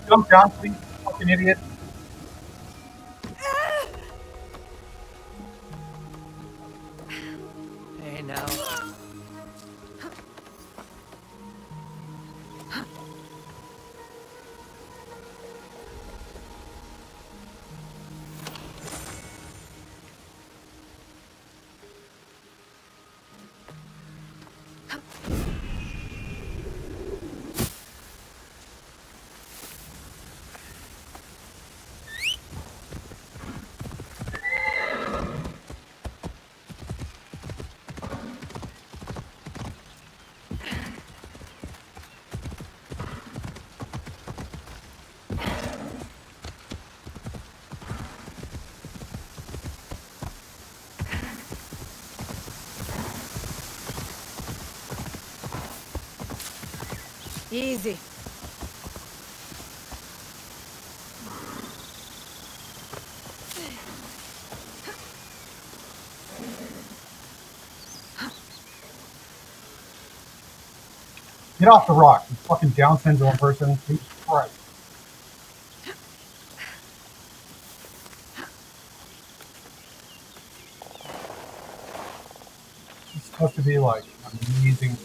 jump down, please, fucking idiot? Hey, now. Easy. Get off the rock, you fucking Down syndrome person. Jesus Christ. It's supposed to be like amazing.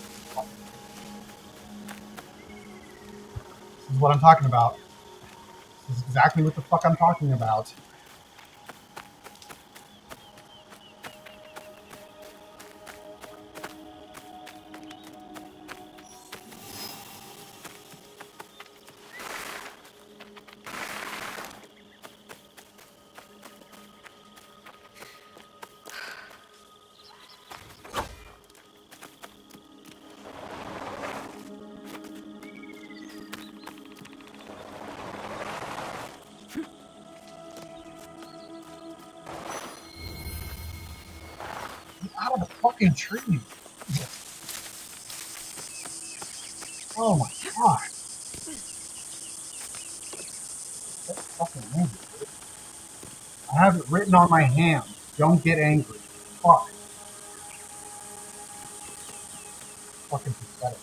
This is what I'm talking about. This is exactly what the fuck I'm talking about. Out of the fucking tree. Oh my god. That's fucking angry. I have it written on my hand. Don't get angry. Fuck. Fucking pathetic.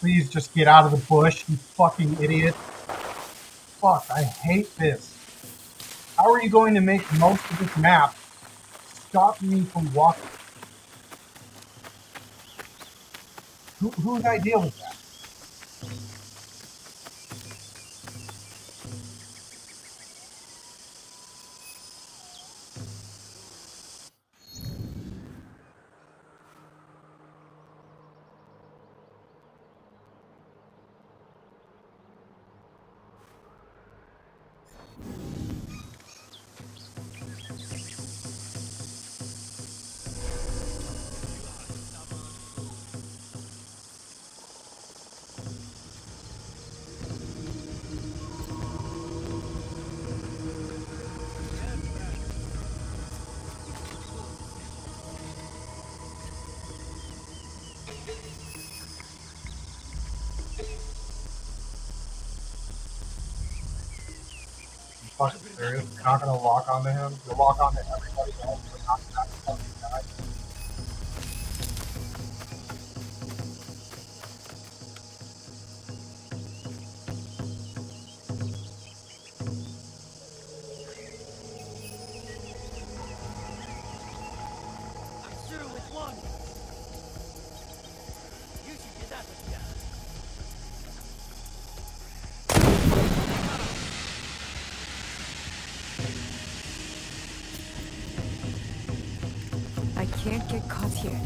Please just get out of the bush, you fucking idiot. Fuck, I hate this. How are you going to make most of this map stop me from walking? Whose idea was that? Fucking serious? You're not gonna lock onto him? You'll lock onto everybody else, but not that fucking guy. I'm sure with one. You should get that together. I can't get caught here.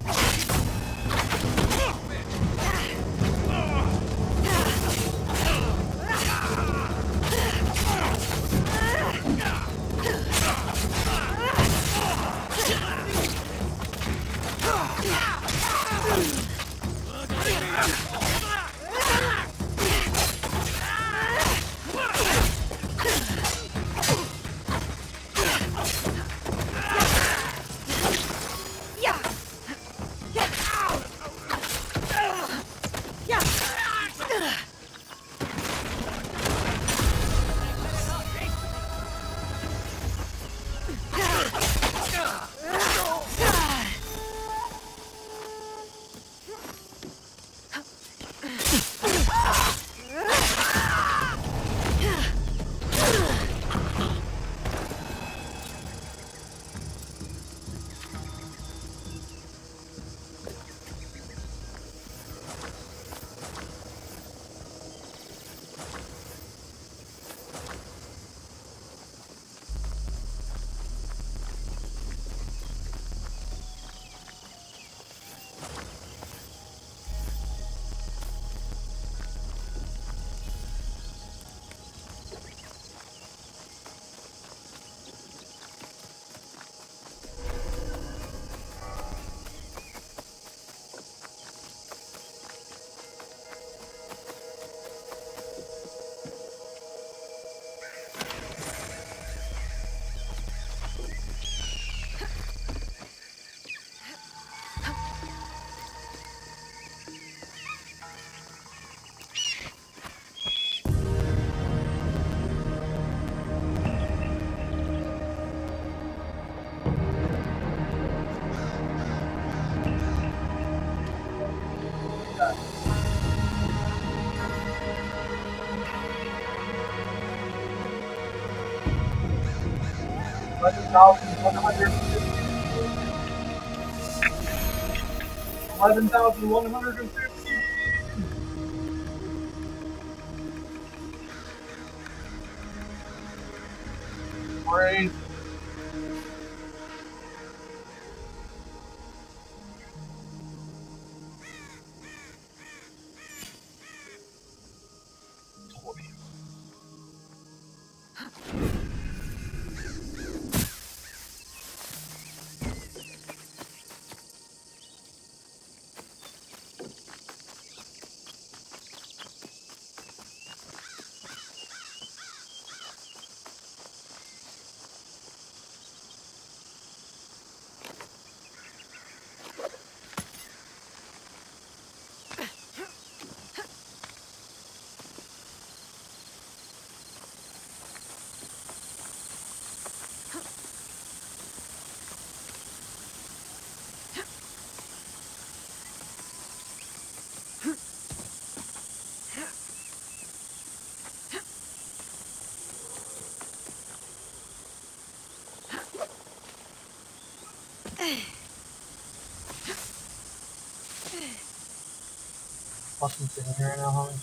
$11,150. Great. Fucking sitting here right now, homie.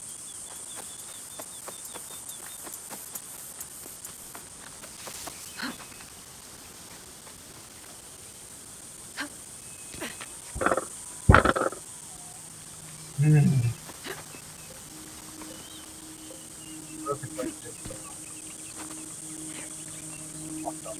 Perfect place to do it. Fucked up.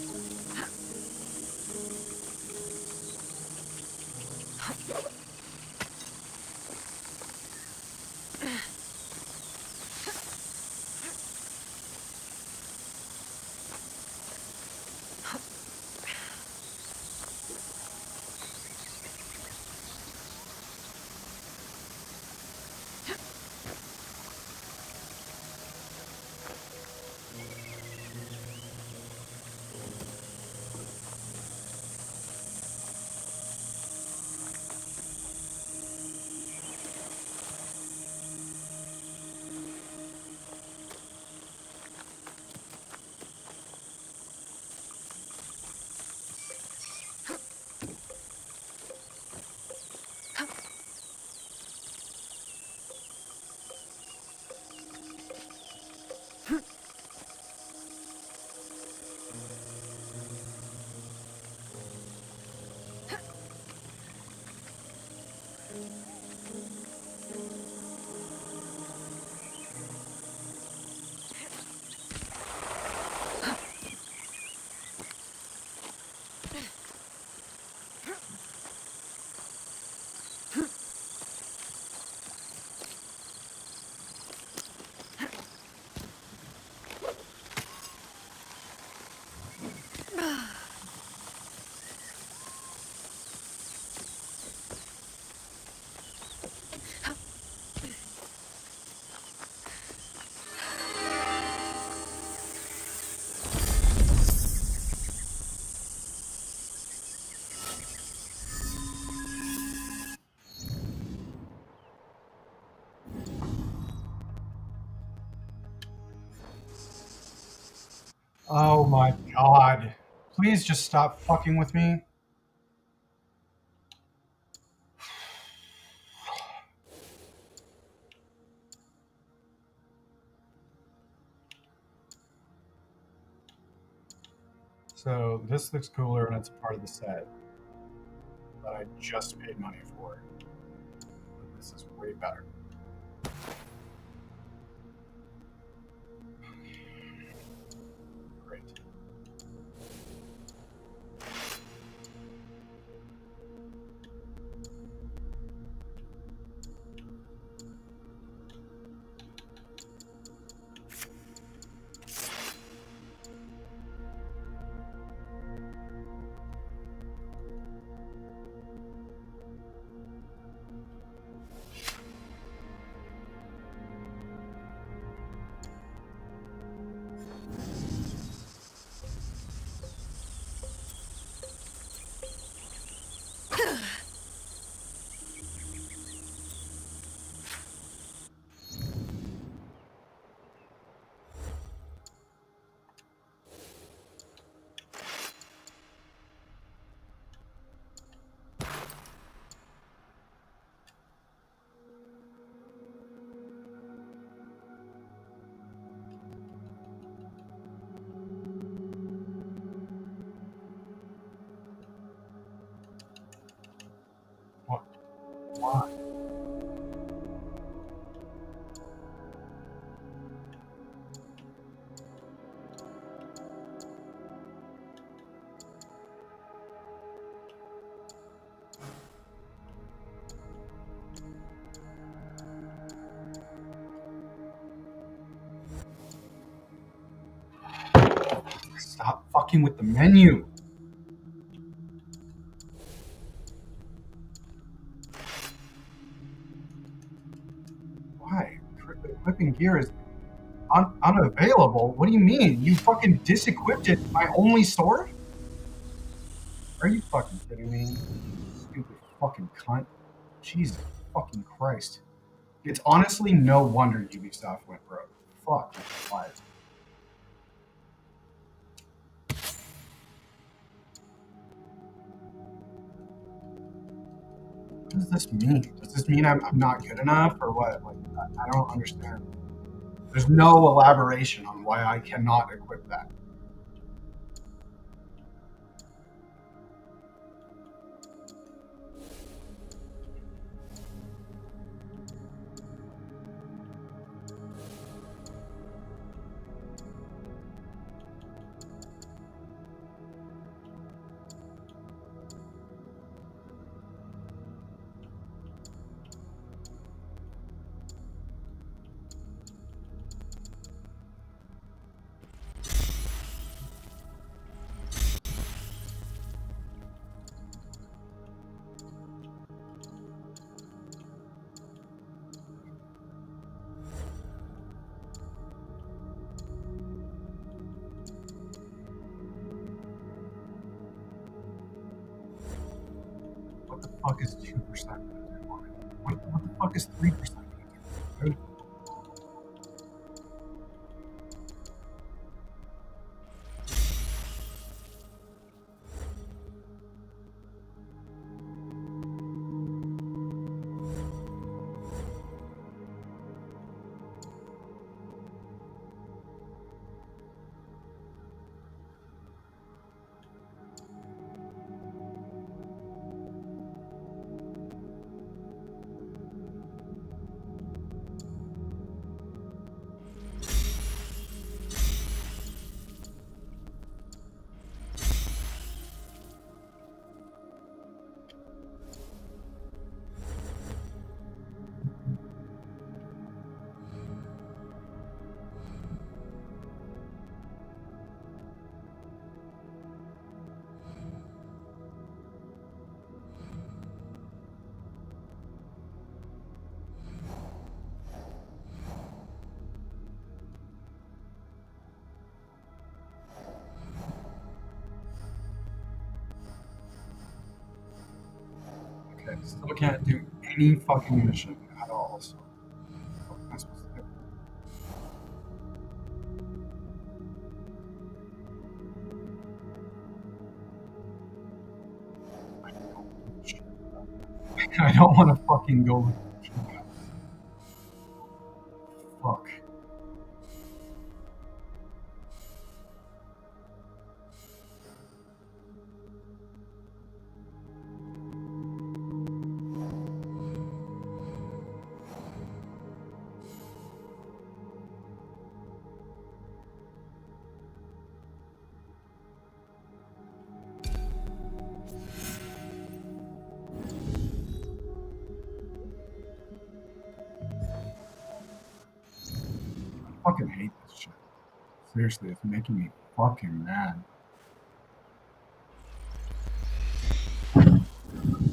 Oh my god. Please just stop fucking with me. So this looks cooler and it's part of the set that I just paid money for. But this is way better. Great. God. Stop fucking with the menu. Why? Equipping gear is unavailable? What do you mean? You fucking disequipped it, my only sword? Are you fucking kidding me? Stupid fucking cunt. Jesus fucking Christ. It's honestly no wonder Ubisoft went broke. Fuck. Why? What does this mean? Does this mean I'm not good enough or what? Like, I don't understand. There's no elaboration on why I cannot equip that. What the fuck is 2% gonna do? What the fuck is 3% gonna do? Okay, still can't do any fucking mission at all. So what am I supposed to do? I don't want to fucking go with fuck. I fucking hate this shit. Seriously, it's making me fucking mad.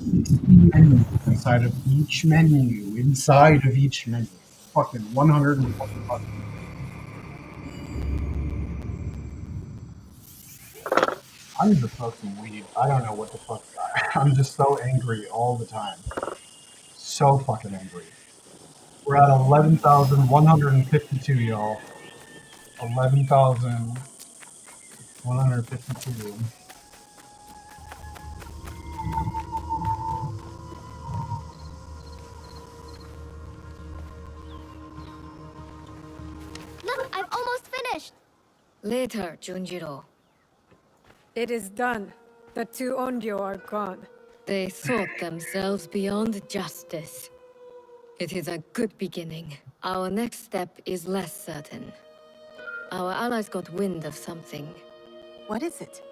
16 menus inside of each menu. Fucking 120 buttons. I'm just fucking weed. I don't know what the fuck. I'm just so angry all the time. So fucking angry. We're at 11,152, y'all. 11,152. Look, I've almost finished. Later, Junjiro. It is done. The two Onryo are gone. They thought themselves beyond justice. It is a good beginning. Our next step is less certain. Our allies got wind of something. What is it?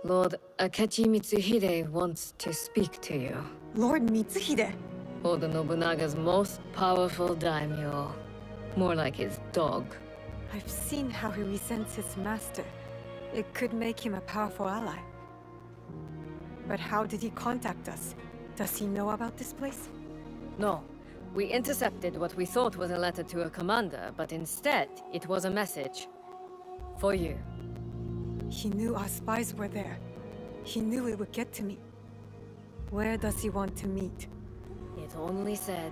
Lord Akechi Mitsuhide wants to speak to you. Lord Mitsuhide? Oda Nobunaga's most powerful daimyo. More like his dog. I've seen how he resents his master. It could make him a powerful ally. But how did he contact us? Does he know about this place? No. We intercepted what we thought was a letter to a commander, but instead, it was a message. For you. He knew our spies were there. He knew it would get to me. Where does he want to meet? It only said,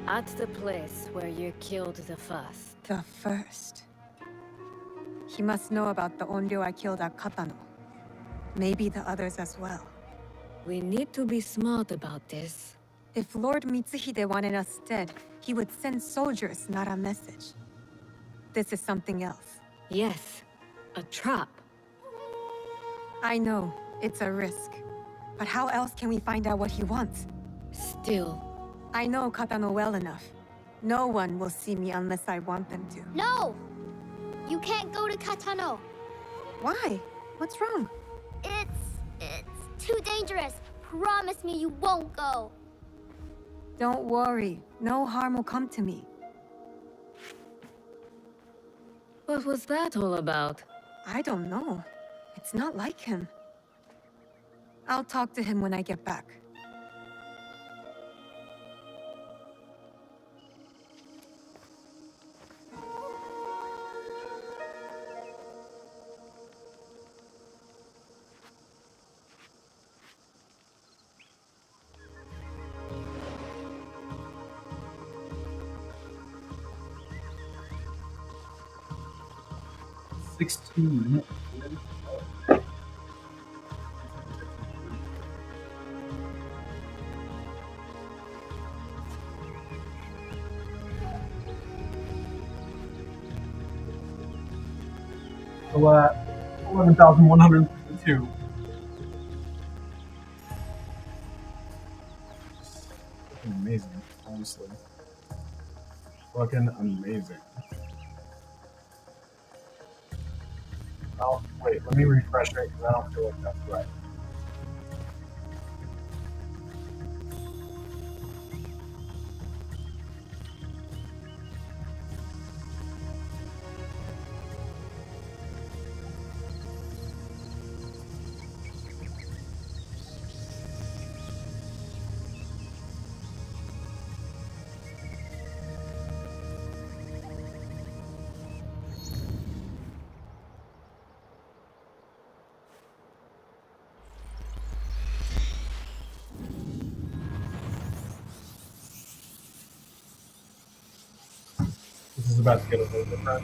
at the place where you killed the first. The first. He must know about the Onryo I killed at Katano. Maybe the others as well. We need to be smart about this. If Lord Mitsuhide wanted us dead, he would send soldiers, not a message. This is something else. Yes, a trap. I know, it's a risk. But how else can we find out what he wants? Still. I know Katano well enough. No one will see me unless I want them to. No! You can't go to Katano. Why? What's wrong? It's too dangerous. Promise me you won't go. Don't worry. No harm will come to me. What was that all about? I don't know. It's not like him. I'll talk to him when I get back. Minutes. So 11,152. Fucking amazing, honestly. Fucking amazing. Oh, wait, let me refresh it because I don't feel like that's right. This is about to get a little different.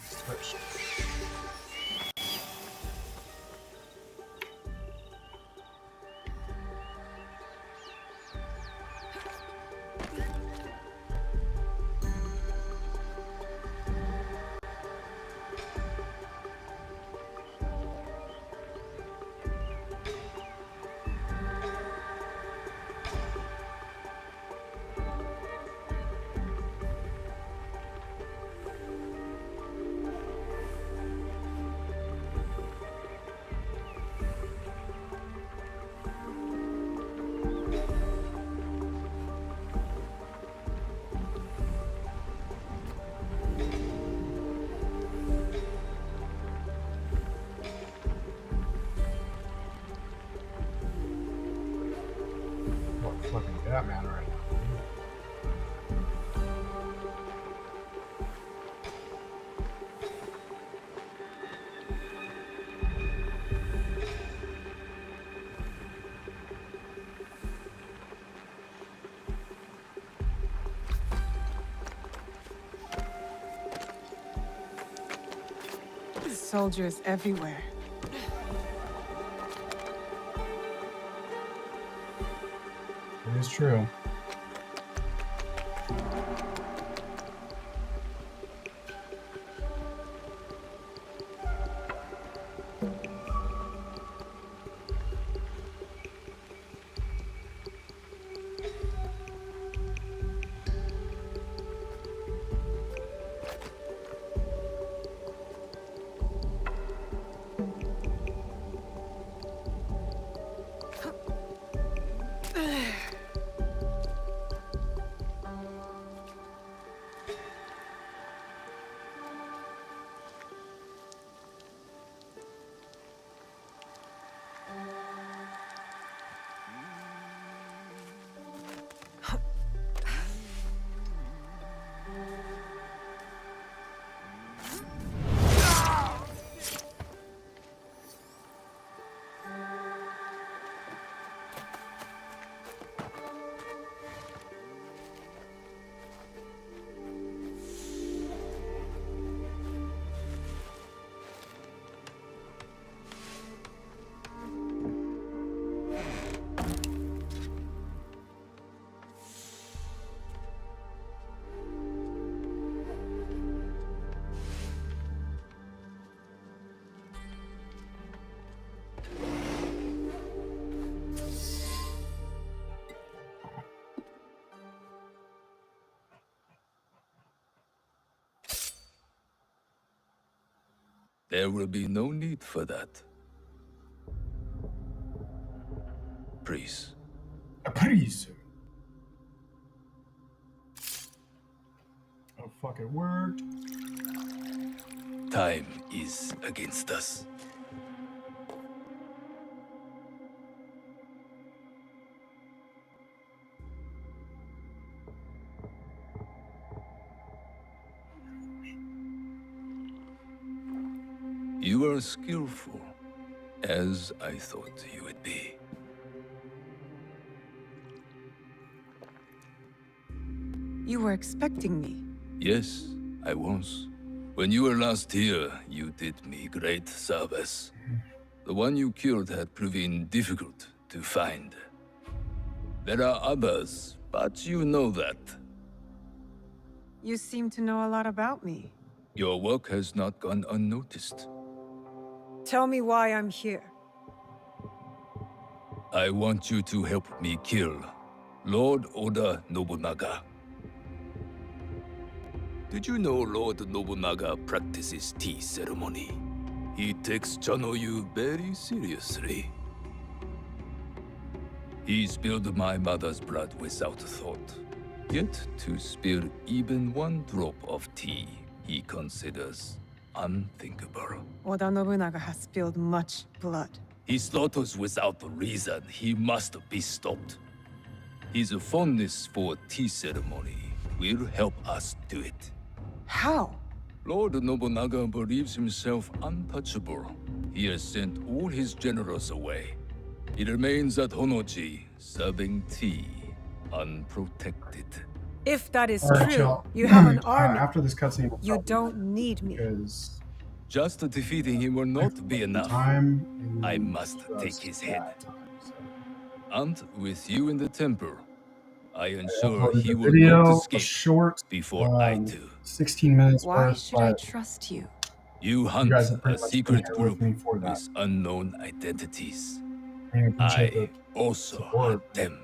Switch. Fucking Batman right now. Soldiers everywhere. It is true. There will be no need for that. Please. Please. Oh, fuck, it worked. Time is against us. You are skillful, as I thought you would be. You were expecting me. Yes, I was. When you were last here, you did me great service. The one you killed had proven difficult to find. There are others, but you know that. You seem to know a lot about me. Your work has not gone unnoticed. Tell me why I'm here. I want you to help me kill Lord Oda Nobunaga. Did you know Lord Nobunaga practices tea ceremony? He takes Chanoyu very seriously. He spilled my mother's blood without thought. Yet to spill even one drop of tea, he considers unthinkable. Oda Nobunaga has spilled much blood. He slaughters without reason. He must be stopped. His fondness for tea ceremony will help us do it. How? Lord Nobunaga believes himself untouchable. He has sent all his generals away. He remains at Honoji, serving tea, unprotected. If that is Alright, true, y'all. you have an army. After this cutscene, we'll You probably don't need me. because Just defeating him will not be enough. time I must take his head. time, so. And with you in the temple, I I ensure uploaded he the will video, not a escape short, before I do. 16 minutes Why worth, should I but trust you? You hunt guys have a pretty much secret been here with group me for that. with unknown identities. I appreciate I the also support. hunt them.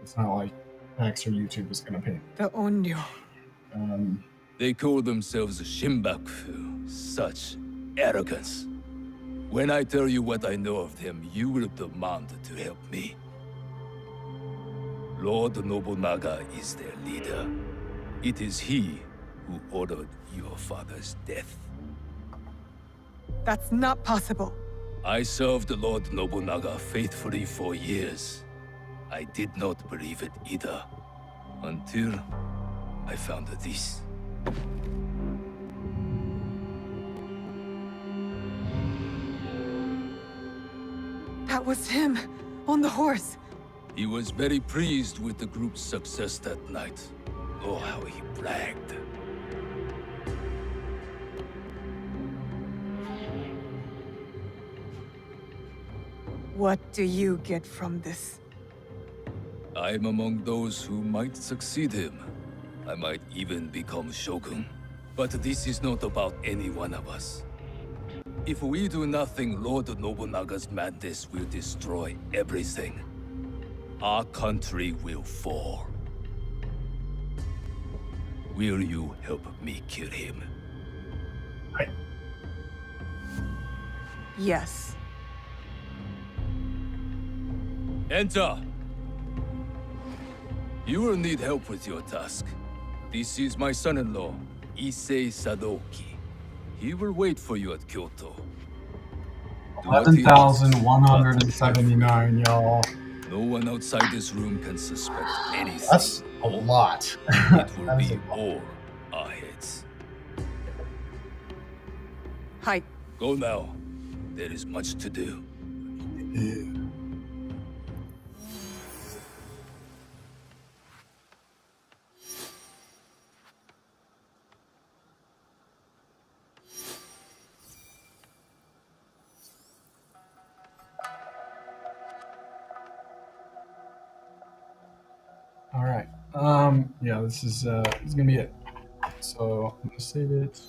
It's not like X or YouTube is going to pay. The Onryo. They call themselves Shimbaku. Such arrogance. When I tell you what I know of them, you will demand to help me. Lord Nobunaga is their leader. It is he who ordered your father's death. That's not possible. I served Lord Nobunaga faithfully for years. I did not believe it either, until I found this. That was him, on the horse. He was very pleased with the group's success that night. Oh, how he bragged. What do you get from this? I'm among those who might succeed him. I might even become Shogun. But this is not about any one of us. If we do nothing, Lord Nobunaga's madness will destroy everything. Our country will fall. Will you help me kill him? Yes. Enter! You will need help with your task. This is my son-in-law, Issei Sadoki. He will wait for you at Kyoto. Do what he asks, 11,179, y'all. No one outside this room can suspect anything. That's a lot. It will be all our heads. Hi. Go now. There is much to do. All right. Yeah, this is gonna be it. So I'm gonna save it.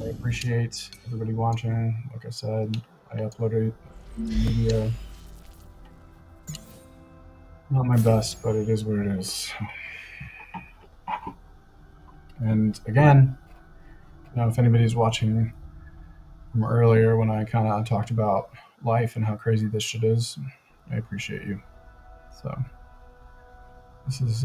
I appreciate everybody watching. Like I said, I uploaded the video. Not my best, but it is what it is. And again, You know, if anybody's watching from earlier when I kind of talked about life and how crazy this shit is, I appreciate you. So this is